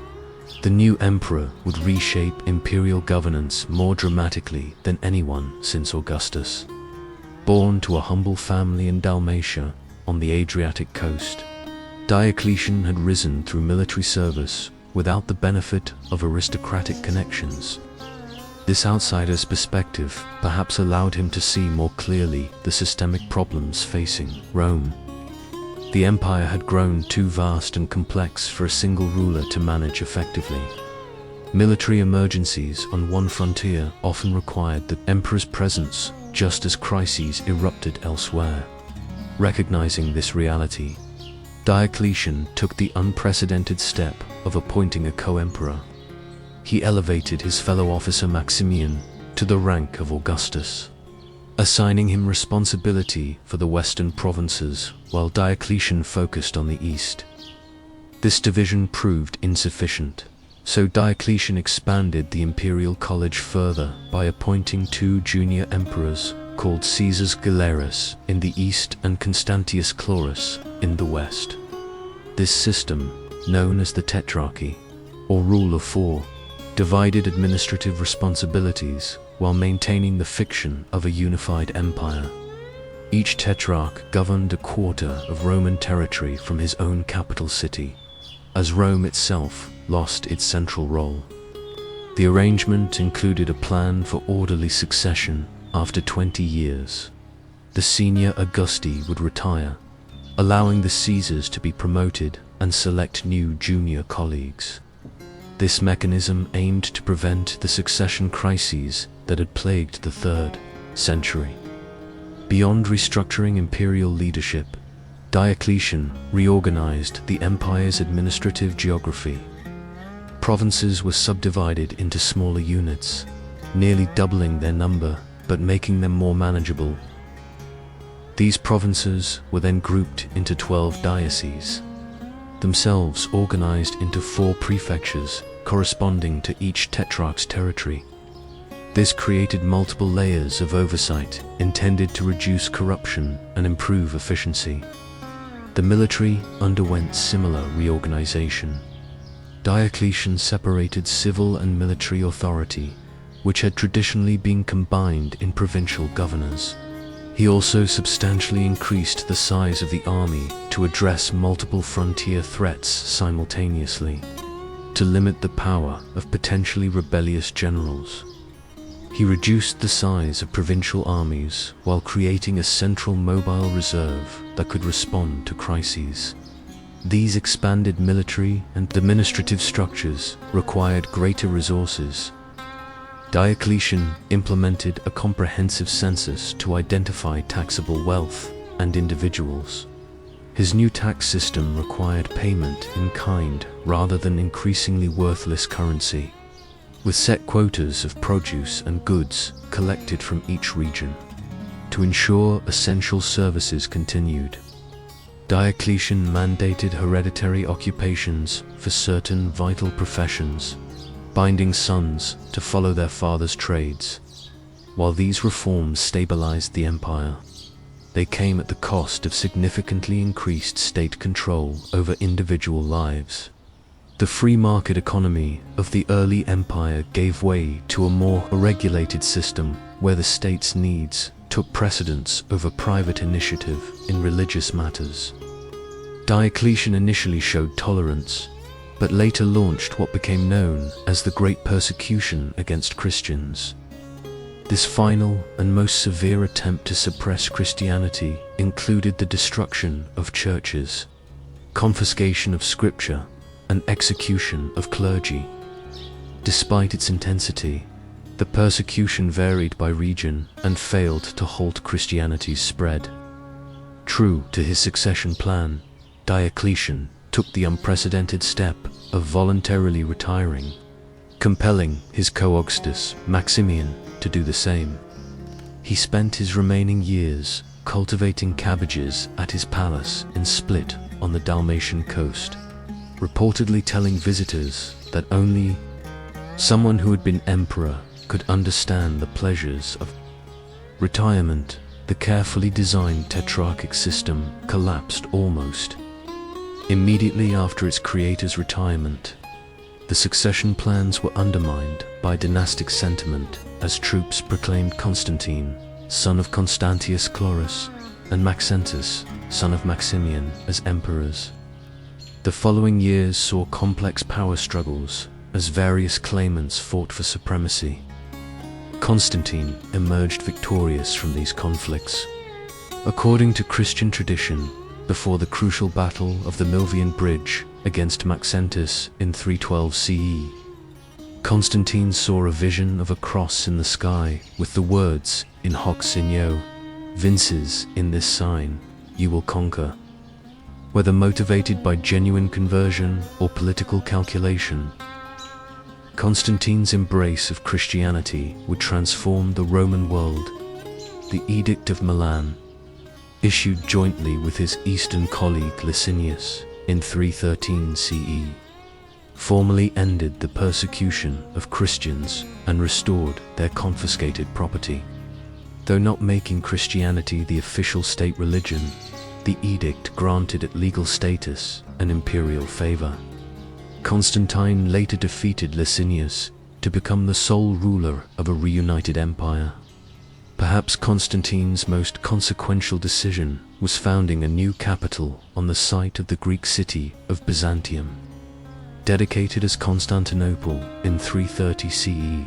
the new emperor would reshape imperial governance more dramatically than anyone since Augustus. Born to a humble family in Dalmatia on the Adriatic coast, Diocletian had risen through military service without the benefit of aristocratic connections. This outsider's perspective perhaps allowed him to see more clearly the systemic problems facing Rome. The empire had grown too vast and complex for a single ruler to manage effectively. Military emergencies on one frontier often required the emperor's presence, just as crises erupted elsewhere. Recognizing this reality, Diocletian took the unprecedented step of appointing a co-emperor. He elevated his fellow officer Maximian to the rank of Augustus. assigning him responsibility for the western provinces while Diocletian focused on the east. This division proved insufficient, so Diocletian expanded the imperial college further by appointing two junior emperors called Caesars Galerius in the east and Constantius Chlorus in the west. This system, known as the Tetrarchy, or Rule of Four, divided administrative responsibilities while maintaining the fiction of a unified empire. Each tetrarch governed a quarter of Roman territory from his own capital city, as Rome itself lost its central role. The arrangement included a plan for orderly succession after 20 years. The senior Augusti would retire, allowing the Caesars to be promoted and select new junior colleagues. This mechanism aimed to prevent the succession crises that had plagued the 3rd century. Beyond restructuring imperial leadership, Diocletian reorganized the empire's administrative geography. Provinces were subdivided into smaller units, nearly doubling their number but making them more manageable. These provinces were then grouped into 12 dioceses, themselves organized into 4 prefectures corresponding to each tetrarch's territory. This created multiple layers of oversight intended to reduce corruption and improve efficiency. The military underwent similar reorganization. Diocletian separated civil and military authority, which had traditionally been combined in provincial governors. He also substantially increased the size of the army to address multiple frontier threats simultaneously, to limit the power of potentially rebellious generals. He reduced the size of provincial armies while creating a central mobile reserve that could respond to crises. These expanded military and administrative structures required greater resources. Diocletian implemented a comprehensive census to identify taxable wealth and individuals. His new tax system required payment in kind rather than increasingly worthless currency, with set quotas of produce and goods collected from each region. To ensure essential services continued, Diocletian mandated hereditary occupations for certain vital professions, binding sons to follow their father's trades. While these reforms stabilized the empire, they came at the cost of significantly increased state control over individual lives. The free market economy of the early empire gave way to a more regulated system where the state's needs took precedence over private initiative in religious matters. Diocletian initially showed tolerance, but later launched what became known as the Great Persecution against Christians. This final and most severe attempt to suppress Christianity included the destruction of churches, confiscation of scripture, and execution of clergy. Despite its intensity, the persecution varied by region and failed to halt Christianity's spread. True to his succession plan, Diocletian took the unprecedented step of voluntarily retiring, compelling his co-Augustus, Maximian, to do the same. He spent his remaining years cultivating cabbages at his palace in Split on the Dalmatian coast, reportedly telling visitors that only someone who had been emperor could understand the pleasures of retirement. The carefully designed tetrarchic system collapsed almost immediately after its creator's retirement. The succession plans were undermined by dynastic sentiment as troops proclaimed Constantine, son of Constantius Chlorus, and Maxentus, son of Maximian, as emperors. The following years saw complex power struggles as various claimants fought for supremacy. Constantine emerged victorious from these conflicts. According to Christian tradition, before the crucial battle of the Milvian Bridge against Maxentus in 312 CE, Constantine saw a vision of a cross in the sky with the words in hoc signo, vinces, in this sign, you will conquer. Whether motivated by genuine conversion or political calculation, Constantine's embrace of Christianity would transform the Roman world. the Edict of Milan, issued jointly with his eastern colleague Licinius in 313 CE, formally ended the persecution of Christians and restored their confiscated property. Though not making Christianity the official state religion, the edict granted it legal status and imperial favor. Constantine later defeated Licinius to become the sole ruler of a reunited empire. Perhaps Constantine's most consequential decision was founding a new capital on the site of the Greek city of Byzantium. Dedicated as Constantinople in 330 CE,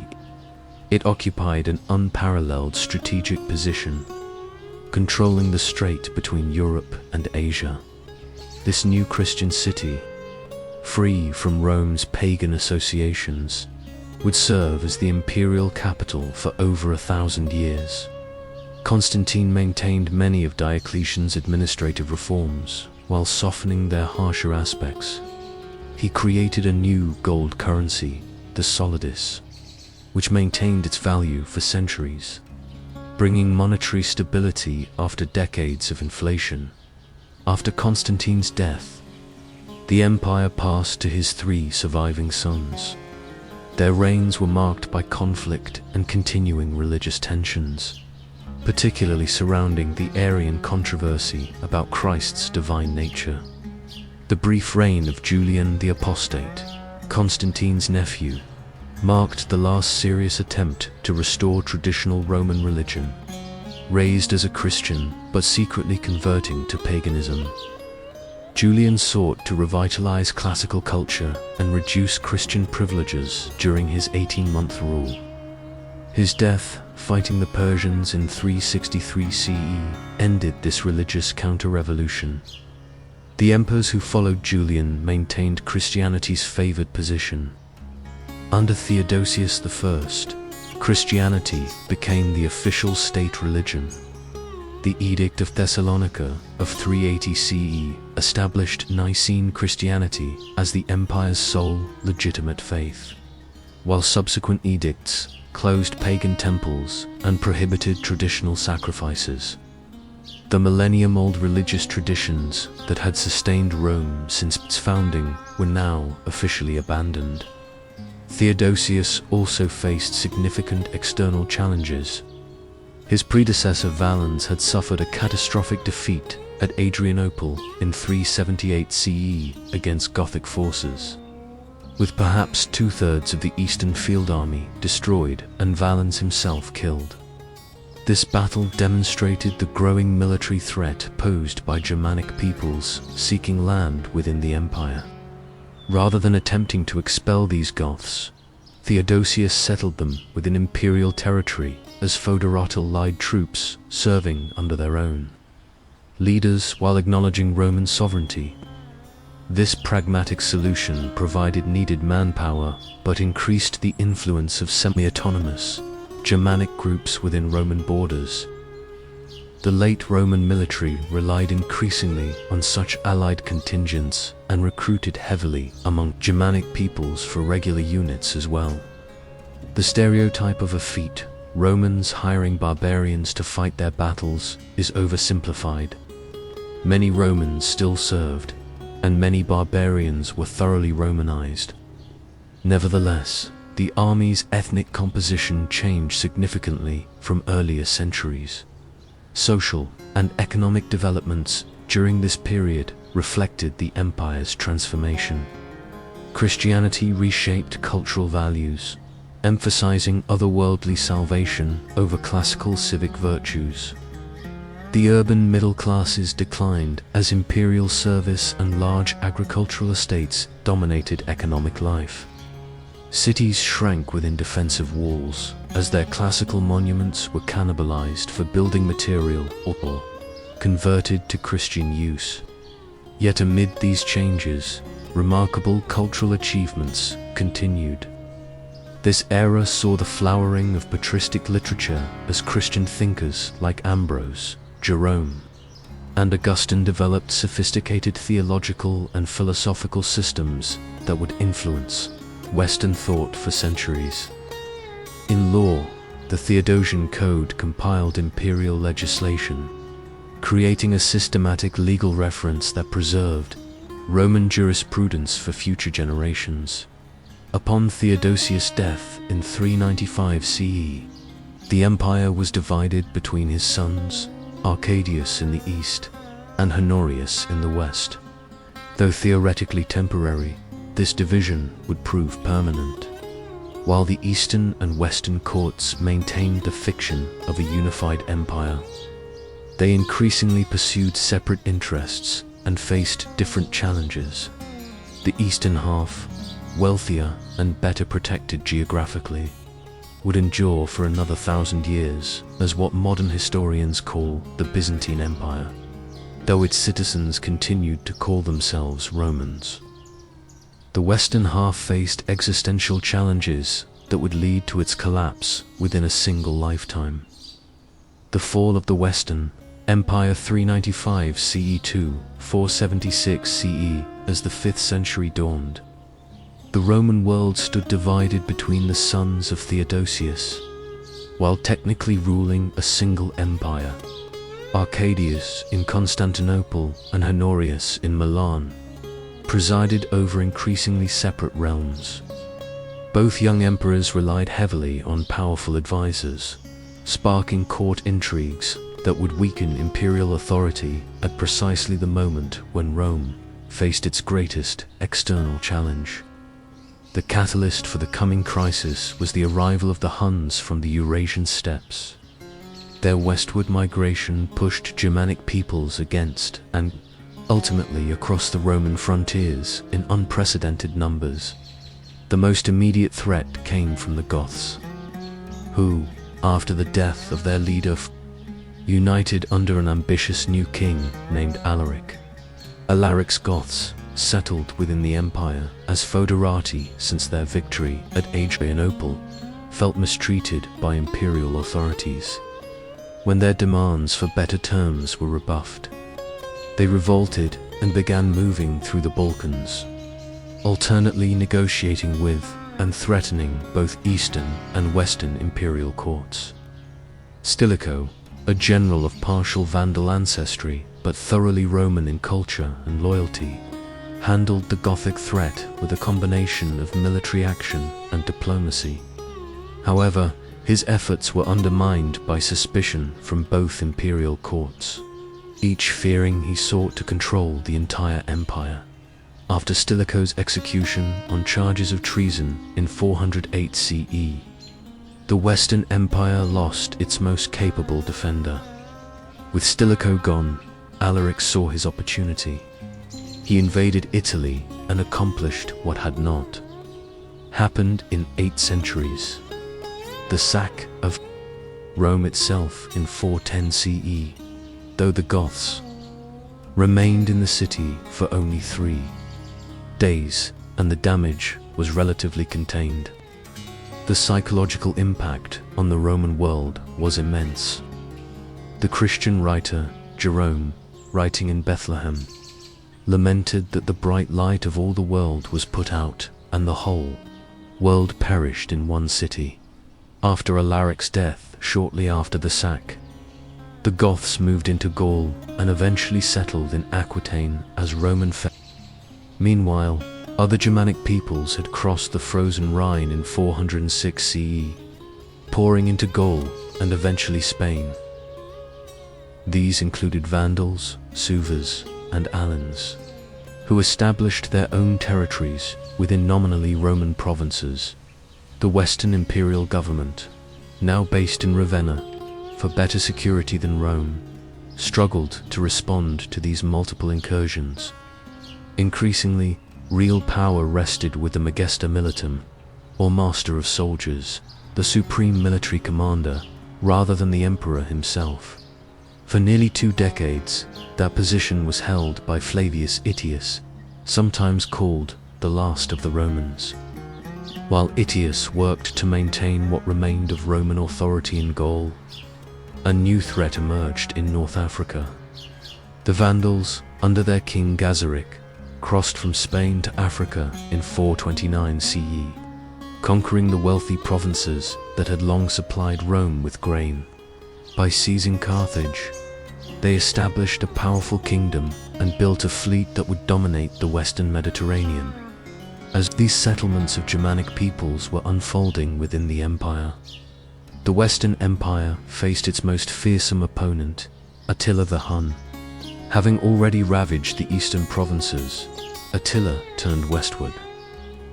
it occupied an unparalleled strategic position, controlling the strait between Europe and Asia. This new Christian city, free from Rome's pagan associations, would serve as the imperial capital for over 1,000 years. Constantine maintained many of Diocletian's administrative reforms while softening their harsher aspects. He created a new gold currency, the solidus, which maintained its value for centuries, bringing monetary stability after decades of inflation. After Constantine's death, the empire passed to his 3 surviving sons. Their reigns were marked by conflict and continuing religious tensions, particularly surrounding the Arian controversy about Christ's divine nature. The brief reign of Julian the Apostate, Constantine's nephew, marked the last serious attempt to restore traditional Roman religion. Raised as a Christian but secretly converting to paganism, Julian sought to revitalize classical culture and reduce Christian privileges during his 18-month rule. His death, fighting the Persians in 363 CE, ended this religious counter-revolution. The emperors who followed Julian maintained Christianity's favored position. Under Theodosius I, Christianity became the official state religion. The Edict of Thessalonica of 380 CE established Nicene Christianity as the empire's sole legitimate faith, while subsequent edicts closed pagan temples and prohibited traditional sacrifices. The millennium-old religious traditions that had sustained Rome since its founding were now officially abandoned. Theodosius also faced significant external challenges. His predecessor Valens had suffered a catastrophic defeat at Adrianople in 378 CE against Gothic forces, with perhaps 2/3 of the eastern field army destroyed and Valens himself killed. This battle demonstrated the growing military threat posed by Germanic peoples seeking land within the empire. Rather than attempting to expel these Goths, Theodosius settled them within imperial territory as foederate-allied troops serving under their own leaders while acknowledging Roman sovereignty. This pragmatic solution provided needed manpower but increased the influence of semi-autonomous Germanic groups within Roman borders. The late Roman military relied increasingly on such allied contingents and recruited heavily among Germanic peoples for regular units as well. The stereotype of effete Romans hiring barbarians to fight their battles is oversimplified. Many Romans still served, and many barbarians were thoroughly Romanized. Nevertheless, the army's ethnic composition changed significantly from earlier centuries. Social and economic developments during this period reflected the empire's transformation. Christianity reshaped cultural values, emphasizing otherworldly salvation over classical civic virtues. The urban middle classes declined as imperial service and large agricultural estates dominated economic life. Cities shrank within defensive walls as their classical monuments were cannibalized for building material or converted to Christian use. Yet amid these changes, remarkable cultural achievements continued. This era saw the flowering of patristic literature as Christian thinkers like Ambrose, Jerome, and Augustine developed sophisticated theological and philosophical systems that would influence Western thought for centuries. In law, The Theodosian Code compiled imperial legislation, creating a systematic legal reference that preserved Roman jurisprudence for future generations. Upon Theodosius' death in 395 CE, the empire was divided between his sons, Arcadius in the east and Honorius in the west. Though theoretically temporary, this division would prove permanent. While the eastern and western courts maintained the fiction of a unified empire, they increasingly pursued separate interests and faced different challenges. The eastern half, wealthier and better protected geographically, would endure for another 1,000 years as what modern historians call the Byzantine Empire, though its citizens continued to call themselves Romans. The western half faced existential challenges that would lead to its collapse within a single lifetime. The fall of the Western Empire 395 CE to 476 CE as the 5th century dawned. The Roman world stood divided between the sons of Theodosius. While technically ruling a single empire, Arcadius in Constantinople and Honorius in Milan presided over increasingly separate realms. Both young emperors relied heavily on powerful advisors, sparking court intrigues that would weaken imperial authority at precisely the moment when Rome faced its greatest external challenge. The catalyst for the coming crisis was the arrival of the Huns from the Eurasian steppes. Their westward migration pushed Germanic peoples against and ultimately across the Roman frontiers in unprecedented numbers. The most immediate threat came from the Goths, who, after the death of their leader, united under an ambitious new king named Alaric. Alaric's Goths settled within the empire as foederati since their victory at Adrianople felt mistreated by imperial authorities. When their demands for better terms were rebuffed, they revolted and began moving through the Balkans, alternately negotiating with and threatening both Eastern and Western imperial courts. Stilicho, a general of partial Vandal ancestry but thoroughly Roman in culture and loyalty, handled the Gothic threat with a combination of military action and diplomacy. However, his efforts were undermined by suspicion from both imperial courts, each fearing he sought to control the entire empire. After Stilicho's execution on charges of treason in 408 CE, the Western Empire lost its most capable defender. With Stilicho gone, Alaric saw his opportunity. He invaded Italy and accomplished what had not happened in 8 centuries: the sack of Rome itself in 410 CE, though the Goths remained in the city for only 3 days, and the damage was relatively contained. The psychological impact on the Roman world was immense. The Christian writer Jerome, writing in Bethlehem, lamented that the bright light of all the world was put out, and the whole world perished in one city. After Alaric's death, shortly after the sack, the Goths moved into Gaul and eventually settled in Aquitaine as Roman Meanwhile, other Germanic peoples had crossed the frozen Rhine in 406 CE, pouring into Gaul and eventually Spain. These included Vandals, Suvers, and Alans, who established their own territories within nominally Roman provinces. The Western imperial government, now based in Ravenna, for better security than Rome, struggled to respond to these multiple incursions. Increasingly, real power rested with the Magesta Militum, or Master of Soldiers, the supreme military commander, rather than the emperor himself. For nearly 2 decades, that position was held by Flavius Itius, sometimes called the last of the Romans. While Itius worked to maintain what remained of Roman authority in Gaul, a new threat emerged in North Africa. The Vandals, under their king Gazaric, crossed from Spain to Africa in 429 CE, conquering the wealthy provinces that had long supplied Rome with grain. By seizing Carthage, they established a powerful kingdom and built a fleet that would dominate the western Mediterranean. As these settlements of Germanic peoples were unfolding within the empire, the Western Empire faced its most fearsome opponent, Attila the Hun. Having already ravaged the eastern provinces, Attila turned westward.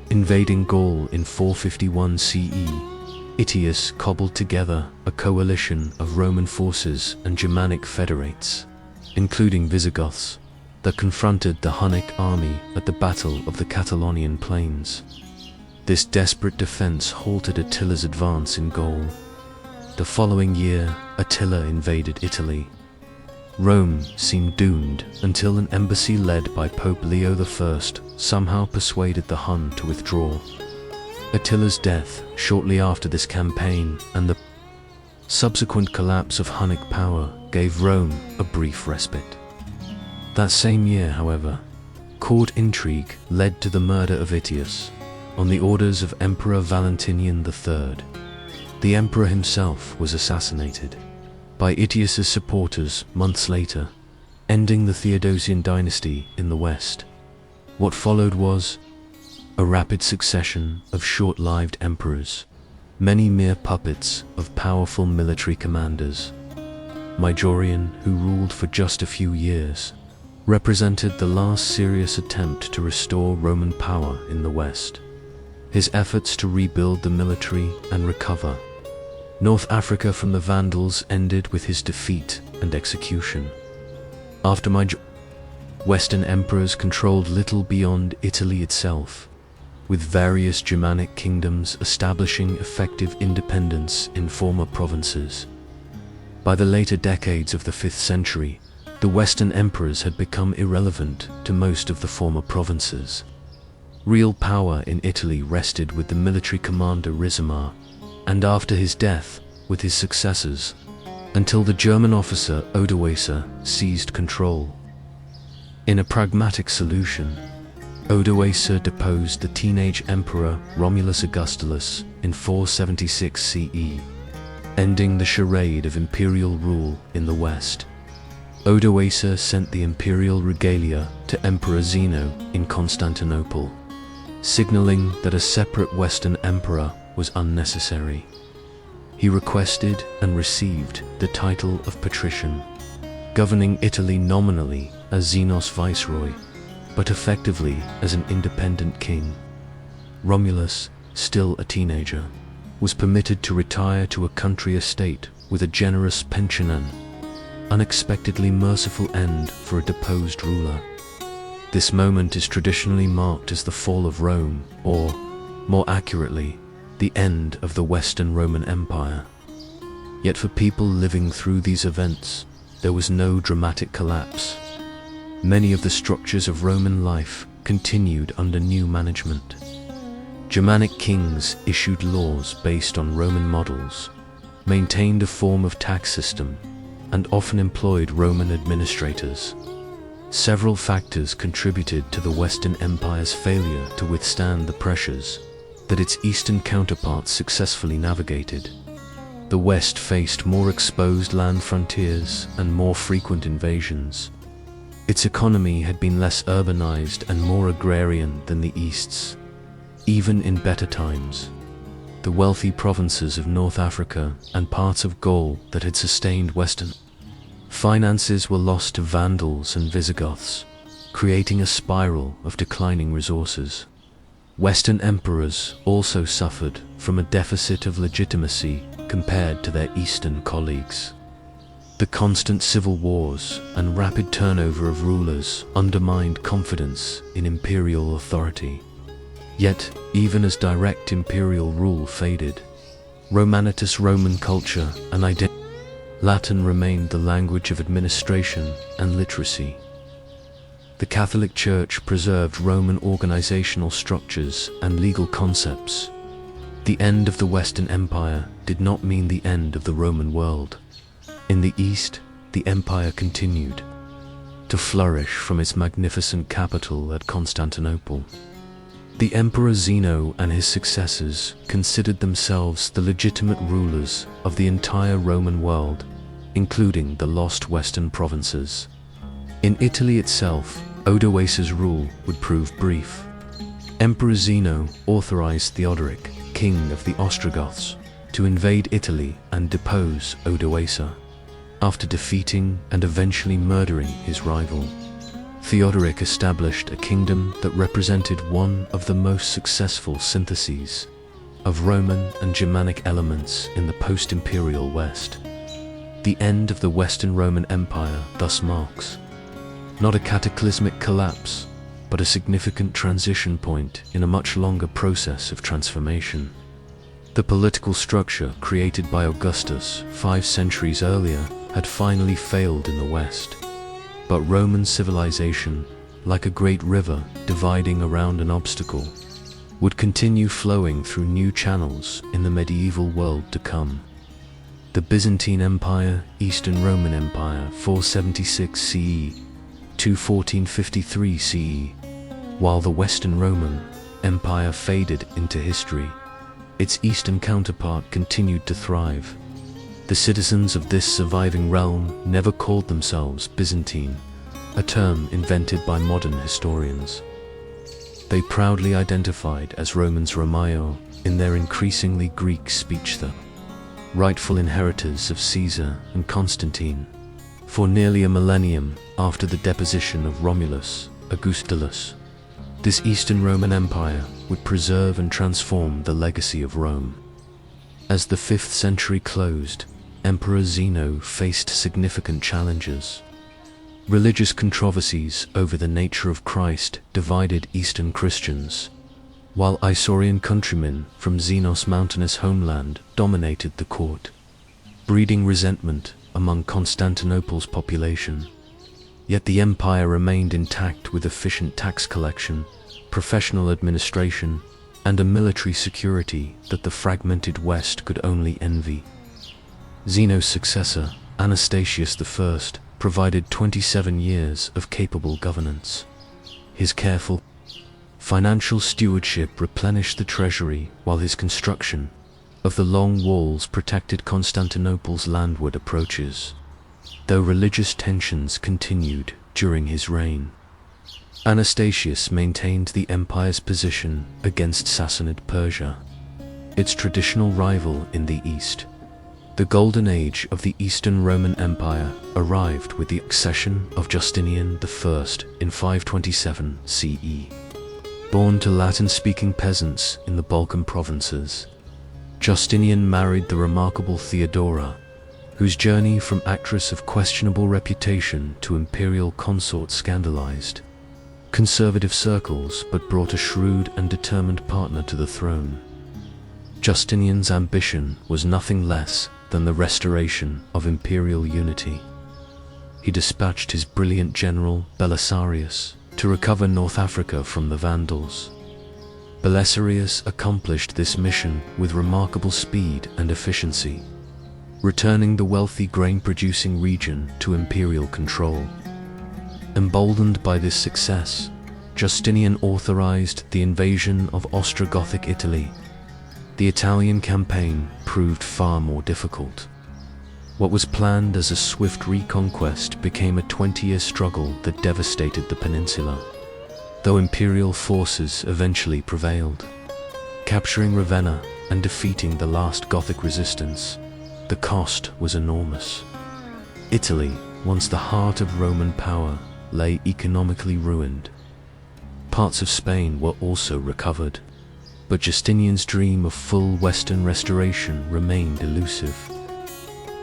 Invading Gaul in 451 CE, Aetius cobbled together a coalition of Roman forces and Germanic federates, including Visigoths, that confronted the Hunnic army at the Battle of the Catalaunian Plains. This desperate defense halted Attila's advance in Gaul. The following year, Attila invaded Italy. Rome seemed doomed until an embassy led by Pope Leo I somehow persuaded the Hun to withdraw. Attila's death shortly after this campaign and the subsequent collapse of Hunnic power gave Rome a brief respite. That same year, however, court intrigue led to the murder of Aetius on the orders of Emperor Valentinian III. The emperor himself was assassinated by Aetius's supporters months later, ending the Theodosian dynasty in the west. What followed was a rapid succession of short-lived emperors, many mere puppets of powerful military commanders. Majorian, who ruled for just a few years, represented the last serious attempt to restore Roman power in the West. His efforts to rebuild the military and recover North Africa from the Vandals ended with his defeat and execution. After Western emperors controlled little beyond Italy itself, with various Germanic kingdoms establishing effective independence in former provinces. By the later decades of the 5th century, the Western emperors had become irrelevant to most of the former provinces. Real power in Italy rested with the military commander Ricimer, and after his death, with his successors, until the German officer Odoacer seized control. In a pragmatic solution, Odoacer deposed the teenage emperor Romulus Augustulus in 476 CE, ending the charade of imperial rule in the West. Odoacer sent the imperial regalia to Emperor Zeno in Constantinople, signaling that a separate Western emperor was unnecessary. He requested and received the title of patrician, governing Italy nominally as Zeno's viceroy, but effectively as an independent king. Romulus, still a teenager, was permitted to retire to a country estate with a generous pensionen, unexpectedly merciful end for a deposed ruler. This moment is traditionally marked as the fall of Rome, or, more accurately, the end of the Western Roman Empire. Yet for people living through these events, there was no dramatic collapse. Many of the structures of Roman life continued under new management. Germanic kings issued laws based on Roman models, maintained a form of tax system, and often employed Roman administrators. Several factors contributed to the Western Empire's failure to withstand the pressures that its eastern counterparts successfully navigated. The West faced more exposed land frontiers and more frequent invasions. Its economy had been less urbanized and more agrarian than the East's. Even in better times, the wealthy provinces of North Africa and parts of Gaul that had sustained Western finances were lost to Vandals and Visigoths, creating a spiral of declining resources. Western emperors also suffered from a deficit of legitimacy compared to their Eastern colleagues. The constant civil wars and rapid turnover of rulers undermined confidence in imperial authority. Yet, even as direct imperial rule faded, Romanitas Roman culture and identity, Latin remained the language of administration and literacy. The Catholic Church preserved Roman organizational structures and legal concepts. The end of the Western Empire did not mean the end of the Roman world. In the East, the empire continued to flourish from its magnificent capital at Constantinople. The Emperor Zeno and his successors considered themselves the legitimate rulers of the entire Roman world, including the lost western provinces. In Italy itself, Odoacer's rule would prove brief. Emperor Zeno authorized Theodoric, king of the Ostrogoths, to invade Italy and depose Odoacer. After defeating and eventually murdering his rival, Theodoric established a kingdom that represented one of the most successful syntheses of Roman and Germanic elements in the post-imperial West. The end of the Western Roman Empire thus marks not a cataclysmic collapse, but a significant transition point in a much longer process of transformation. The political structure created by Augustus 5 centuries earlier had finally failed in the West. But Roman civilization, like a great river dividing around an obstacle, would continue flowing through new channels in the medieval world to come. The Byzantine Empire, Eastern Roman Empire 476 CE to 1453 CE, while the Western Roman Empire faded into history, its eastern counterpart continued to thrive. The citizens of this surviving realm never called themselves Byzantine, a term invented by modern historians. They proudly identified as Romans Romaio in their increasingly Greek speech, the rightful inheritors of Caesar and Constantine. For nearly a millennium after the deposition of Romulus Augustulus, this Eastern Roman Empire would preserve and transform the legacy of Rome. As the 5th century closed, Emperor Zeno faced significant challenges. Religious controversies over the nature of Christ divided Eastern Christians, while Isaurian countrymen from Zenos' mountainous homeland dominated the court, breeding resentment among Constantinople's population. Yet the empire remained intact with efficient tax collection, professional administration, and a military security that the fragmented West could only envy. Zeno's successor, Anastasius I, provided 27 years of capable governance. His careful financial stewardship replenished the treasury, while his construction of the long walls protected Constantinople's landward approaches. Though religious tensions continued during his reign, Anastasius maintained the empire's position against Sassanid Persia, its traditional rival in the east. The golden age of the Eastern Roman Empire arrived with the accession of Justinian I in 527 CE. Born to Latin-speaking peasants in the Balkan provinces, Justinian married the remarkable Theodora, whose journey from actress of questionable reputation to imperial consort scandalized conservative circles but brought a shrewd and determined partner to the throne. Justinian's ambition was nothing less than the restoration of imperial unity. He dispatched his brilliant general Belisarius to recover North Africa from the Vandals. Belisarius accomplished this mission with remarkable speed and efficiency, returning the wealthy grain-producing region to imperial control. Emboldened by this success, Justinian authorized the invasion of Ostrogothic Italy. The Italian campaign proved far more difficult. What was planned as a swift reconquest became a 20-year struggle that devastated the peninsula, though imperial forces eventually prevailed, capturing Ravenna and defeating the last Gothic resistance. The cost was enormous. Italy, once the heart of Roman power, lay economically ruined. Parts of Spain were also recovered, but Justinian's dream of full Western restoration remained elusive.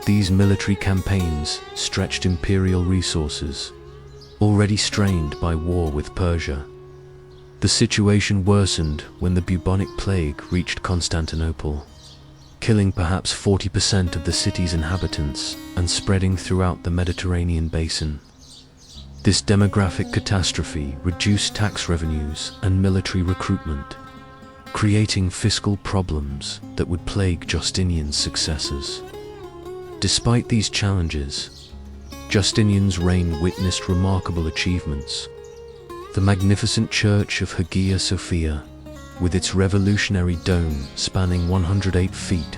These military campaigns stretched imperial resources, already strained by war with Persia. The situation worsened when the bubonic plague reached Constantinople, killing perhaps 40% of the city's inhabitants and spreading throughout the Mediterranean basin. This demographic catastrophe reduced tax revenues and military recruitment, creating fiscal problems that would plague Justinian's successors. Despite these challenges, Justinian's reign witnessed remarkable achievements. The magnificent church of Hagia Sophia, with its revolutionary dome spanning 108 feet,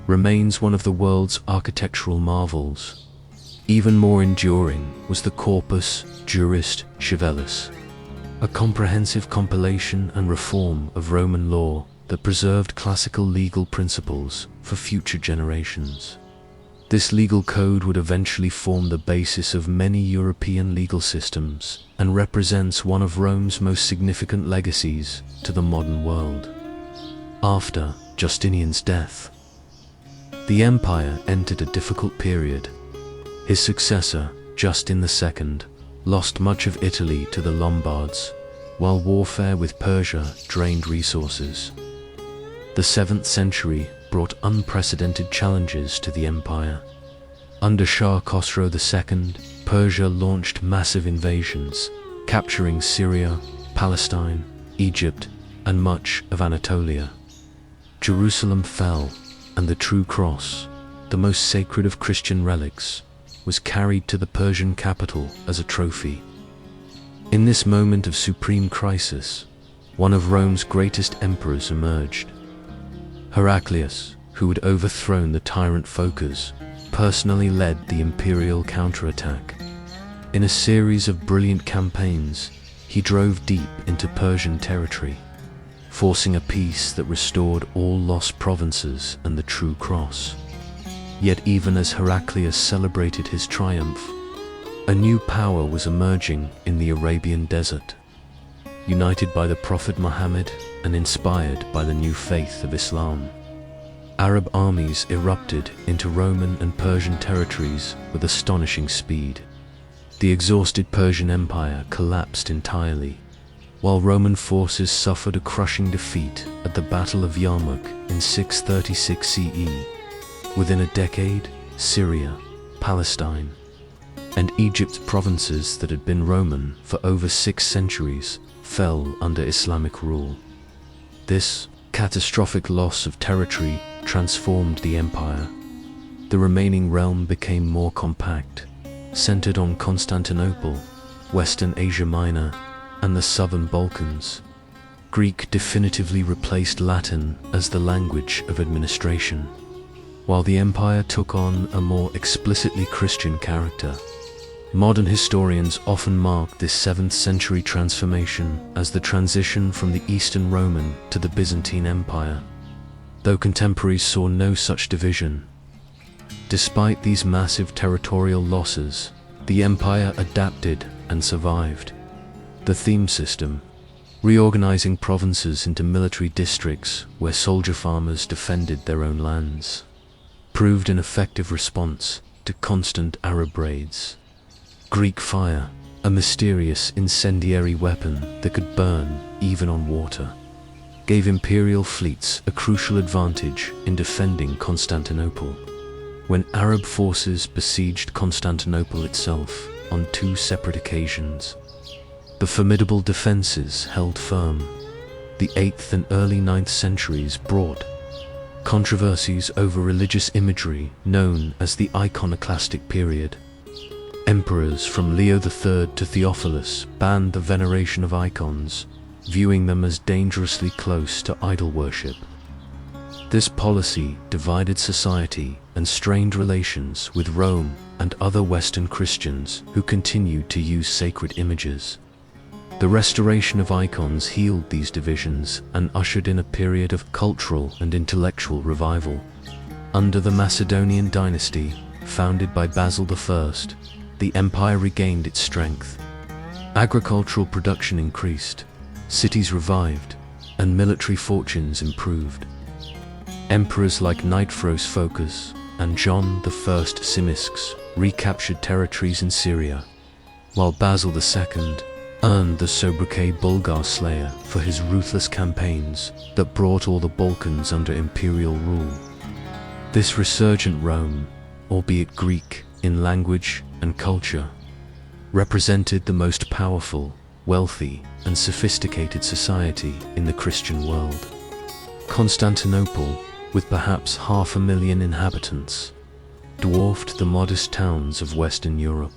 remains one of the world's architectural marvels. Even more enduring was the Corpus Juris Civilis, a comprehensive compilation and reform of Roman law that preserved classical legal principles for future generations. This legal code would eventually form the basis of many European legal systems and represents one of Rome's most significant legacies to the modern world. After Justinian's death, the empire entered a difficult period. His successor, Justin II, lost much of Italy to the Lombards, while warfare with Persia drained resources. The 7th century brought unprecedented challenges to the empire. Under Shah Khosrow II, Persia launched massive invasions, capturing Syria, Palestine, Egypt, and much of Anatolia. Jerusalem fell, and the true cross, the most sacred of Christian relics, was carried to the Persian capital as a trophy. In this moment of supreme crisis, one of Rome's greatest emperors emerged. Heraclius, who had overthrown the tyrant Phocas, personally led the imperial counterattack. In a series of brilliant campaigns, he drove deep into Persian territory, forcing a peace that restored all lost provinces and the true cross. Yet even as Heraclius celebrated his triumph, a new power was emerging in the Arabian desert. United by the Prophet Muhammad and inspired by the new faith of Islam, Arab armies erupted into Roman and Persian territories with astonishing speed. The exhausted Persian Empire collapsed entirely, while Roman forces suffered a crushing defeat at the Battle of Yarmouk in 636 CE. Within a decade, Syria, Palestine, and Egypt's provinces that had been Roman for over 6 centuries fell under Islamic rule. This catastrophic loss of territory transformed the empire. The remaining realm became more compact, centered on Constantinople, Western Asia Minor, and the southern Balkans. Greek definitively replaced Latin as the language of administration, while the empire took on a more explicitly Christian character. Modern historians often mark this 7th century transformation as the transition from the Eastern Roman to the Byzantine Empire, though contemporaries saw no such division. Despite these massive territorial losses, the empire adapted and survived. The theme system, reorganizing provinces into military districts where soldier farmers defended their own lands, proved an effective response to constant Arab raids. Greek fire, a mysterious incendiary weapon that could burn even on water, gave imperial fleets a crucial advantage in defending Constantinople. When Arab forces besieged Constantinople itself on 2 separate occasions, the formidable defenses held firm. The 8th and early 9th centuries brought controversies over religious imagery known as the iconoclastic period. Emperors from Leo III to Theophilus banned the veneration of icons, viewing them as dangerously close to idol worship. This policy divided society and strained relations with Rome and other Western Christians who continued to use sacred images. The restoration of icons healed these divisions and ushered in a period of cultural and intellectual revival. Under the Macedonian dynasty, founded by Basil I, the empire regained its strength. Agricultural production increased, cities revived, and military fortunes improved. Emperors like Nicephorus Phocas and John I Tzimiskes recaptured territories in Syria, while Basil II earned the sobriquet Bulgar Slayer for his ruthless campaigns that brought all the Balkans under imperial rule. This resurgent Rome, albeit Greek in language and culture, represented the most powerful, wealthy, and sophisticated society in the Christian world. Constantinople, with perhaps 500,000 inhabitants, dwarfed the modest towns of Western Europe.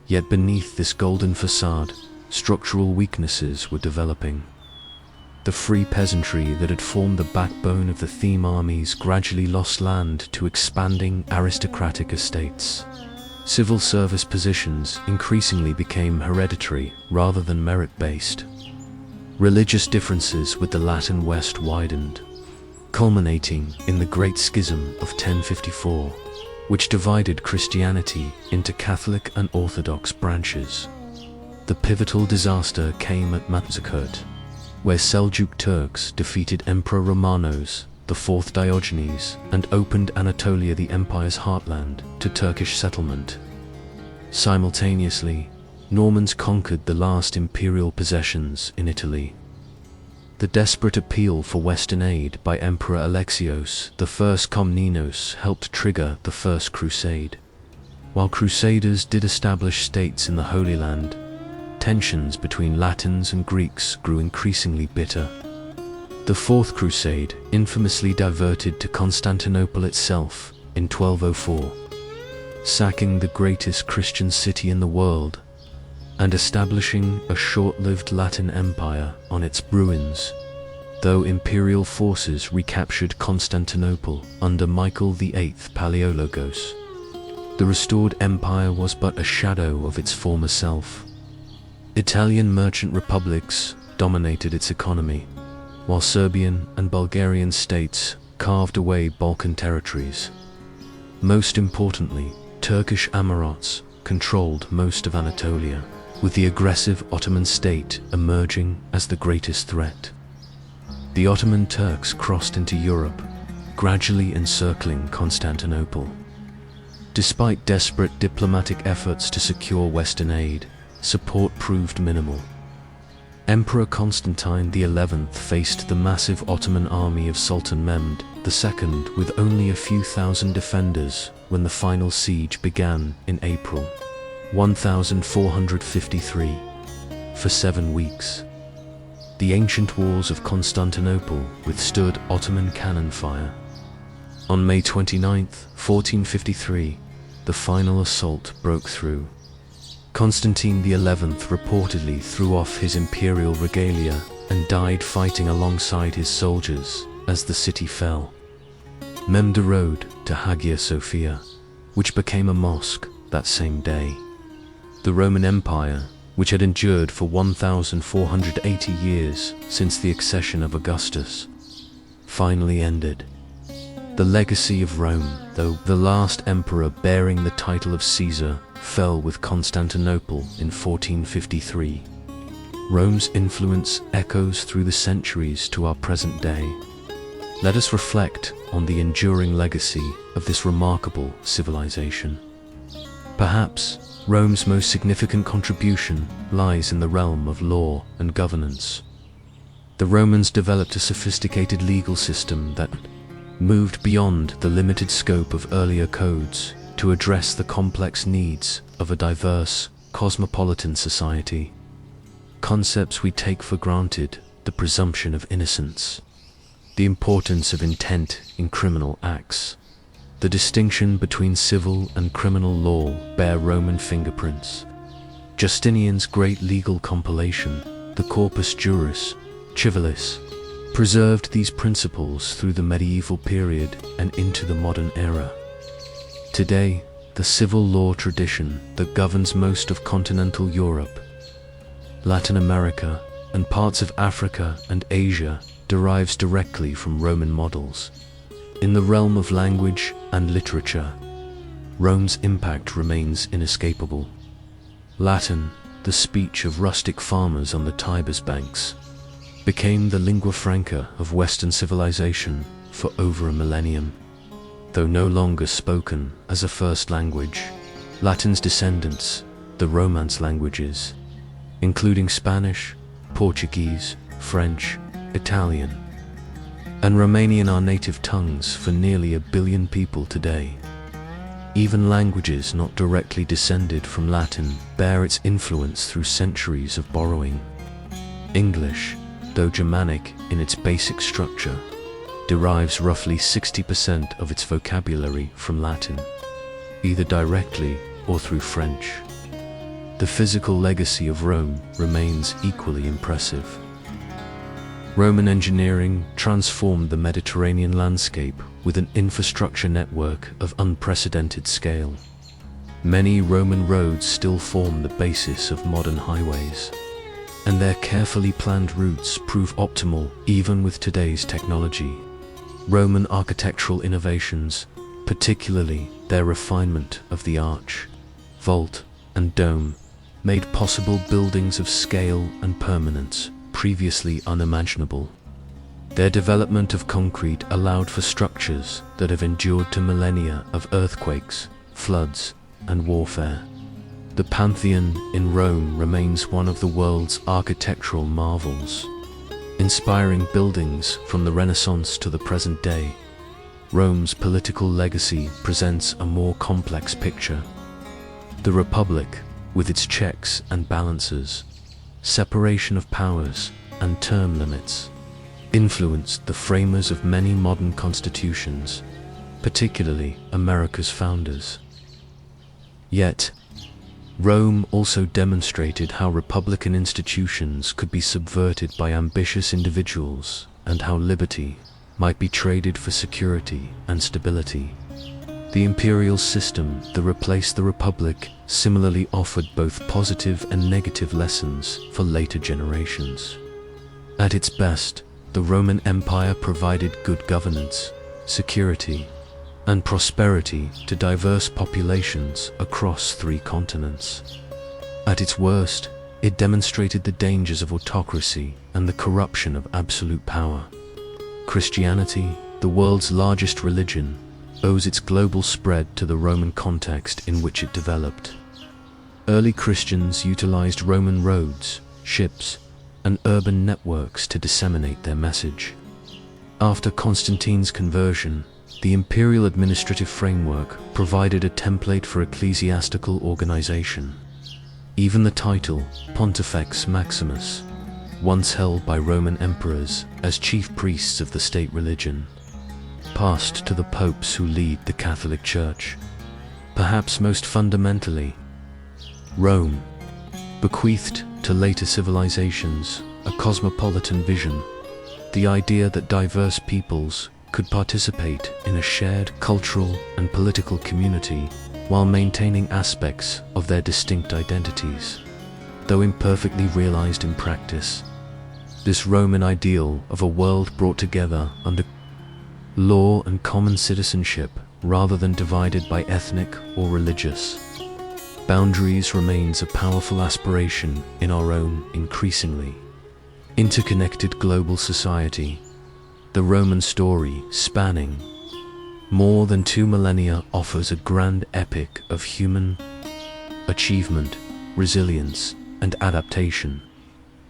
Yet beneath this golden facade, structural weaknesses were developing. The free peasantry that had formed the backbone of the theme armies gradually lost land to expanding aristocratic estates. Civil service positions increasingly became hereditary rather than merit-based. Religious differences with the Latin West widened, culminating in the Great Schism of 1054, which divided Christianity into Catholic and Orthodox branches. The pivotal disaster came at Manzikert, where Seljuk Turks defeated Emperor Romanos, the fourth Diogenes, and opened Anatolia, the empire's heartland, to Turkish settlement. Simultaneously, Normans conquered the last imperial possessions in Italy. The desperate appeal for Western aid by Emperor Alexios I Komnenos helped trigger the First Crusade. While Crusaders did establish states in the Holy Land, tensions between Latins and Greeks grew increasingly bitter. The Fourth Crusade infamously diverted to Constantinople itself in 1204, sacking the greatest Christian city in the world and establishing a short-lived Latin empire on its ruins. Though imperial forces recaptured Constantinople under Michael VIII Palaeologos, the restored empire was but a shadow of its former self. Italian merchant republics dominated its economy, while Serbian and Bulgarian states carved away Balkan territories. Most importantly, Turkish Amorites controlled most of Anatolia, with the aggressive Ottoman state emerging as the greatest threat. The Ottoman Turks crossed into Europe, gradually encircling Constantinople. Despite desperate diplomatic efforts to secure Western aid, support proved minimal. Emperor Constantine XI faced the massive Ottoman army of Sultan Mehmed II with only a few thousand defenders when the final siege began in April 1453. For 7 weeks, the ancient walls of Constantinople withstood Ottoman cannon fire. On May 29, 1453, the final assault broke through. Constantine XI reportedly threw off his imperial regalia and died fighting alongside his soldiers as the city fell. Mehmed rode to Hagia Sophia, which became a mosque that same day. The Roman Empire, which had endured for 1,480 years since the accession of Augustus, finally ended. The legacy of Rome, though the last emperor bearing the title of Caesar, fell with Constantinople in 1453. Rome's influence echoes through the centuries to our present day. Let us reflect on the enduring legacy of this remarkable civilization. Perhaps Rome's most significant contribution lies in the realm of law and governance. The Romans developed a sophisticated legal system that moved beyond the limited scope of earlier codes to address the complex needs of a diverse, cosmopolitan society. Concepts we take for granted, the presumption of innocence, the importance of intent in criminal acts, the distinction between civil and criminal law bear Roman fingerprints. Justinian's great legal compilation, the Corpus Juris Civilis, preserved these principles through the medieval period and into the modern era. Today, the civil law tradition that governs most of continental Europe, Latin America, and parts of Africa and Asia derives directly from Roman models. In the realm of language and literature, Rome's impact remains inescapable. Latin, the speech of rustic farmers on the Tiber's banks, became the lingua franca of Western civilization for over a millennium. Though no longer spoken as a first language, Latin's descendants, the Romance languages, including Spanish, Portuguese, French, Italian, and Romanian are native tongues for nearly 1 billion people today. Even languages not directly descended from Latin bear its influence through centuries of borrowing. English, though Germanic in its basic structure, derives roughly 60% of its vocabulary from Latin, either directly or through French. The physical legacy of Rome remains equally impressive. Roman engineering transformed the Mediterranean landscape with an infrastructure network of unprecedented scale. Many Roman roads still form the basis of modern highways, and their carefully planned routes prove optimal even with today's technology. Roman architectural innovations, particularly their refinement of the arch, vault, and dome, made possible buildings of scale and permanence previously unimaginable. Their development of concrete allowed for structures that have endured to millennia of earthquakes, floods, and warfare. The Pantheon in Rome remains one of the world's architectural marvels, inspiring buildings from the Renaissance to the present day. Rome's political legacy presents a more complex picture. The Republic, with its checks and balances, separation of powers, and term limits, influenced the framers of many modern constitutions, particularly America's founders. Yet, Rome also demonstrated how republican institutions could be subverted by ambitious individuals and how liberty might be traded for security and stability. The imperial system that replaced the republic similarly offered both positive and negative lessons for later generations. At its best, the Roman Empire provided good governance, security, and prosperity to diverse populations across 3 continents. At its worst, it demonstrated the dangers of autocracy and the corruption of absolute power. Christianity, the world's largest religion, owes its global spread to the Roman context in which it developed. Early Christians utilized Roman roads, ships, and urban networks to disseminate their message. After Constantine's conversion, the imperial administrative framework provided a template for ecclesiastical organization. Even the title, Pontifex Maximus, once held by Roman emperors as chief priests of the state religion, passed to the popes who lead the Catholic Church. Perhaps most fundamentally, Rome bequeathed to later civilizations a cosmopolitan vision, the idea that diverse peoples could participate in a shared cultural and political community while maintaining aspects of their distinct identities. Though imperfectly realized in practice, this Roman ideal of a world brought together under law and common citizenship rather than divided by ethnic or religious boundaries remains a powerful aspiration in our own increasingly interconnected global society. The Roman story, spanning more than 2 millennia, offers a grand epic of human achievement, resilience, and adaptation.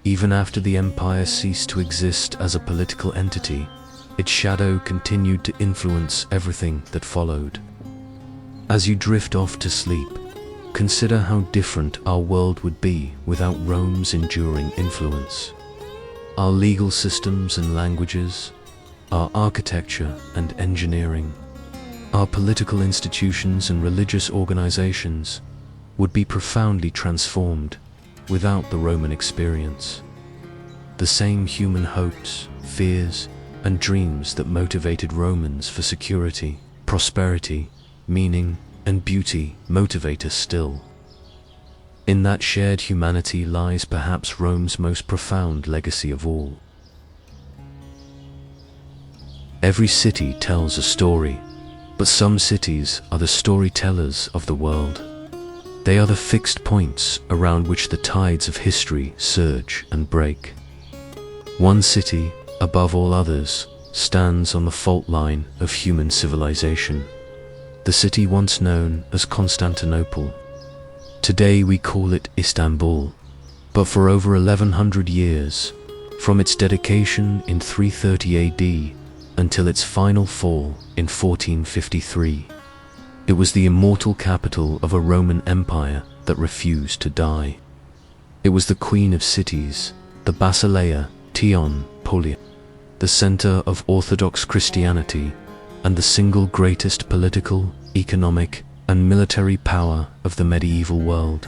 Even after the empire ceased to exist as a political entity, its shadow continued to influence everything that followed. As you drift off to sleep, consider how different our world would be without Rome's enduring influence. Our legal systems and languages, our architecture and engineering, our political institutions and religious organizations would be profoundly transformed without the Roman experience. The same human hopes, fears, and dreams that motivated Romans for security, prosperity, meaning, and beauty motivate us still. In that shared humanity lies perhaps Rome's most profound legacy of all. Every city tells a story, but some cities are the storytellers of the world. They are the fixed points around which the tides of history surge and break. One city, above all others, stands on the fault line of human civilization. The city once known as Constantinople. Today we call it Istanbul, but for over 1100 years, from its dedication in 330 AD until its final fall in 1453, it was the immortal capital of a Roman Empire that refused to die. It was the queen of cities, the Basileia Tion Polia, the center of Orthodox Christianity, and the single greatest political, economic, and military power of the medieval world.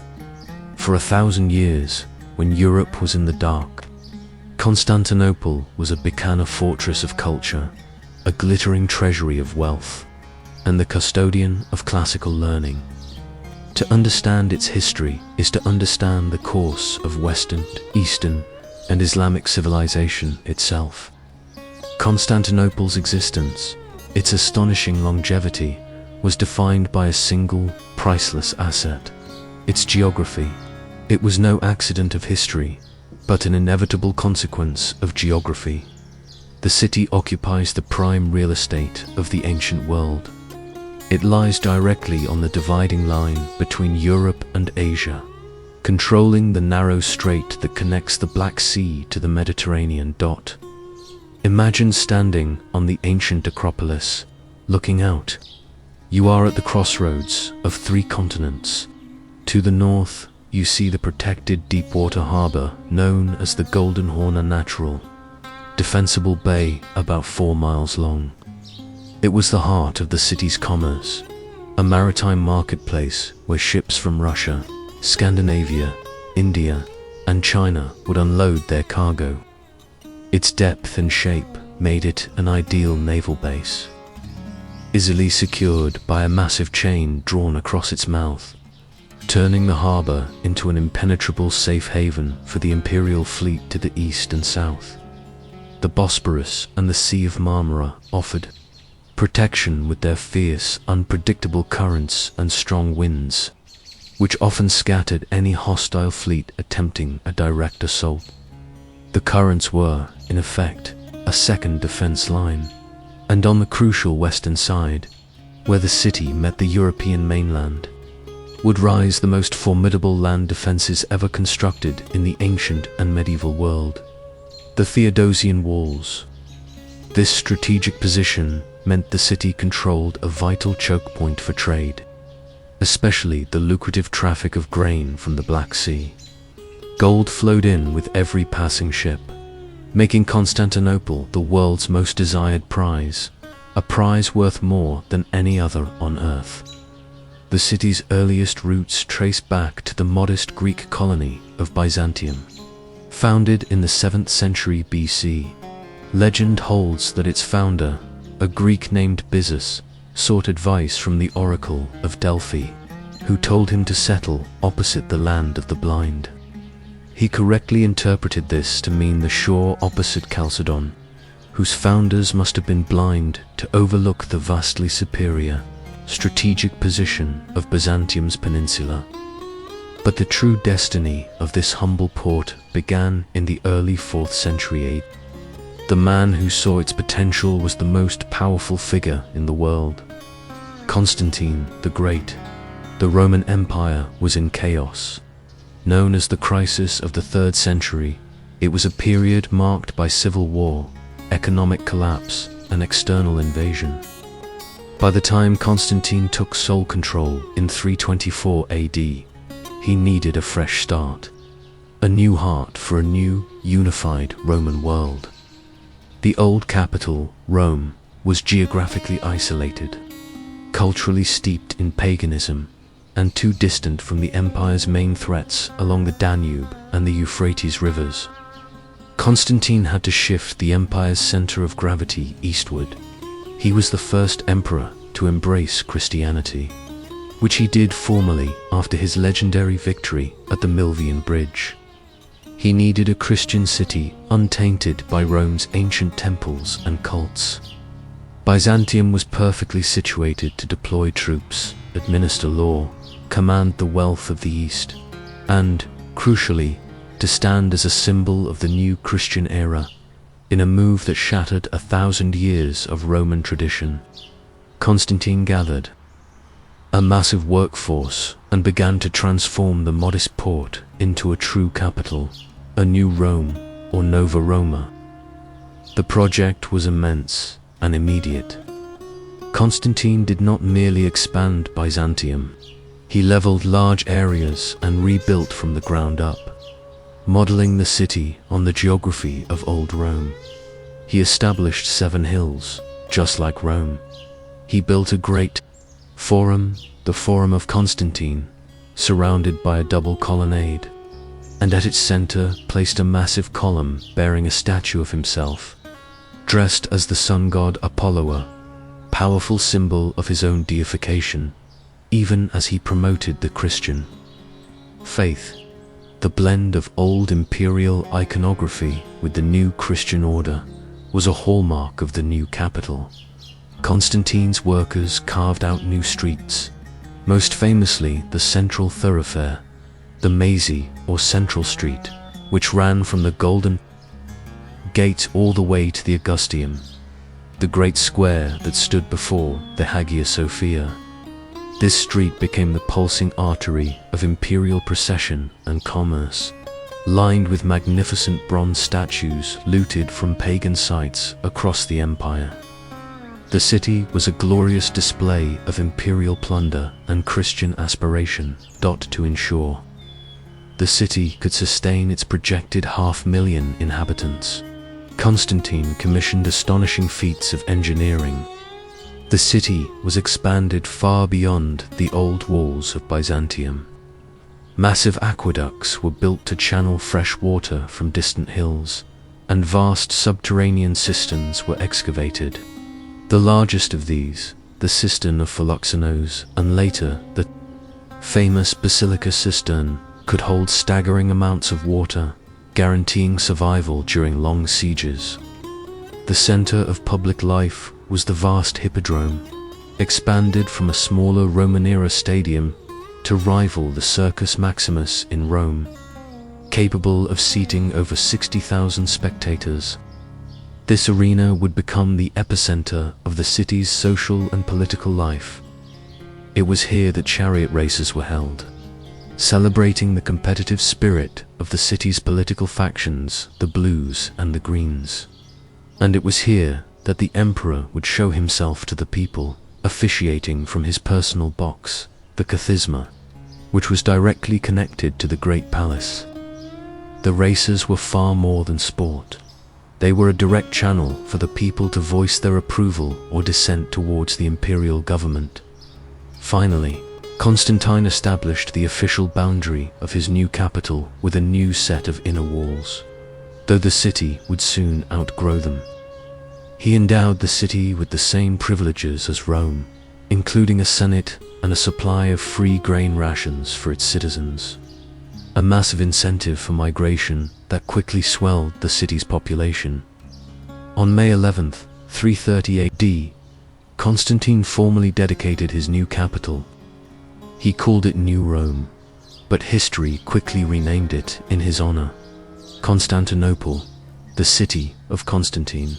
For 1,000 years, when Europe was in the dark, Constantinople was a Bacana fortress of culture, a glittering treasury of wealth, and the custodian of classical learning. To understand its history is to understand the course of Western, Eastern, and Islamic civilization itself. Constantinople's existence, its astonishing longevity, was defined by a single, priceless asset: its geography. It was no accident of history, but an inevitable consequence of geography. The city occupies the prime real estate of the ancient world. It lies directly on the dividing line between Europe and Asia, controlling the narrow strait that connects the Black Sea to the Mediterranean. Imagine standing on the ancient Acropolis, looking out. You are at the crossroads of 3 continents. To the north, you see the protected deepwater harbor known as the Golden Horn Natural, defensible bay about 4 miles long. It was the heart of the city's commerce, a maritime marketplace where ships from Russia, Scandinavia, India, and China would unload their cargo. Its depth and shape made it an ideal naval base, easily secured by a massive chain drawn across its mouth, turning the harbor into an impenetrable safe haven for the imperial fleet to the east and south. The Bosporus and the Sea of Marmara offered protection with their fierce, unpredictable currents and strong winds, which often scattered any hostile fleet attempting a direct assault. The currents were, in effect, a second defense line, and on the crucial western side, where the city met the European mainland, would rise the most formidable land defenses ever constructed in the ancient and medieval world: the Theodosian Walls. This strategic position meant the city controlled a vital choke point for trade, especially the lucrative traffic of grain from the Black Sea. Gold flowed in with every passing ship, making Constantinople the world's most desired prize, a prize worth more than any other on earth. The city's earliest roots trace back to the modest Greek colony of Byzantium. Founded in the 7th century BC, legend holds that its founder, a Greek named Byzas, sought advice from the oracle of Delphi, who told him to settle opposite the land of the blind. He correctly interpreted this to mean the shore opposite Chalcedon, whose founders must have been blind to overlook the vastly superior, strategic position of Byzantium's peninsula. But the true destiny of this humble port began in the early 4th century AD. The man who saw its potential was the most powerful figure in the world: Constantine the Great. The Roman Empire was in chaos. Known as the crisis of the 3rd century, it was a period marked by civil war, economic collapse, and external invasion. By the time Constantine took sole control in 324 AD, he needed a fresh start, a new heart for a new, unified Roman world. The old capital, Rome, was geographically isolated, culturally steeped in paganism, and too distant from the empire's main threats along the Danube and the Euphrates rivers. Constantine had to shift the empire's center of gravity eastward. He was the first emperor to embrace Christianity, which he did formally after his legendary victory at the Milvian Bridge. He needed a Christian city untainted by Rome's ancient temples and cults. Byzantium was perfectly situated to deploy troops, administer law, command the wealth of the East, and, crucially, to stand as a symbol of the new Christian era, in a move that shattered 1,000 years of Roman tradition. Constantine gathered a massive workforce and began to transform the modest port into a true capital, a new Rome, or Nova Roma. The project was immense and immediate. Constantine did not merely expand Byzantium. He leveled large areas and rebuilt from the ground up, modeling the city on the geography of old Rome. He established 7 hills, just like Rome. He built a great forum, the Forum of Constantine, surrounded by a double colonnade. and at its center placed a massive column bearing a statue of himself, dressed as the sun god Apollo, a powerful symbol of his own deification, even as he promoted the Christian faith. The blend of old imperial iconography with the new Christian order was a hallmark of the new capital. Constantine's workers carved out new streets, most famously the central thoroughfare, the Mazy or Central Street, which ran from the Golden Gate all the way to the Augusteum, the great square that stood before the Hagia Sophia. This street became the pulsing artery of imperial procession and commerce, lined with magnificent bronze statues looted from pagan sites across the empire. The city was a glorious display of imperial plunder and Christian aspiration. To ensure the city could sustain its projected 500,000 inhabitants, Constantine commissioned astonishing feats of engineering. The city was expanded far beyond the old walls of Byzantium. Massive aqueducts were built to channel fresh water from distant hills, and vast subterranean cisterns were excavated. The largest of these, the cistern of Philoxenos, and later the famous Basilica cistern, could hold staggering amounts of water, guaranteeing survival during long sieges. The center of public life was the vast Hippodrome, expanded from a smaller Roman-era stadium to rival the Circus Maximus in Rome, capable of seating over 60,000 spectators. This arena would become the epicenter of the city's social and political life. It was here that chariot races were held, celebrating the competitive spirit of the city's political factions, the Blues and the Greens. And it was here that the emperor would show himself to the people, officiating from his personal box, the Kathisma, which was directly connected to the Great Palace. The races were far more than sport. They were a direct channel for the people to voice their approval or dissent towards the imperial government. Finally, Constantine established the official boundary of his new capital with a new set of inner walls, though the city would soon outgrow them. He endowed the city with the same privileges as Rome, including a senate and a supply of free grain rations for its citizens, a massive incentive for migration that quickly swelled the city's population. On May 11th, 330 AD, Constantine formally dedicated his new capital. He called it New Rome, but history quickly renamed it in his honor, Constantinople, the city of Constantine.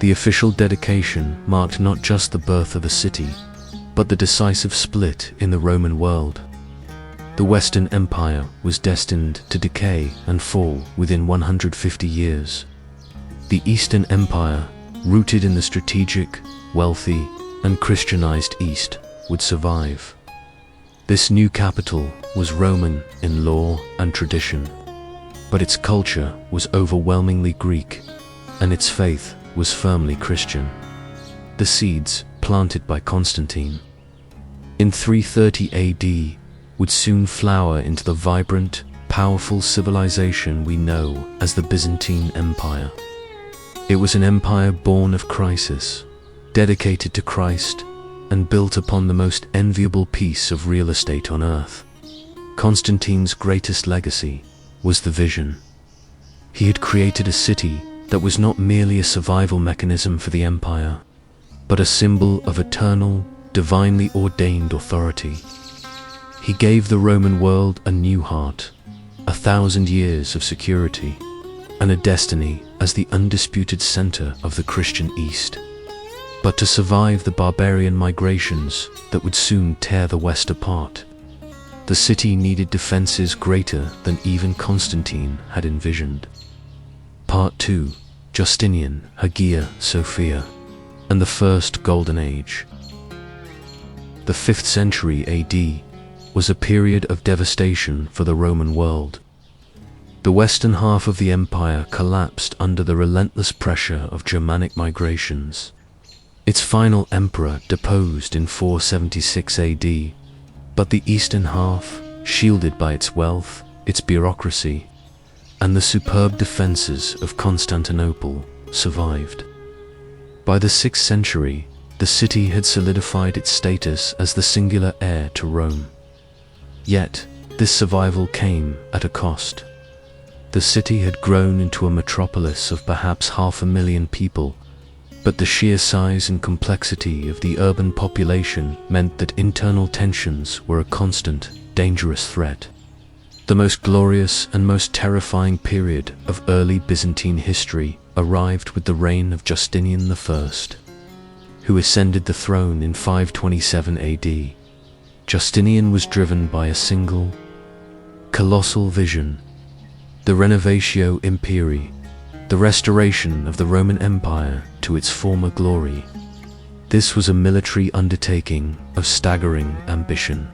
The official dedication marked not just the birth of a city, but the decisive split in the Roman world. The Western Empire was destined to decay and fall within 150 years. The Eastern Empire, rooted in the strategic, wealthy, and Christianized East, would survive. This new capital was Roman in law and tradition, but its culture was overwhelmingly Greek, and its faith was firmly Christian. The seeds planted by Constantine in 330 AD would soon flower into the vibrant, powerful civilization we know as the Byzantine Empire. It was an empire born of crisis, dedicated to Christ, and built upon the most enviable piece of real estate on earth. Constantine's greatest legacy was the vision. He had created a city that was not merely a survival mechanism for the empire, but a symbol of eternal, divinely ordained authority. He gave the Roman world a new heart, 1,000 years of security, and a destiny as the undisputed center of the Christian East. But to survive the barbarian migrations that would soon tear the West apart, the city needed defenses greater than even Constantine had envisioned. Part 2. Justinian, Hagia Sophia, and the First Golden Age. The 5th century AD was a period of devastation for the Roman world. The western half of the empire collapsed under the relentless pressure of Germanic migrations. Its final emperor deposed in 476 AD, but the eastern half, shielded by its wealth, its bureaucracy, and the superb defenses of Constantinople survived. By the 6th century, the city had solidified its status as the singular heir to Rome. Yet, this survival came at a cost. The city had grown into a metropolis of perhaps 500,000 people, but the sheer size and complexity of the urban population meant that internal tensions were a constant, dangerous threat. The most glorious and most terrifying period of early Byzantine history arrived with the reign of Justinian I, who ascended the throne in 527 AD. Justinian was driven by a single, colossal vision: the Renovatio Imperii, the restoration of the Roman Empire to its former glory. This was a military undertaking of staggering ambition.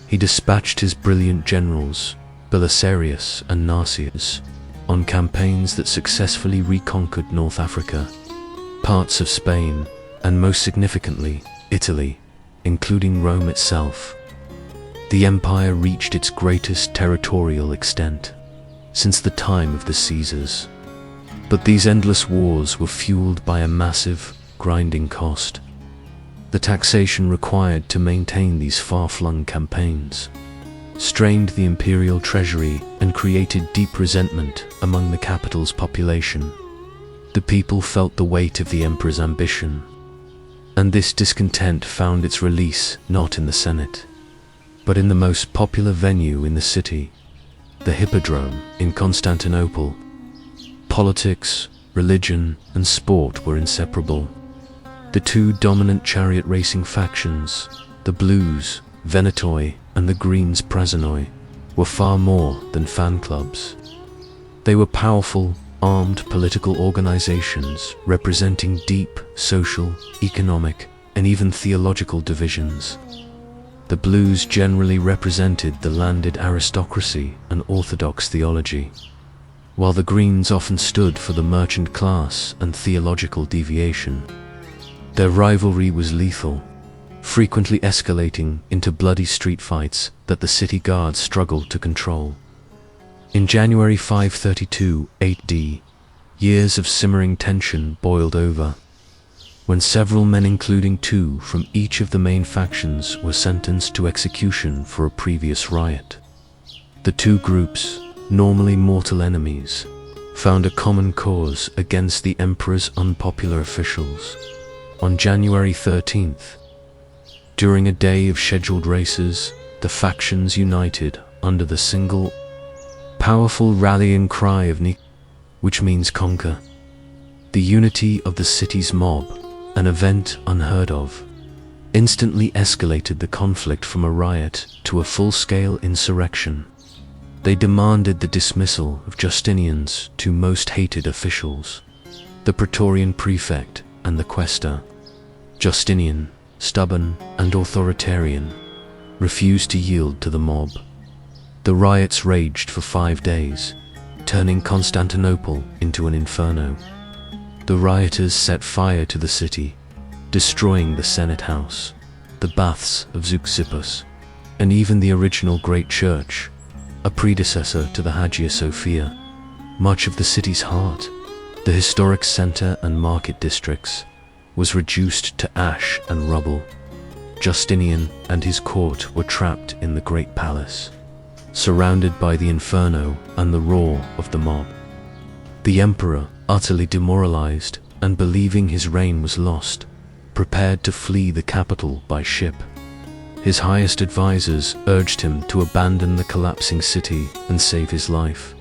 He dispatched his brilliant generals, Belisarius and Narses, on campaigns that successfully reconquered North Africa, parts of Spain, and most significantly, Italy, including Rome itself. The empire reached its greatest territorial extent since the time of the Caesars. But these endless wars were fueled by a massive, grinding cost. The taxation required to maintain these far-flung campaigns strained the imperial treasury and created deep resentment among the capital's population. The people felt the weight of the emperor's ambition, and this discontent found its release not in the Senate, but in the most popular venue in the city, the Hippodrome in Constantinople. Politics, religion, and sport were inseparable. The two dominant chariot racing factions, the Blues, Venetoi, and the Greens, Prazanoi, were far more than fan clubs. They were powerful, armed political organizations representing deep social, economic, and even theological divisions. The Blues generally represented the landed aristocracy and orthodox theology, while the Greens often stood for the merchant class and theological deviation. Their rivalry was lethal, frequently escalating into bloody street fights that the city guards struggled to control. In January 532 AD, years of simmering tension boiled over, when several men, including 2 from each of the main factions, were sentenced to execution for a previous riot. The two groups, normally mortal enemies, found a common cause against the emperor's unpopular officials. On January 13th, during a day of scheduled races, the factions united under the single, powerful rallying cry of Nik, which means conquer. The unity of the city's mob, an event unheard of, instantly escalated the conflict from a riot to a full-scale insurrection. They demanded the dismissal of Justinian's 2 most hated officials, the Praetorian prefect and the quaestor. Justinian, stubborn and authoritarian, refused to yield to the mob. The riots raged for 5 days, turning Constantinople into an inferno. The rioters set fire to the city, destroying the Senate House, the baths of Zeuxippus, and even the original Great Church, a predecessor to the Hagia Sophia. Much of the city's heart, the historic center and market districts, was reduced to ash and rubble. Justinian and his court were trapped in the Great Palace, surrounded by the inferno and the roar of the mob. The emperor, utterly demoralized and believing his reign was lost, prepared to flee the capital by ship. His highest advisors urged him to abandon the collapsing city and save his life.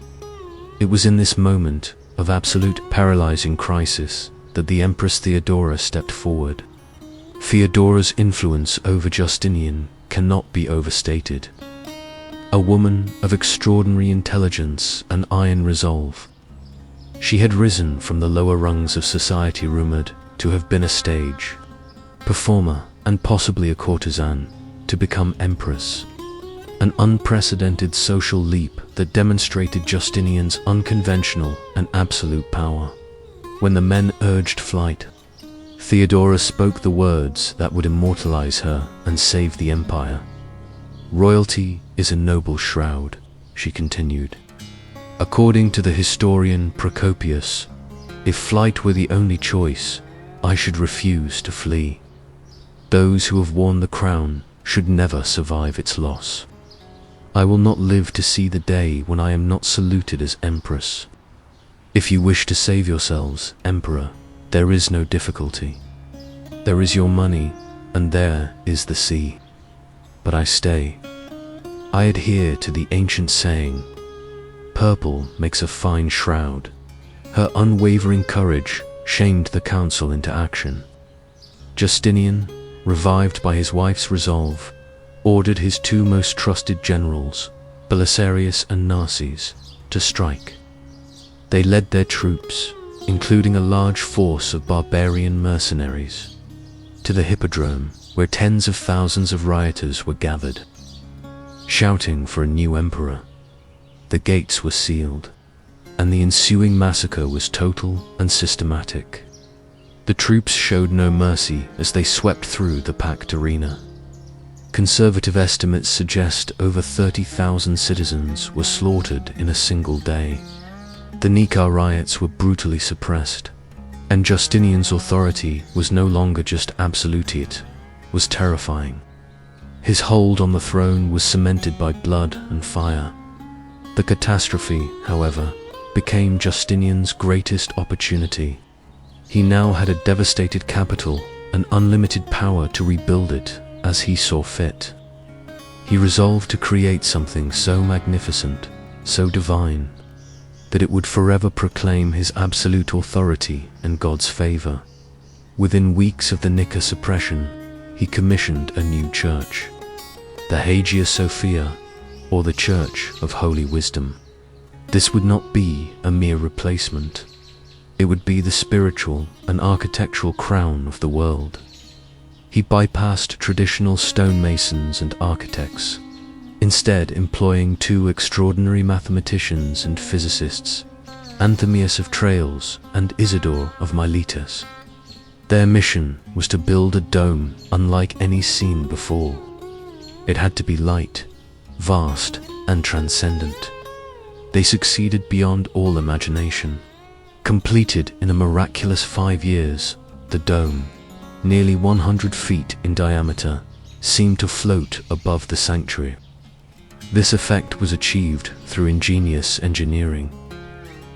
It was in this moment of absolute paralyzing crisis that the Empress Theodora stepped forward. Theodora's influence over Justinian cannot be overstated. A woman of extraordinary intelligence and iron resolve, she had risen from the lower rungs of society, rumored to have been a stage performer and possibly a courtesan, to become empress. An unprecedented social leap that demonstrated Justinian's unconventional and absolute power. When the men urged flight, Theodora spoke the words that would immortalize her and save the empire. "Royalty is a noble shroud," she continued. According to the historian Procopius, if flight were the only choice, I should refuse to flee. Those who have worn the crown should never survive its loss. I will not live to see the day when I am not saluted as empress. If you wish to save yourselves, emperor, there is no difficulty. There is your money, and there is the sea. But I stay. I adhere to the ancient saying, purple makes a fine shroud. Her unwavering courage shamed the council into action. Justinian, revived by his wife's resolve, ordered his two most trusted generals, Belisarius and Narses, to strike. They led their troops, including a large force of barbarian mercenaries, to the hippodrome where tens of thousands of rioters were gathered, shouting for a new emperor. The gates were sealed, and the ensuing massacre was total and systematic. The troops showed no mercy as they swept through the packed arena. Conservative estimates suggest over 30,000 citizens were slaughtered in a single day. The Nika riots were brutally suppressed, and Justinian's authority was no longer just absolute, it was terrifying. His hold on the throne was cemented by blood and fire. The catastrophe, however, became Justinian's greatest opportunity. He now had a devastated capital and unlimited power to rebuild it as he saw fit. He resolved to create something so magnificent, so divine, that it would forever proclaim his absolute authority and God's favor. Within weeks of the Nika suppression, he commissioned a new church, the Hagia Sophia, or the Church of Holy Wisdom. This would not be a mere replacement. It would be the spiritual and architectural crown of the world. He bypassed traditional stonemasons and architects, instead employing two extraordinary mathematicians and physicists, Anthemius of Tralles and Isidore of Miletus. Their mission was to build a dome unlike any seen before. It had to be light, vast, and transcendent. They succeeded beyond all imagination. Completed in a miraculous 5 years, the dome, nearly 100 feet in diameter, seemed to float above the sanctuary. This effect was achieved through ingenious engineering.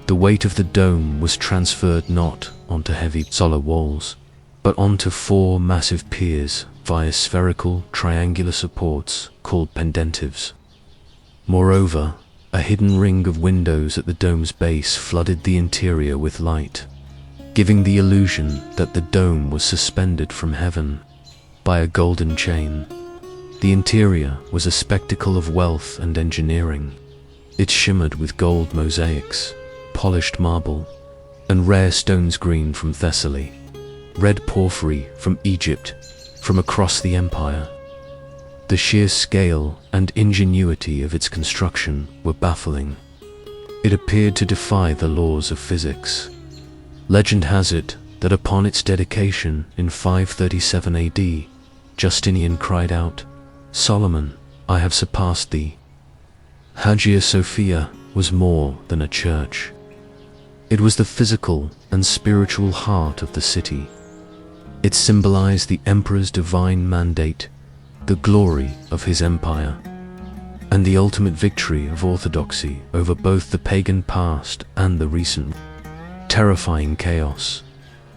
The weight of the dome was transferred not onto heavy solid walls, but onto 4 massive piers via spherical triangular supports called pendentives. Moreover, a hidden ring of windows at the dome's base flooded the interior with light, giving the illusion that the dome was suspended from heaven by a golden chain. The interior was a spectacle of wealth and engineering. It shimmered with gold mosaics, polished marble, and rare stones green from Thessaly, red porphyry from Egypt, from across the empire. The sheer scale and ingenuity of its construction were baffling. It appeared to defy the laws of physics. Legend has it that upon its dedication in 537 AD, Justinian cried out, "Solomon, I have surpassed thee." Hagia Sophia was more than a church. It was the physical and spiritual heart of the city. It symbolized the emperor's divine mandate, the glory of his empire, and the ultimate victory of orthodoxy over both the pagan past and the recent terrifying chaos.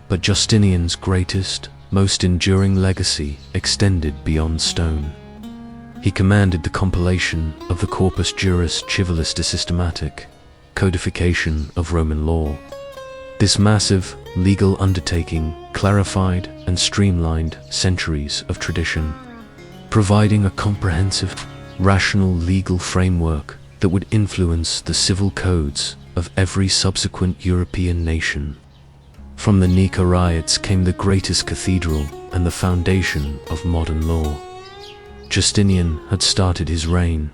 But Justinian's greatest, most enduring legacy extended beyond stone. He commanded the compilation of the Corpus Juris Civilis de Systematic, codification of Roman law. This massive legal undertaking clarified and streamlined centuries of tradition, providing a comprehensive, rational legal framework that would influence the civil codes of every subsequent European nation. From the Nika riots came the greatest cathedral and the foundation of modern law. Justinian had started his reign,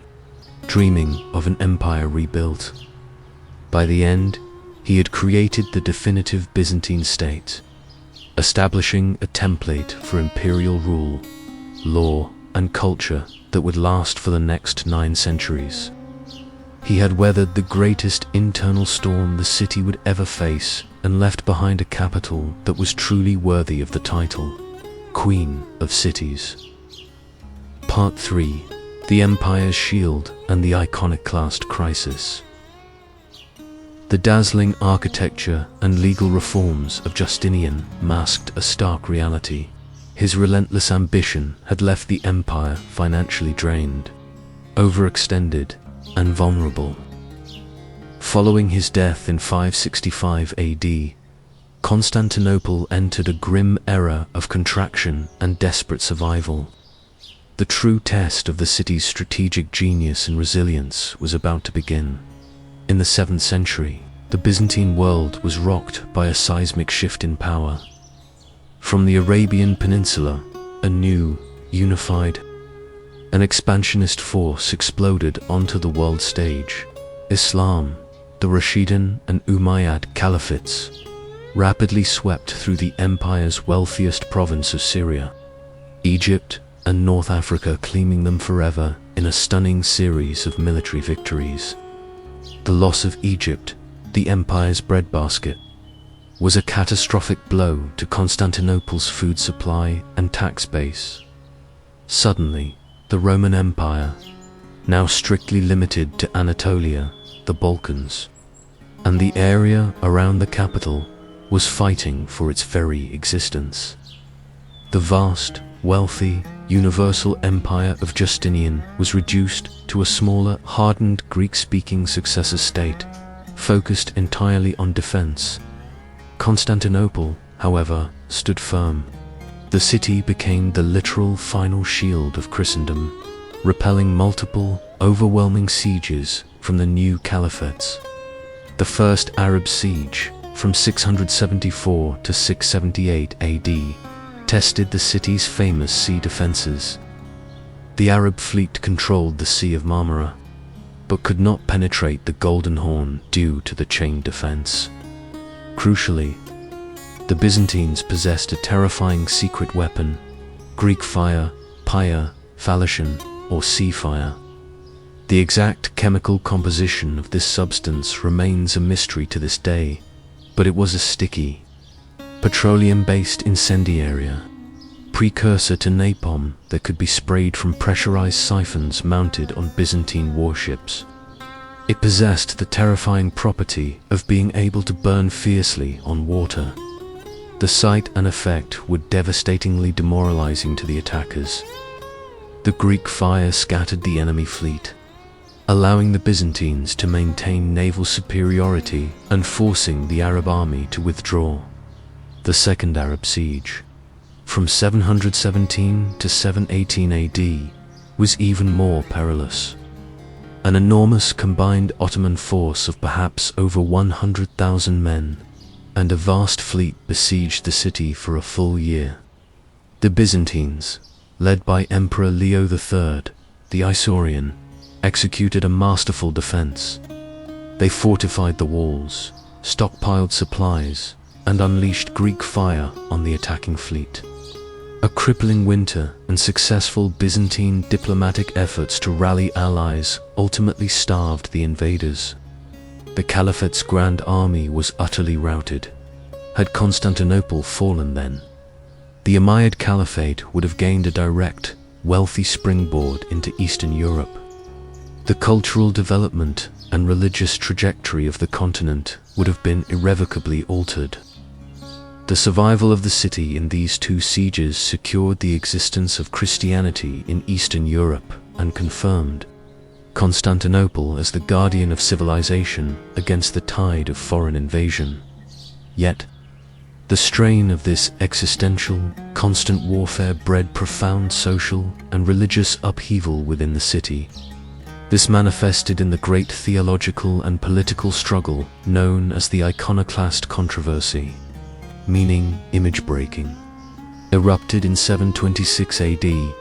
dreaming of an empire rebuilt. By the end, he had created the definitive Byzantine state, establishing a template for imperial rule, law, and culture that would last for the next 9 centuries. He had weathered the greatest internal storm the city would ever face and left behind a capital that was truly worthy of the title, Queen of Cities. Part 3. The Empire's Shield and the Iconoclast Crisis. The dazzling architecture and legal reforms of Justinian masked a stark reality. His relentless ambition had left the empire financially drained, overextended, and vulnerable. Following his death in 565 AD, Constantinople entered a grim era of contraction and desperate survival. The true test of the city's strategic genius and resilience was about to begin. In the 7th century, the Byzantine world was rocked by a seismic shift in power. From the Arabian Peninsula, a new, unified, and expansionist force exploded onto the world stage. Islam, the Rashidun and Umayyad caliphates, rapidly swept through the empire's wealthiest province of Syria, Egypt, and North Africa, claiming them forever in a stunning series of military victories. The loss of Egypt, the empire's breadbasket, was a catastrophic blow to Constantinople's food supply and tax base. Suddenly, the Roman Empire, now strictly limited to Anatolia, the Balkans, and the area around the capital, was fighting for its very existence. The vast, wealthy, universal empire of Justinian was reduced to a smaller, hardened Greek-speaking successor state, focused entirely on defense. Constantinople, however, stood firm. The city became the literal final shield of Christendom, repelling multiple, overwhelming sieges from the new caliphates. The First Arab Siege, from 674 to 678 AD, tested the city's famous sea defenses. The Arab fleet controlled the Sea of Marmara, but could not penetrate the Golden Horn due to the chain defense. Crucially, the Byzantines possessed a terrifying secret weapon, Greek fire, pyre, phalician, or sea fire. The exact chemical composition of this substance remains a mystery to this day, but it was a sticky, petroleum-based incendiary, precursor to napalm that could be sprayed from pressurized siphons mounted on Byzantine warships. It possessed the terrifying property of being able to burn fiercely on water. The sight and effect were devastatingly demoralizing to the attackers. The Greek fire scattered the enemy fleet, allowing the Byzantines to maintain naval superiority and forcing the Arab army to withdraw. The Second Arab Siege, from 717 to 718 AD, was even more perilous. An enormous combined Ottoman force of perhaps over 100,000 men and a vast fleet besieged the city for a full year. The Byzantines, led by Emperor Leo III, the Isaurian, executed a masterful defense. They fortified the walls, stockpiled supplies, and unleashed Greek fire on the attacking fleet. A crippling winter and successful Byzantine diplomatic efforts to rally allies ultimately starved the invaders. The Caliphate's grand army was utterly routed. Had Constantinople fallen then, the Umayyad Caliphate would have gained a direct, wealthy springboard into Eastern Europe. The cultural development and religious trajectory of the continent would have been irrevocably altered. The survival of the city in these two sieges secured the existence of Christianity in Eastern Europe and confirmed Constantinople as the guardian of civilization against the tide of foreign invasion. Yet, the strain of this existential, constant warfare bred profound social and religious upheaval within the city. This manifested in the great theological and political struggle known as the Iconoclast controversy, meaning image breaking, erupted in 726 AD,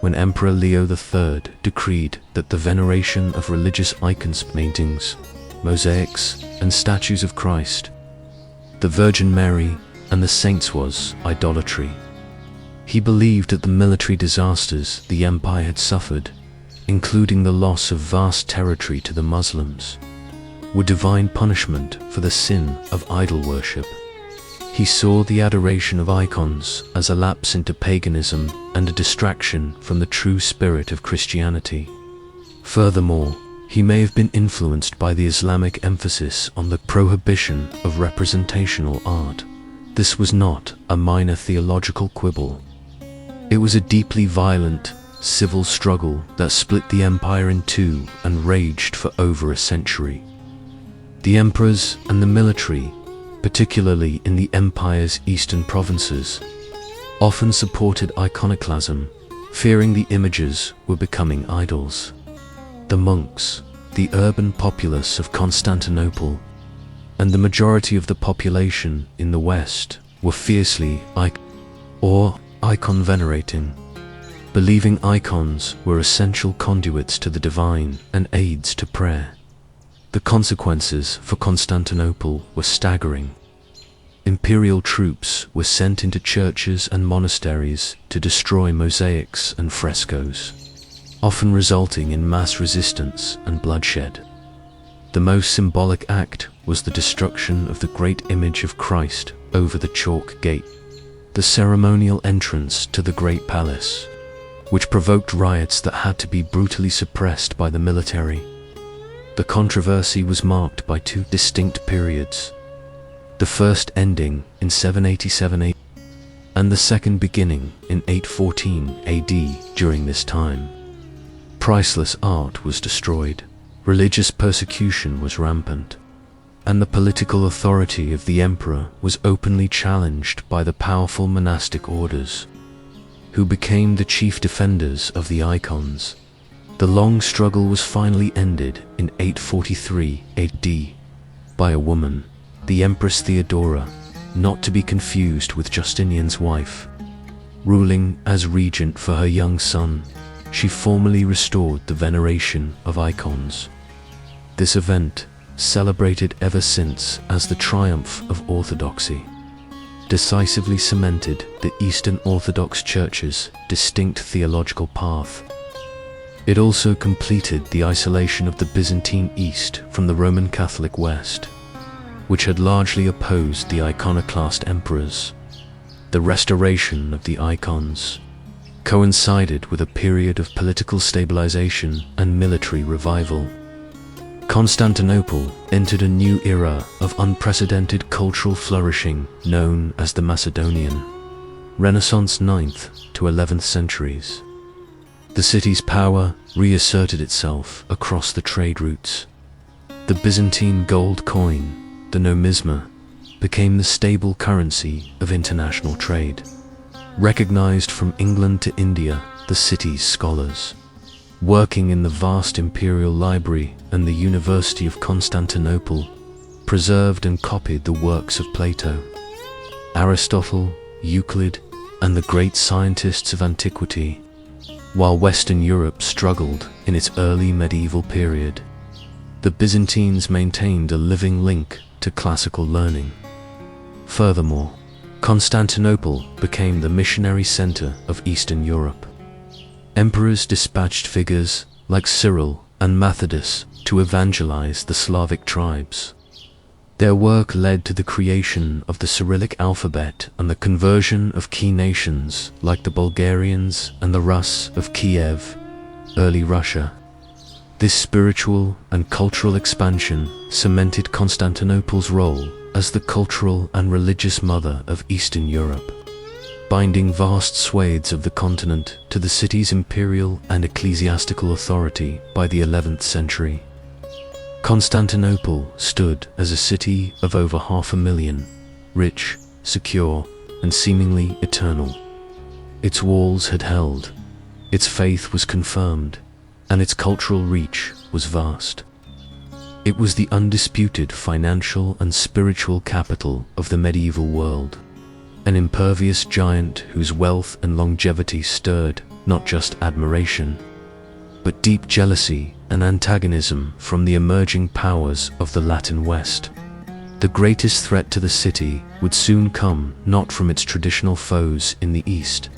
when Emperor Leo III decreed that the veneration of religious icons, paintings, mosaics, and statues of Christ, the Virgin Mary, and the saints was idolatry. He believed that the military disasters the empire had suffered, including the loss of vast territory to the Muslims, were divine punishment for the sin of idol worship. He saw the adoration of icons as a lapse into paganism and a distraction from the true spirit of Christianity. Furthermore, he may have been influenced by the Islamic emphasis on the prohibition of representational art. This was not a minor theological quibble. It was a deeply violent civil struggle that split the empire in two and raged for over a century. The emperors and the military, particularly in the empire's eastern provinces, often supported iconoclasm, fearing the images were becoming idols. The monks, the urban populace of Constantinople, and the majority of the population in the West were fiercely icon venerating, believing icons were essential conduits to the divine and aids to prayer. The consequences for Constantinople were staggering. Imperial troops were sent into churches and monasteries to destroy mosaics and frescoes, often resulting in mass resistance and bloodshed. The most symbolic act was the destruction of the great image of Christ over the Chalk Gate, the ceremonial entrance to the Great Palace, which provoked riots that had to be brutally suppressed by the military. The controversy was marked by two distinct periods, the first ending in 787 AD and the second beginning in 814 AD. During this time, priceless art was destroyed, religious persecution was rampant, and the political authority of the emperor was openly challenged by the powerful monastic orders, who became the chief defenders of the icons. The long struggle was finally ended in 843 AD by a woman, the Empress Theodora, not to be confused with Justinian's wife. Ruling as regent for her young son, she formally restored the veneration of icons. This event, celebrated ever since as the triumph of orthodoxy, decisively cemented the Eastern Orthodox Church's distinct theological path. It also completed the isolation of the Byzantine East from the Roman Catholic West, which had largely opposed the iconoclast emperors. The restoration of the icons coincided with a period of political stabilization and military revival. Constantinople entered a new era of unprecedented cultural flourishing known as the Macedonian Renaissance 9th to 11th centuries. The city's power reasserted itself across the trade routes. The Byzantine gold coin, the nomisma, became the stable currency of international trade. Recognized from England to India, the city's scholars, working in the vast imperial library and the University of Constantinople, preserved and copied the works of Plato, Aristotle, Euclid, and the great scientists of antiquity. While Western Europe struggled in its early medieval period, the Byzantines maintained a living link to classical learning. Furthermore, Constantinople became the missionary center of Eastern Europe. Emperors dispatched figures like Cyril and Methodius to evangelize the Slavic tribes. Their work led to the creation of the Cyrillic alphabet and the conversion of key nations like the Bulgarians and the Rus of Kiev, early Russia. This spiritual and cultural expansion cemented Constantinople's role as the cultural and religious mother of Eastern Europe, binding vast swathes of the continent to the city's imperial and ecclesiastical authority by the 11th century. Constantinople stood as a city of over 500,000, rich, secure, and seemingly eternal. Its walls had held, its faith was confirmed, and its cultural reach was vast. It was the undisputed financial and spiritual capital of the medieval world, an impervious giant whose wealth and longevity stirred not just admiration, but deep jealousy and antagonism from the emerging powers of the Latin West. The greatest threat to the city would soon come not from its traditional foes in the East,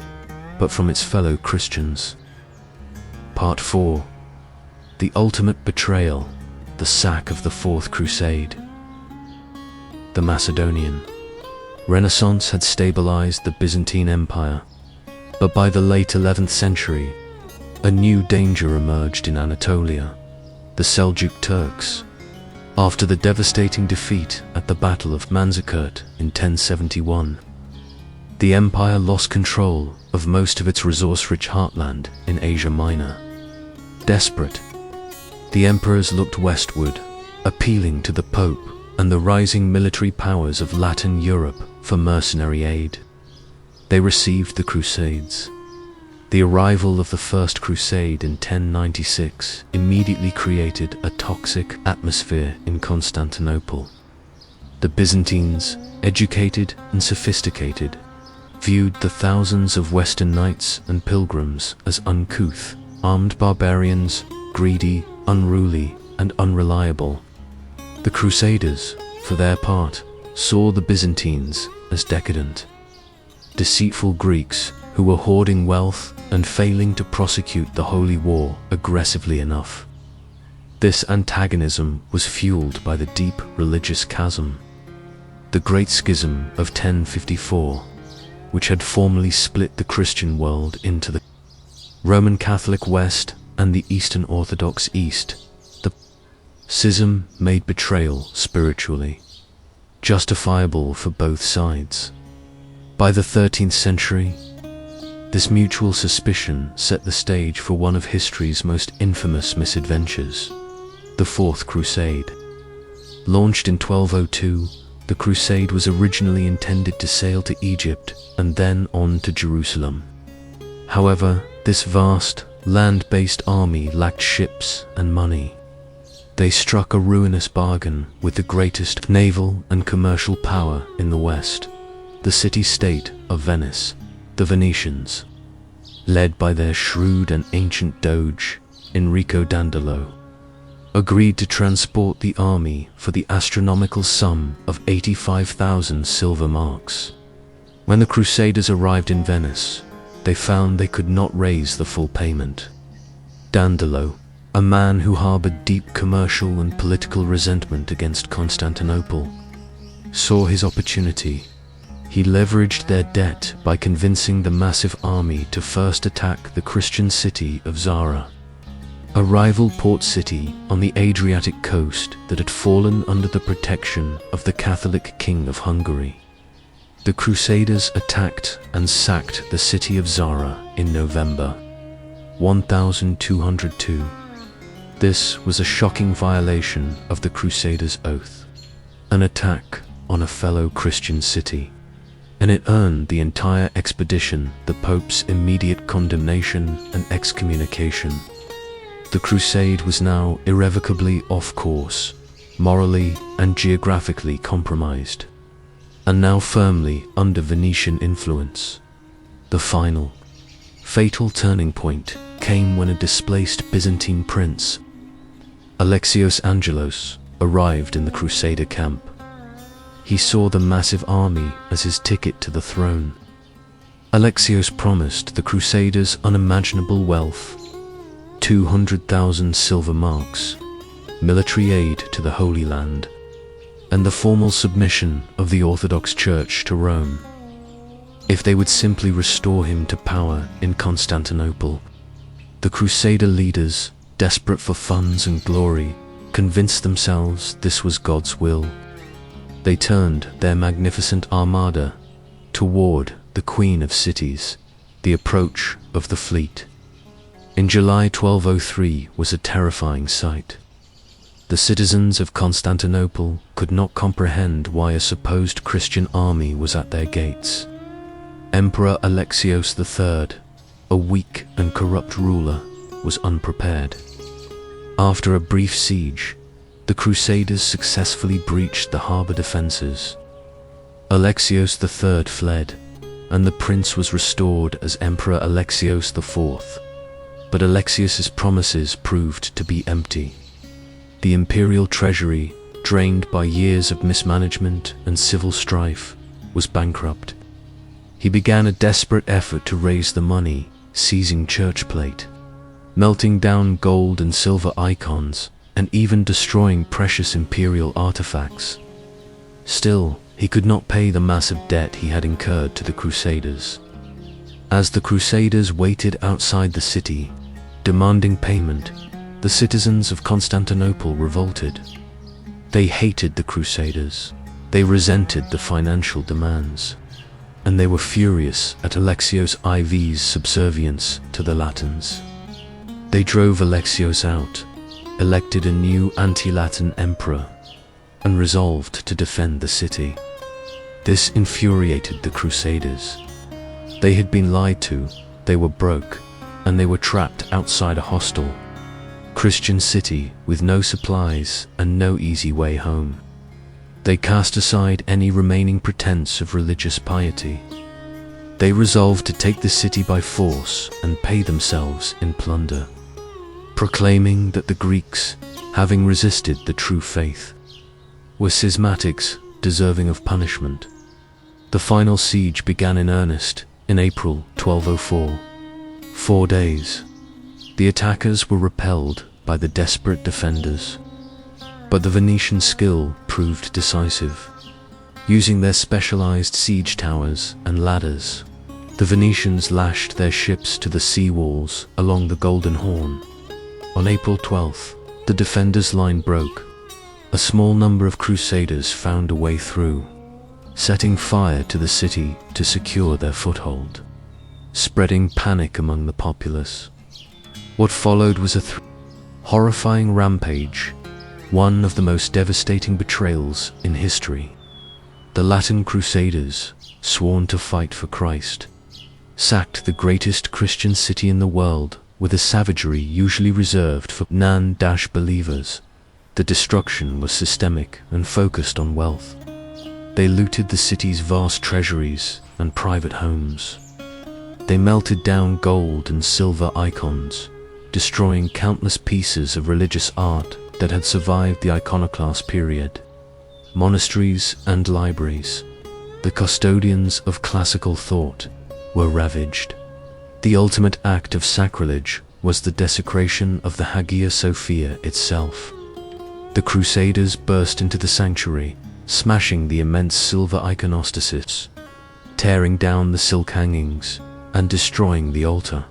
but from its fellow Christians. Part 4. The ultimate betrayal, the sack of the Fourth Crusade. The Macedonian Renaissance had stabilized the Byzantine Empire, but by the late 11th century, a new danger emerged in Anatolia: the Seljuk Turks. After the devastating defeat at the Battle of Manzikert in 1071, the empire lost control of most of its resource-rich heartland in Asia Minor. Desperate, the emperors looked westward, appealing to the Pope and the rising military powers of Latin Europe for mercenary aid. They received the Crusades. The arrival of the First Crusade in 1096 immediately created a toxic atmosphere in Constantinople. The Byzantines, educated and sophisticated, viewed the thousands of Western knights and pilgrims as uncouth, armed barbarians, greedy, unruly, and unreliable. The Crusaders, for their part, saw the Byzantines as decadent, deceitful Greeks who were hoarding wealth and failing to prosecute the Holy War aggressively enough. This antagonism was fueled by the deep religious chasm, the Great Schism of 1054, which had formally split the Christian world into the Roman Catholic West and the Eastern Orthodox East. The schism made betrayal spiritually justifiable for both sides. By the 13th century, this mutual suspicion set the stage for one of history's most infamous misadventures, the Fourth Crusade. Launched in 1202, the crusade was originally intended to sail to Egypt and then on to Jerusalem. However, this vast, land-based army lacked ships and money. They struck a ruinous bargain with the greatest naval and commercial power in the West, the city-state of Venice. The Venetians, led by their shrewd and ancient doge, Enrico Dandolo, agreed to transport the army for the astronomical sum of 85,000 silver marks. When the Crusaders arrived in Venice, they found they could not raise the full payment. Dandolo, a man who harbored deep commercial and political resentment against Constantinople, saw his opportunity. He leveraged their debt by convincing the massive army to first attack the Christian city of Zara, a rival port city on the Adriatic coast that had fallen under the protection of the Catholic King of Hungary. The Crusaders attacked and sacked the city of Zara in November 1202. This was a shocking violation of the Crusaders' oath, an attack on a fellow Christian city, and it earned the entire expedition the Pope's immediate condemnation and excommunication. The crusade was now irrevocably off course, morally and geographically compromised, and now firmly under Venetian influence. The final, fatal turning point came when a displaced Byzantine prince, Alexios Angelos, arrived in the Crusader camp. He saw the massive army as his ticket to the throne. Alexios promised the Crusaders unimaginable wealth, 200,000 silver marks, military aid to the Holy Land, and the formal submission of the Orthodox Church to Rome, if they would simply restore him to power in Constantinople. The Crusader leaders, desperate for funds and glory, convinced themselves this was God's will. They turned their magnificent armada toward the Queen of Cities, the approach of the fleet. In July 1203 was a terrifying sight. The citizens of Constantinople could not comprehend why a supposed Christian army was at their gates. Emperor Alexios III, a weak and corrupt ruler, was unprepared. After a brief siege, the Crusaders successfully breached the harbor defenses. Alexios III fled, and the prince was restored as Emperor Alexios IV. But Alexios's promises proved to be empty. The imperial treasury, drained by years of mismanagement and civil strife, was bankrupt. He began a desperate effort to raise the money, seizing church plate. melting down gold and silver icons, and even destroying precious imperial artifacts. Still, he could not pay the massive debt he had incurred to the Crusaders. As the Crusaders waited outside the city, demanding payment, the citizens of Constantinople revolted. They hated the Crusaders, they resented the financial demands, and they were furious at Alexios IV's subservience to the Latins. They drove Alexios out, elected a new anti-Latin emperor, and resolved to defend the city. This infuriated the Crusaders. They had been lied to, they were broke, and they were trapped outside a hostile Christian city with no supplies and no easy way home. They cast aside any remaining pretense of religious piety. They resolved to take the city by force and pay themselves in plunder, proclaiming that the Greeks, having resisted the true faith, were schismatics deserving of punishment. The final siege began in earnest in April 1204. 4 days. The attackers were repelled by the desperate defenders, but the Venetian skill proved decisive. Using their specialized siege towers and ladders, the Venetians lashed their ships to the sea walls along the Golden Horn. On April 12th, the defenders' line broke. A small number of crusaders found a way through, setting fire to the city to secure their foothold, spreading panic among the populace. What followed was a horrifying rampage, one of the most devastating betrayals in history. The Latin Crusaders, sworn to fight for Christ, sacked the greatest Christian city in the world with a savagery usually reserved for non-believers. The destruction was systemic and focused on wealth. They looted the city's vast treasuries and private homes. They melted down gold and silver icons, destroying countless pieces of religious art that had survived the iconoclast period. Monasteries and libraries, the custodians of classical thought, were ravaged. The ultimate act of sacrilege was the desecration of the Hagia Sophia itself. The Crusaders burst into the sanctuary, smashing the immense silver iconostasis, tearing down the silk hangings, and destroying the altar.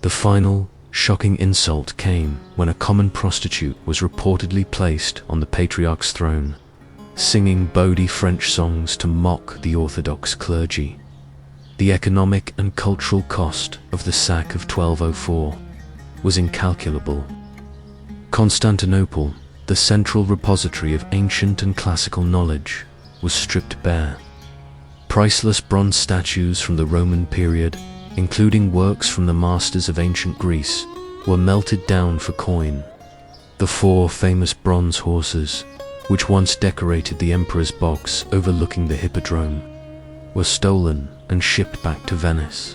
The final, shocking insult came when a common prostitute was reportedly placed on the Patriarch's throne, singing bawdy French songs to mock the Orthodox clergy. The economic and cultural cost of the sack of 1204 was incalculable. Constantinople, the central repository of ancient and classical knowledge, was stripped bare. Priceless bronze statues from the Roman period, including works from the masters of ancient Greece, were melted down for coin. The 4 famous bronze horses, which once decorated the emperor's box overlooking the hippodrome, were stolen and shipped back to Venice,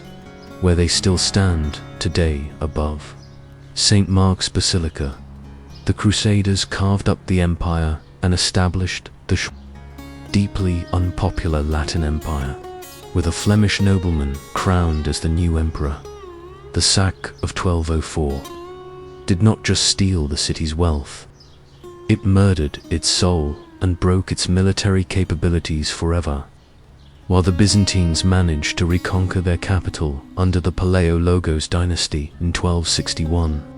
where they still stand today above St. Mark's Basilica. The Crusaders carved up the empire and established the deeply unpopular Latin Empire, with a Flemish nobleman crowned as the new emperor. The sack of 1204 did not just steal the city's wealth, it murdered its soul and broke its military capabilities forever. While the Byzantines managed to reconquer their capital under the Palaiologos dynasty in 1261,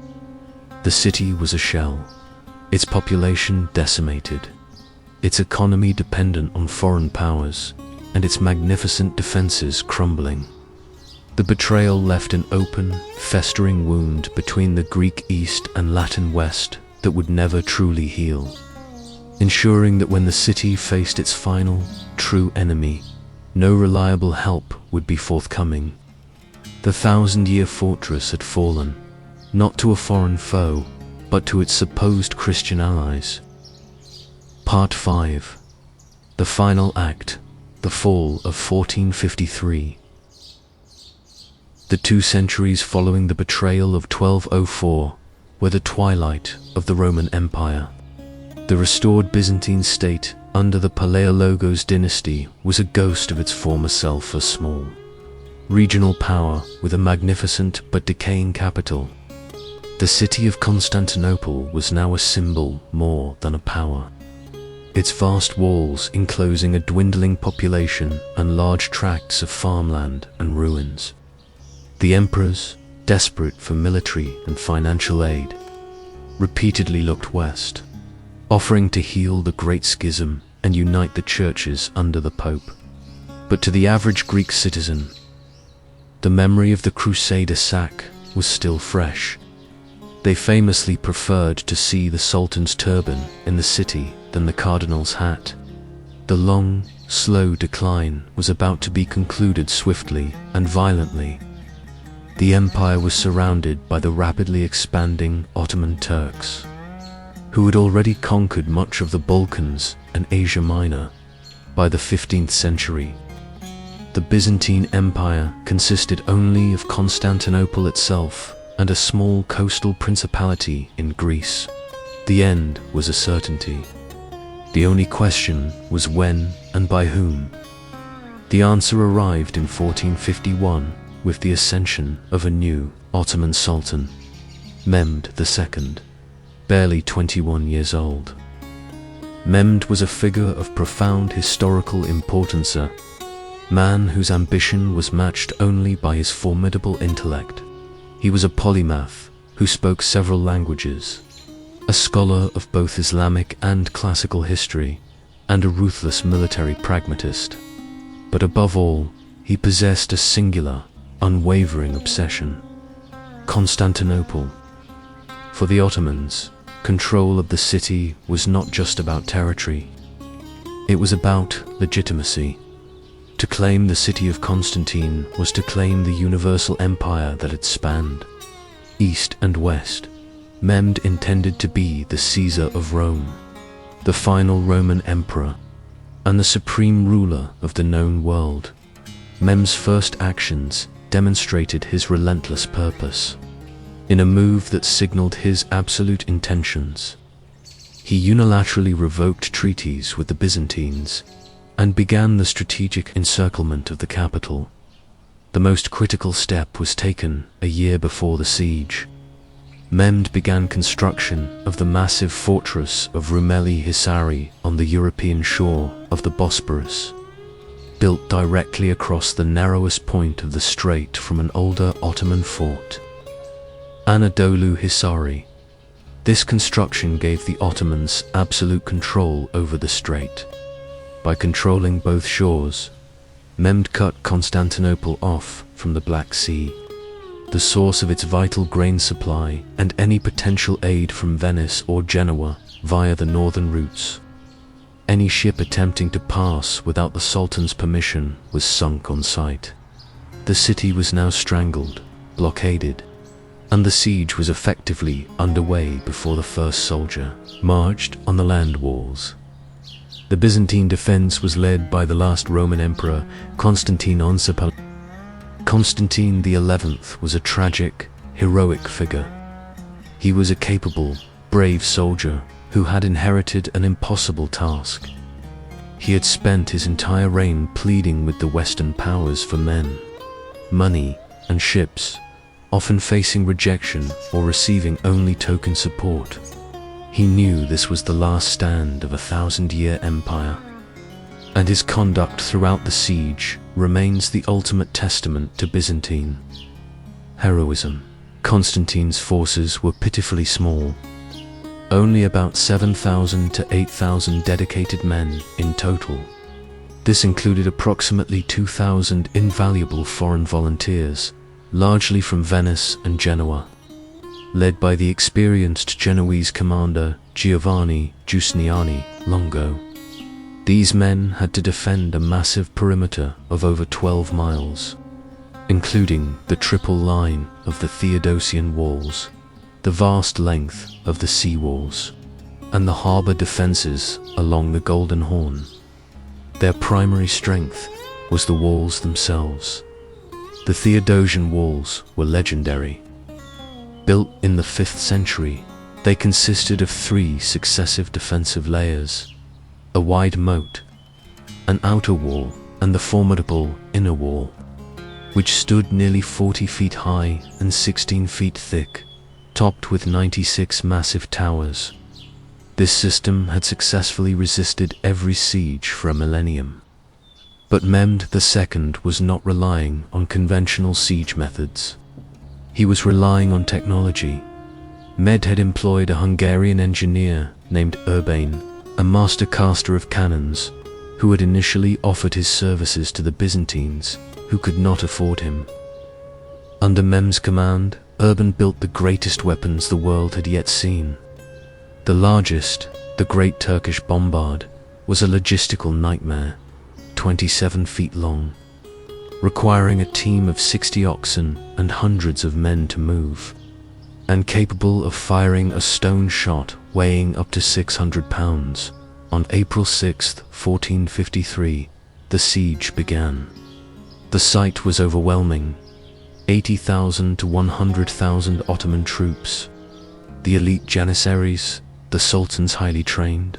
the city was a shell, its population decimated, its economy dependent on foreign powers, and its magnificent defenses crumbling. The betrayal left an open, festering wound between the Greek East and Latin West that would never truly heal, ensuring that when the city faced its final, true enemy, no reliable help would be forthcoming. The 1,000-year fortress had fallen, not to a foreign foe, but to its supposed Christian allies. Part 5. The final act, the fall of 1453. The 2 centuries following the betrayal of 1204 were the twilight of the Roman Empire. The restored Byzantine state under the Palaiologos dynasty was a ghost of its former self, a small, regional power with a magnificent but decaying capital. The city of Constantinople was now a symbol more than a power. Its vast walls enclosing a dwindling population and large tracts of farmland and ruins. The emperors, desperate for military and financial aid, repeatedly looked west, offering to heal the Great Schism and unite the churches under the Pope. But to the average Greek citizen, the memory of the Crusader sack was still fresh. They famously preferred to see the Sultan's turban in the city than the cardinal's hat. The long, slow decline was about to be concluded swiftly and violently. The empire was surrounded by the rapidly expanding Ottoman Turks, who had already conquered much of the Balkans and Asia Minor by the 15th century. The Byzantine Empire consisted only of Constantinople itself and a small coastal principality in Greece. The end was a certainty. The only question was when and by whom. The answer arrived in 1451 with the ascension of a new Ottoman Sultan, Mehmed II, barely 21 years old. Mehmed was a figure of profound historical importance, a man whose ambition was matched only by his formidable intellect. He was a polymath who spoke several languages, a scholar of both Islamic and classical history, and a ruthless military pragmatist. But above all, he possessed a singular, unwavering obsession: Constantinople. For the Ottomans, control of the city was not just about territory. It was about legitimacy. To claim the city of Constantine was to claim the universal empire that it spanned, east and west. Mehmed intended to be the Caesar of Rome, the final Roman emperor, and the supreme ruler of the known world. Mehmed's first actions demonstrated his relentless purpose. In a move that signaled his absolute intentions, he unilaterally revoked treaties with the Byzantines and began the strategic encirclement of the capital. The most critical step was taken a year before the siege. Mehmed began construction of the massive fortress of Rumeli Hisari on the European shore of the Bosporus, built directly across the narrowest point of the strait from an older Ottoman fort, Anadolu Hisari. This construction gave the Ottomans absolute control over the strait. By controlling both shores, Mehmed cut Constantinople off from the Black Sea, the source of its vital grain supply, and any potential aid from Venice or Genoa via the northern routes. Any ship attempting to pass without the Sultan's permission was sunk on sight. The city was now strangled, blockaded, and the siege was effectively underway before the first soldier marched on the land walls. The Byzantine defense was led by the last Roman emperor, Constantine XI. Constantine XI was a tragic, heroic figure. He was a capable, brave soldier who had inherited an impossible task. He had spent his entire reign pleading with the Western powers for men, money, and ships, often facing rejection or receiving only token support. He knew this was the last stand of a 1,000-year empire, and his conduct throughout the siege remains the ultimate testament to Byzantine heroism. Constantine's forces were pitifully small, only about 7,000 to 8,000 dedicated men in total. This included approximately 2,000 invaluable foreign volunteers, largely from Venice and Genoa, led by the experienced Genoese commander Giovanni Giustiniani Longo. These men had to defend a massive perimeter of over 12 miles, including the triple line of the Theodosian walls, the vast length of the sea walls, and the harbor defenses along the Golden Horn. Their primary strength was the walls themselves. The Theodosian walls were legendary. Built in the 5th century, they consisted of 3 successive defensive layers: a wide moat, an outer wall, and the formidable inner wall, which stood nearly 40 feet high and 16 feet thick, topped with 96 massive towers. This system had successfully resisted every siege for a millennium. But Mehmed II was not relying on conventional siege methods. He was relying on technology. Mehmed had employed a Hungarian engineer named Urbane, a master caster of cannons, who had initially offered his services to the Byzantines, who could not afford him. Under Mehmed's command, Urban built the greatest weapons the world had yet seen. The largest, the Great Turkish Bombard, was a logistical nightmare, 27 feet long, requiring a team of 60 oxen and hundreds of men to move, and capable of firing a stone shot weighing up to 600 pounds. On April 6, 1453, the siege began. The sight was overwhelming. 80,000 to 100,000 Ottoman troops, the elite janissaries, the Sultan's highly trained,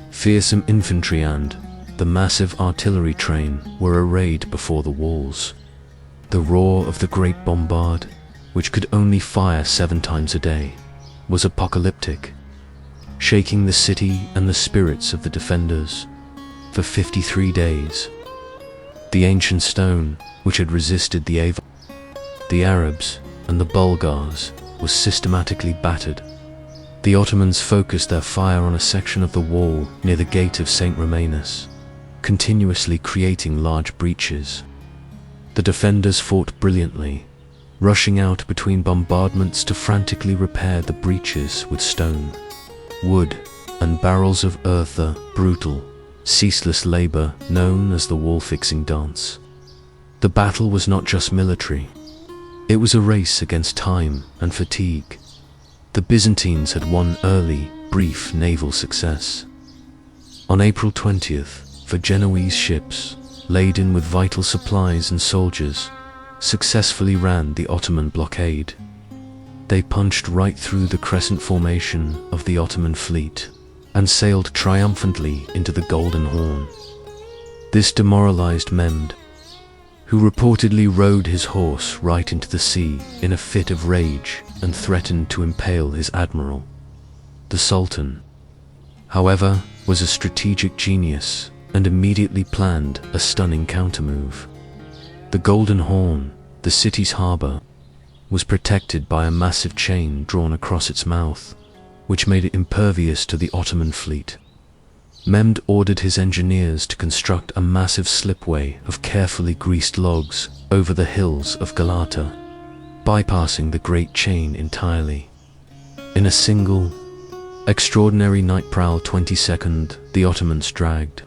fearsome infantry and the massive artillery train were arrayed before the walls. The roar of the Great Bombard, which could only fire 7 times a day, was apocalyptic, shaking the city and the spirits of the defenders. For 53 days, the ancient stone, which had resisted the Arabs and the Bulgars, was systematically battered. The Ottomans focused their fire on a section of the wall near the gate of St. Romanus, continuously creating large breaches. The defenders fought brilliantly, rushing out between bombardments to frantically repair the breaches with stone, wood, and barrels of earth, a brutal, ceaseless labor known as the wall-fixing dance. The battle was not just military. It was a race against time and fatigue. The Byzantines had won early, brief naval success. On April 20th, the Genoese ships, laden with vital supplies and soldiers, successfully ran the Ottoman blockade. They punched right through the Crescent formation of the Ottoman fleet and sailed triumphantly into the Golden Horn. This demoralized Mehmed, who reportedly rode his horse right into the sea in a fit of rage and threatened to impale his admiral. The Sultan, however, was a strategic genius and immediately planned a stunning countermove. The Golden Horn, the city's harbor, was protected by a massive chain drawn across its mouth, which made it impervious to the Ottoman fleet. Mehmed ordered his engineers to construct a massive slipway of carefully greased logs over the hills of Galata, bypassing the great chain entirely. In a single, extraordinary night prowl 22nd, the Ottomans dragged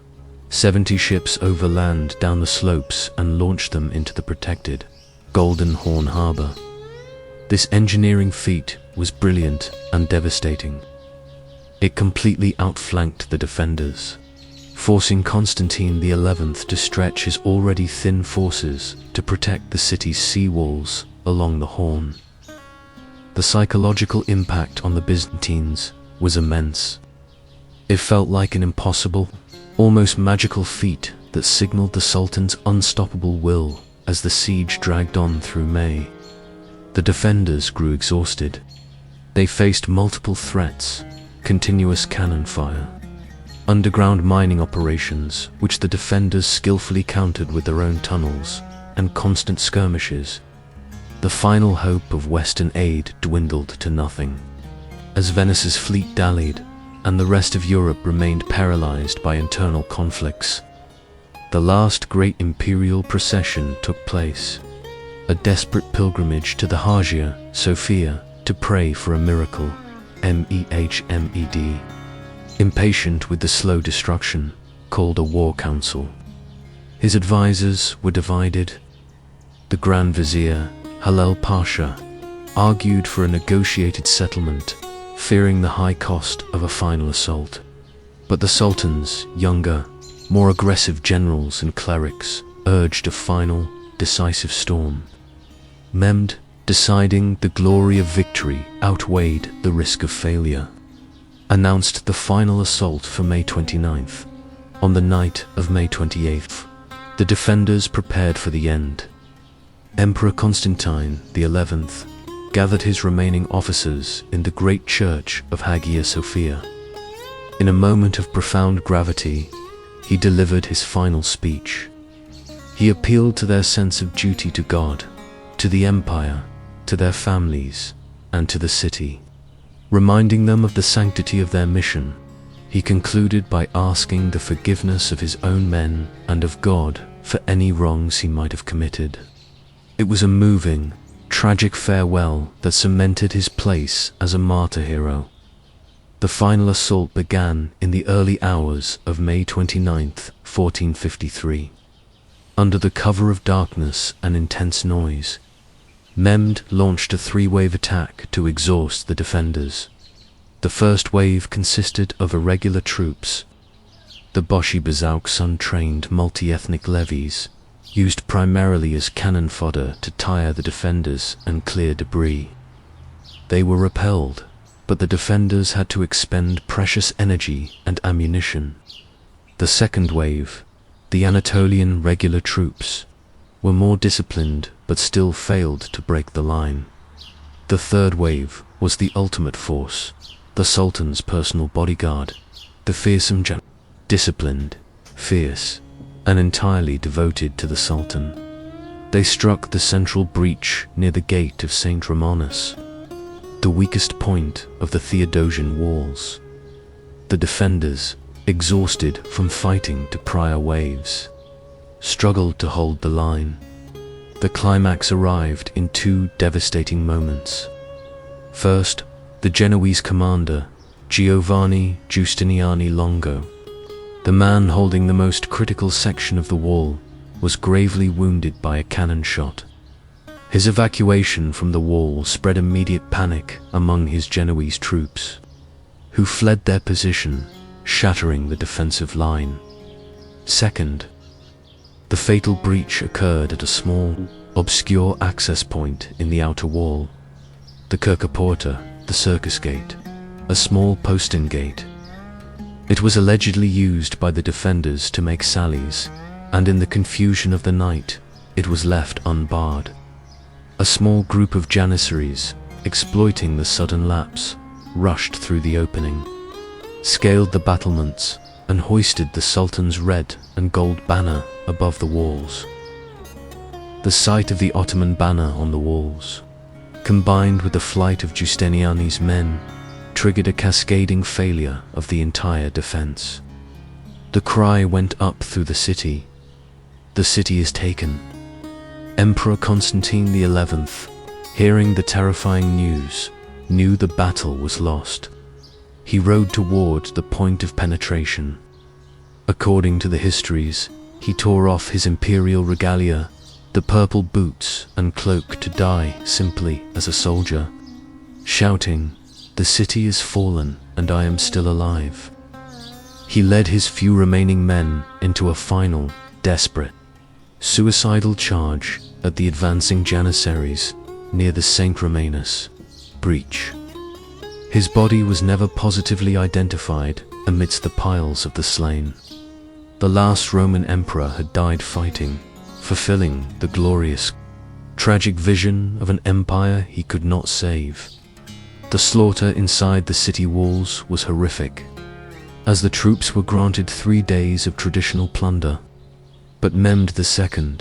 70 ships overland down the slopes and launched them into the protected Golden Horn harbor. This engineering feat was brilliant and devastating. It completely outflanked the defenders, forcing Constantine XI to stretch his already thin forces to protect the city's sea walls along the Horn. The psychological impact on the Byzantines was immense. It felt like an impossible, almost magical feat that signaled the Sultan's unstoppable will as the siege dragged on through May. The defenders grew exhausted. They faced multiple threats: continuous cannon fire, underground mining operations, which the defenders skillfully countered with their own tunnels, and constant skirmishes. The final hope of Western aid dwindled to nothing, as Venice's fleet dallied and the rest of Europe remained paralyzed by internal conflicts. The last great imperial procession took place, a desperate pilgrimage to the Hagia Sophia to pray for a miracle. Mehmed, impatient with the slow destruction, called a war council. His advisors were divided. The Grand Vizier, Halil Pasha, argued for a negotiated settlement, fearing the high cost of a final assault. But the Sultan's younger, more aggressive generals and clerics urged a final, decisive storm. Mehmed, deciding the glory of victory outweighed the risk of failure, announced the final assault for May 29th. On the night of May 28th, the defenders prepared for the end. Emperor Constantine XI, gathered his remaining officers in the great church of Hagia Sophia. In a moment of profound gravity, he delivered his final speech. He appealed to their sense of duty to God, to the empire, to their families, and to the city. Reminding them of the sanctity of their mission, he concluded by asking the forgiveness of his own men and of God for any wrongs he might have committed. It was a moving, tragic farewell that cemented his place as a martyr hero. The final assault began in the early hours of May 29, 1453. Under the cover of darkness and intense noise, Mehmed launched a three-wave attack to exhaust the defenders. The first wave consisted of irregular troops, the Boshi Bazouk's untrained multi-ethnic levies, used primarily as cannon fodder to tire the defenders and clear debris. They were repelled, but the defenders had to expend precious energy and ammunition. The second wave, the Anatolian regular troops, were more disciplined but still failed to break the line. The third wave was the ultimate force, the Sultan's personal bodyguard, the fearsome disciplined, fierce, and entirely devoted to the Sultan. They struck the central breach near the gate of St. Romanus, the weakest point of the Theodosian walls. The defenders, exhausted from fighting to prior waves, struggled to hold the line. The climax arrived in two devastating moments. First, the Genoese commander, Giovanni Giustiniani Longo, the man holding the most critical section of the wall, was gravely wounded by a cannon shot. His evacuation from the wall spread immediate panic among his Genoese troops, who fled their position, shattering the defensive line. Second, the fatal breach occurred at a small, obscure access point in the outer wall, the Kirkeporta, the circus gate, a small postern gate. It was allegedly used by the defenders to make sallies, and in the confusion of the night, it was left unbarred. A small group of janissaries, exploiting the sudden lapse, rushed through the opening, scaled the battlements, and hoisted the Sultan's red and gold banner above the walls. The sight of the Ottoman banner on the walls, combined with the flight of Giustiniani's men, triggered a cascading failure of the entire defense. The cry went up through the city, "The city is taken." Emperor Constantine XI, hearing the terrifying news, knew the battle was lost. He rode toward the point of penetration. According to the histories, he tore off his imperial regalia, the purple boots and cloak, to die simply as a soldier, shouting, "The city is fallen and I am still alive." He led his few remaining men into a final, desperate, suicidal charge at the advancing janissaries near the St. Romanus breach. His body was never positively identified amidst the piles of the slain. The last Roman emperor had died fighting, fulfilling the glorious, tragic vision of an empire he could not save. The slaughter inside the city walls was horrific, as the troops were granted 3 days of traditional plunder. But Mehmed II,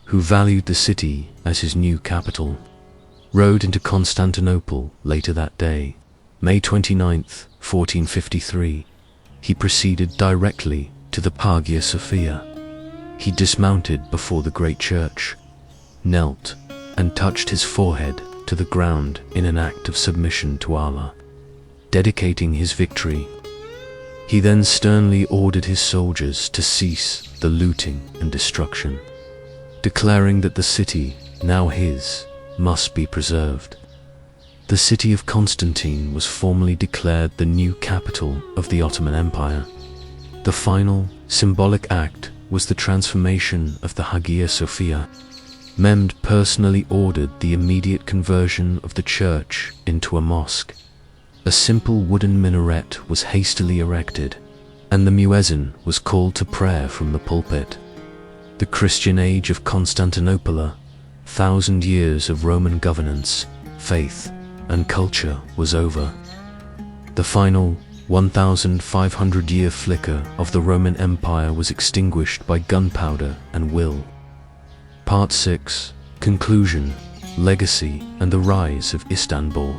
who valued the city as his new capital, rode into Constantinople later that day, May 29, 1453. He proceeded directly to the Hagia Sophia. He dismounted before the great church, knelt, and touched his forehead to the ground in an act of submission to Allah, dedicating his victory. He then sternly ordered his soldiers to cease the looting and destruction, declaring that the city, now his, must be preserved. The city of Constantine was formally declared the new capital of the Ottoman Empire. The final, symbolic act was the transformation of the Hagia Sophia. Mehmed personally ordered the immediate conversion of the church into a mosque. A simple wooden minaret was hastily erected, and the muezzin was called to prayer from the pulpit. The Christian age of Constantinople, 1,000 years of Roman governance, faith, and culture was over. The final 1,500-year flicker of the Roman Empire was extinguished by gunpowder and will. Part 6. Conclusion, Legacy, and the Rise of Istanbul.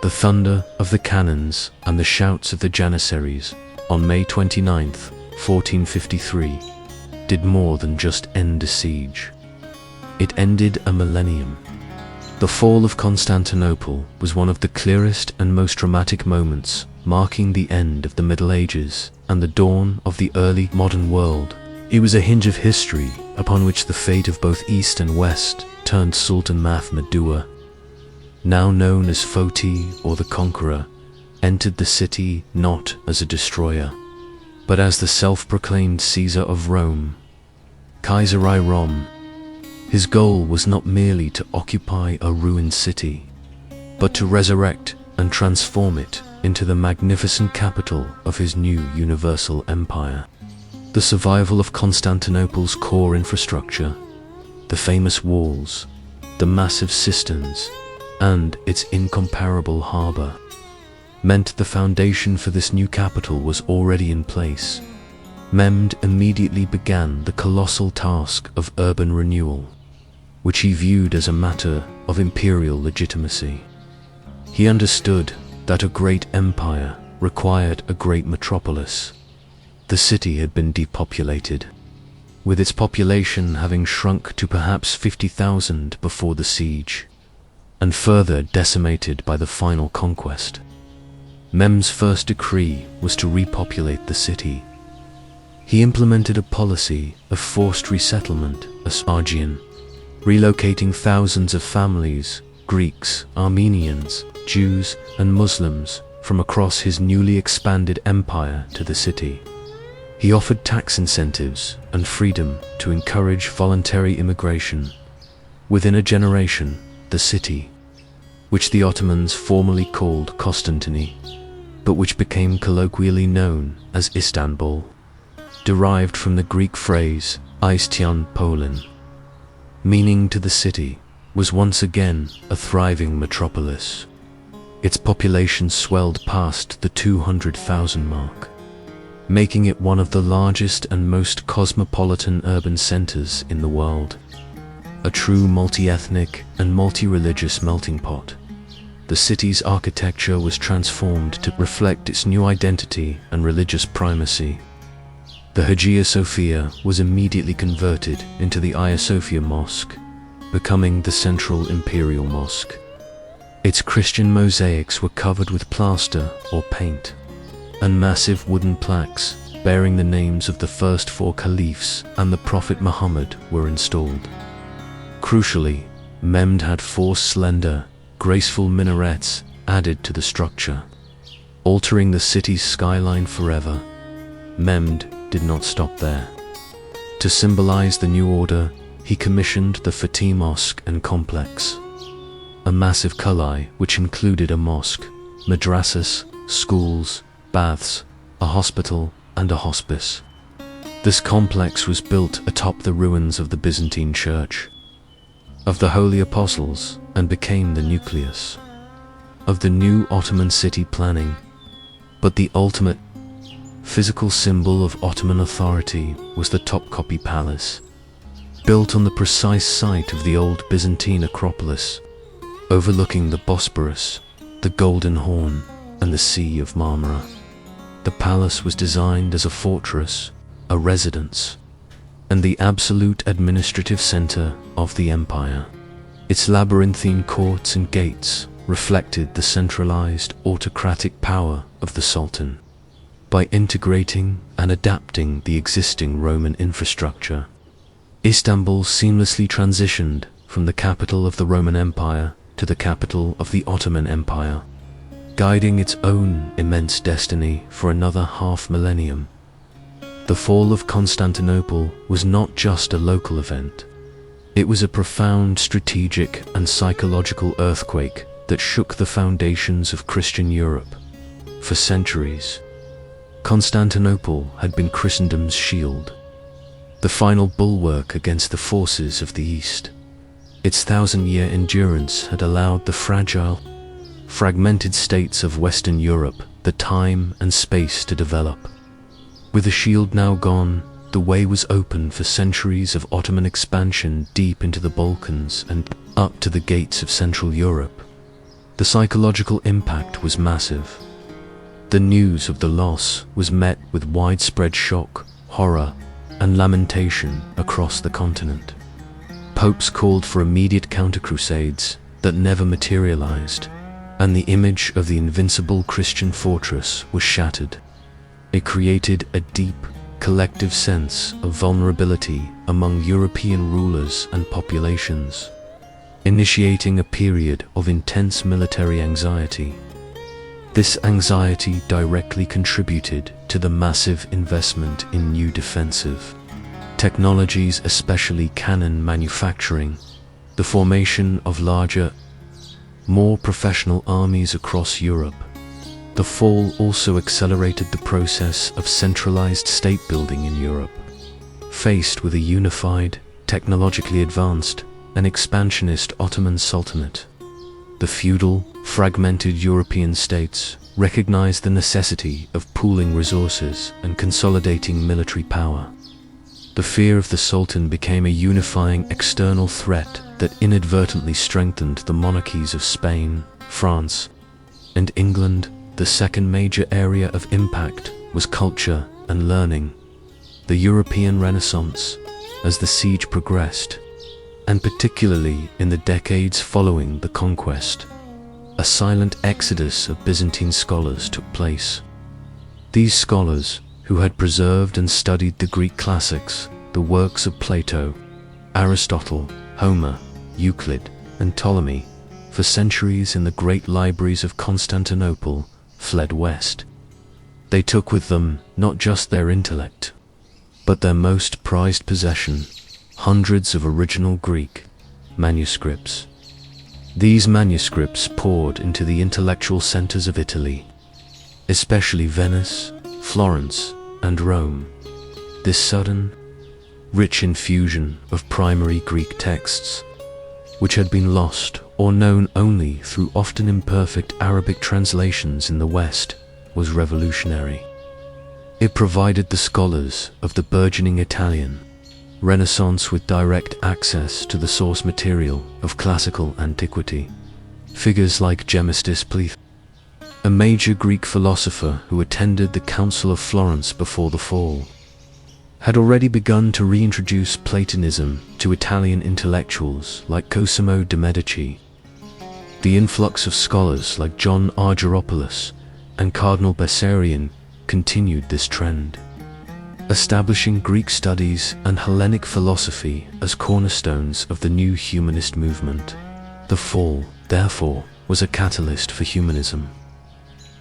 The thunder of the cannons and the shouts of the Janissaries on May 29, 1453, did more than just end a siege. It ended a millennium. The fall of Constantinople was one of the clearest and most dramatic moments, marking the end of the Middle Ages and the dawn of the early modern world. It was a hinge of history upon which the fate of both East and West turned. Sultan Mahmud II, now known as Fatih or the Conqueror, entered the city not as a destroyer, but as the self-proclaimed Caesar of Rome, Kaiser-i Rom. His goal was not merely to occupy a ruined city, but to resurrect and transform it into the magnificent capital of his new universal empire. The survival of Constantinople's core infrastructure, the famous walls, the massive cisterns, and its incomparable harbor, meant the foundation for this new capital was already in place. Mehmed immediately began the colossal task of urban renewal, which he viewed as a matter of imperial legitimacy. He understood that a great empire required a great metropolis. The city had been depopulated, with its population having shrunk to perhaps 50,000 before the siege, and further decimated by the final conquest. Mehmed's first decree was to repopulate the city. He implemented a policy of forced resettlement, Argian, relocating thousands of families, Greeks, Armenians, Jews, and Muslims from across his newly expanded empire to the city. He offered tax incentives and freedom to encourage voluntary immigration. Within a generation, the city, which the Ottomans formerly called Constantinople, but which became colloquially known as Istanbul, derived from the Greek phrase Istian Polin, meaning to the city, was once again a thriving metropolis. Its population swelled past the 200,000 mark, making it one of the largest and most cosmopolitan urban centers in the world. A true multi-ethnic and multi-religious melting pot. The city's architecture was transformed to reflect its new identity and religious primacy. The Hagia Sophia was immediately converted into the Hagia Sophia Mosque, becoming the central imperial mosque. Its Christian mosaics were covered with plaster or paint, and massive wooden plaques bearing the names of the first 4 caliphs and the Prophet Muhammad were installed. Crucially, Mehmed had 4 slender, graceful minarets added to the structure, altering the city's skyline forever. Mehmed did not stop there. To symbolize the new order, he commissioned the Fatih Mosque and Complex, a massive kalai which included a mosque, madrasas, schools, baths, a hospital, and a hospice. This complex was built atop the ruins of the Byzantine Church of the Holy Apostles and became the nucleus of the new Ottoman city planning. But the ultimate physical symbol of Ottoman authority was the Topkapi Palace, built on the precise site of the old Byzantine Acropolis, overlooking the Bosporus, the Golden Horn, and the Sea of Marmara. The palace was designed as a fortress, a residence, and the absolute administrative center of the empire. Its labyrinthine courts and gates reflected the centralized autocratic power of the Sultan. By integrating and adapting the existing Roman infrastructure, Istanbul seamlessly transitioned from the capital of the Roman Empire to the capital of the Ottoman Empire, guiding its own immense destiny for another half-millennium. The fall of Constantinople was not just a local event. It was a profound strategic and psychological earthquake that shook the foundations of Christian Europe. For centuries, Constantinople had been Christendom's shield, the final bulwark against the forces of the East. Its thousand-year endurance had allowed the fragile, fragmented states of Western Europe the time and space to develop. With the shield now gone, the way was open for centuries of Ottoman expansion deep into the Balkans and up to the gates of Central Europe. The psychological impact was massive. The news of the loss was met with widespread shock, horror, and lamentation across the continent. Popes called for immediate counter-crusades that never materialized, and the image of the invincible Christian fortress was shattered. It created a deep, collective sense of vulnerability among European rulers and populations, initiating a period of intense military anxiety. This anxiety directly contributed to the massive investment in new defensive technologies, especially cannon manufacturing, the formation of larger, more professional armies across Europe. The fall also accelerated the process of centralized state building in Europe. Faced with a unified, technologically advanced, and expansionist Ottoman Sultanate, the feudal, fragmented European states recognized the necessity of pooling resources and consolidating military power. The fear of the Sultan became a unifying external threat that inadvertently strengthened the monarchies of Spain, France, and England. The second major area of impact was culture and learning. The European Renaissance, as the siege progressed, and particularly in the decades following the conquest, a silent exodus of Byzantine scholars took place. These scholars, who had preserved and studied the Greek classics, the works of Plato, Aristotle, Homer, Euclid, and Ptolemy, for centuries in the great libraries of Constantinople, fled west. They took with them not just their intellect, but their most prized possession, hundreds of original Greek manuscripts. These manuscripts poured into the intellectual centers of Italy, especially Venice, Florence, and Rome. This sudden, rich infusion of primary Greek texts, which had been lost or known only through often imperfect Arabic translations in the West, was revolutionary. It provided the scholars of the burgeoning Italian Renaissance with direct access to the source material of classical antiquity. Figures like Gemistus Pleth, a major Greek philosopher who attended the Council of Florence before the fall, had already begun to reintroduce Platonism to Italian intellectuals like Cosimo de' Medici. The influx of scholars like John Argyropoulos and Cardinal Bessarion continued this trend, establishing Greek studies and Hellenic philosophy as cornerstones of the new humanist movement. The fall, therefore, was a catalyst for humanism.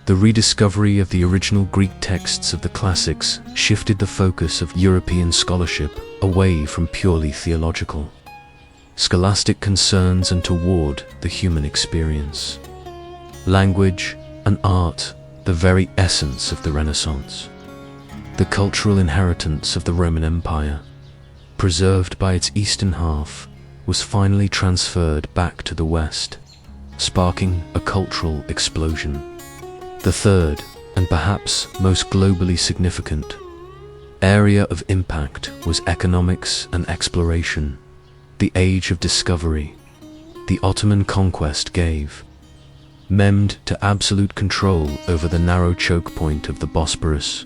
The rediscovery of the original Greek texts of the classics shifted the focus of European scholarship away from purely theological, scholastic concerns and toward the human experience. Language and art, the very essence of the Renaissance. The cultural inheritance of the Roman Empire, preserved by its eastern half, was finally transferred back to the West, sparking a cultural explosion. The third, and perhaps most globally significant, area of impact was economics and exploration. The age of discovery the Ottoman conquest gave Mehmed to absolute control over the narrow choke point of the Bosporus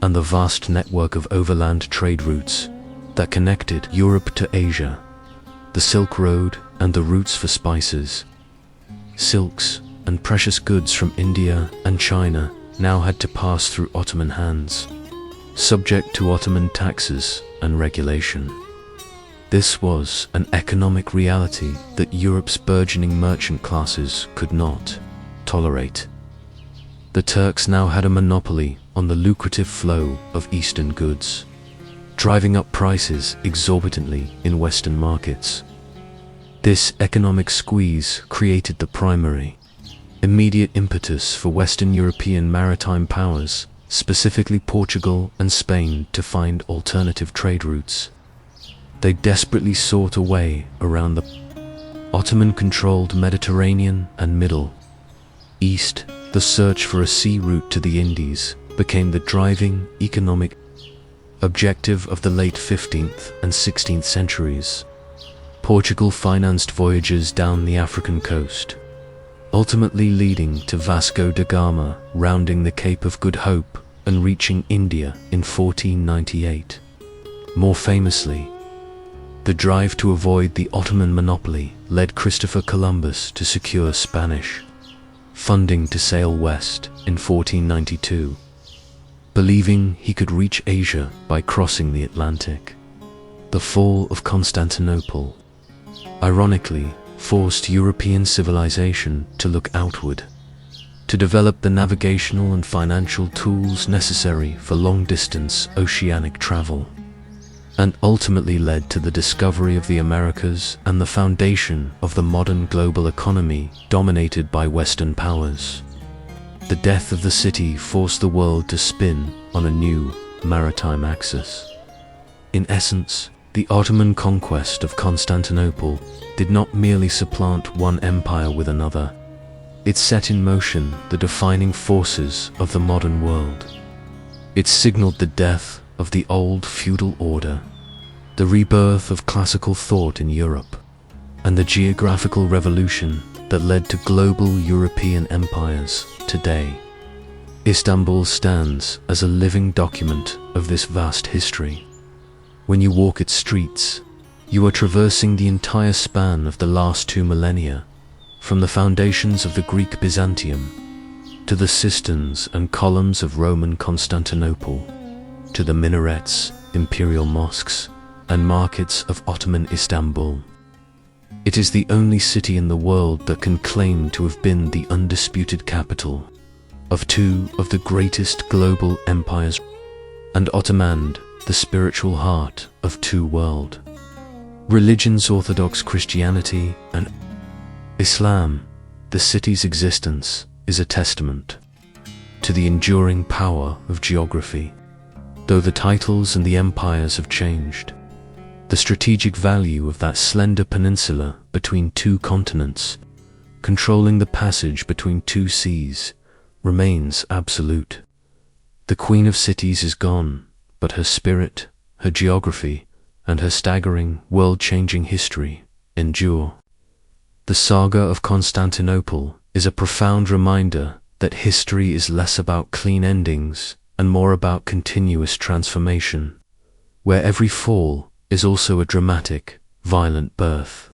and the vast network of overland trade routes that connected Europe to Asia, the Silk Road and the routes for spices, silks, and precious goods from India and China now had to pass through Ottoman hands, subject to Ottoman taxes and regulation. This was an economic reality that Europe's burgeoning merchant classes could not tolerate. The Turks now had a monopoly on the lucrative flow of Eastern goods, driving up prices exorbitantly in Western markets. This economic squeeze created the primary, immediate impetus for Western European maritime powers, specifically Portugal and Spain, to find alternative trade routes. They desperately sought a way around the Ottoman-controlled Mediterranean and Middle East, the search for a sea route to the Indies became the driving economic objective of the late 15th and 16th centuries. Portugal financed voyages down the African coast, ultimately leading to Vasco da Gama rounding the Cape of Good Hope and reaching India in 1498. More famously, the drive to avoid the Ottoman monopoly led Christopher Columbus to secure Spanish funding to sail west in 1492, believing he could reach Asia by crossing the Atlantic. The fall of Constantinople, ironically, forced European civilization to look outward, to develop the navigational and financial tools necessary for long-distance oceanic travel, and ultimately led to the discovery of the Americas and the foundation of the modern global economy dominated by Western powers. The death of the city forced the world to spin on a new maritime axis. In essence, the Ottoman conquest of Constantinople did not merely supplant one empire with another. It set in motion the defining forces of the modern world. It signaled the death of the old feudal order, the rebirth of classical thought in Europe, and the geographical revolution that led to global European empires today. Istanbul stands as a living document of this vast history. When you walk its streets, you are traversing the entire span of the last 2 millennia, from the foundations of the Greek Byzantium to the cisterns and columns of Roman Constantinople, to the minarets, imperial mosques, and markets of Ottoman Istanbul. It is the only city in the world that can claim to have been the undisputed capital of 2 of the greatest global empires, and Ottoman, the spiritual heart of 2 world religions, Orthodox Christianity and Islam. The city's existence is a testament to the enduring power of geography. Though the titles and the empires have changed, the strategic value of that slender peninsula between 2 continents, controlling the passage between 2 seas, remains absolute. The Queen of Cities is gone, but her spirit, her geography, and her staggering, world-changing history endure. The saga of Constantinople is a profound reminder that history is less about clean endings and more about continuous transformation, where every fall is also a dramatic, violent birth.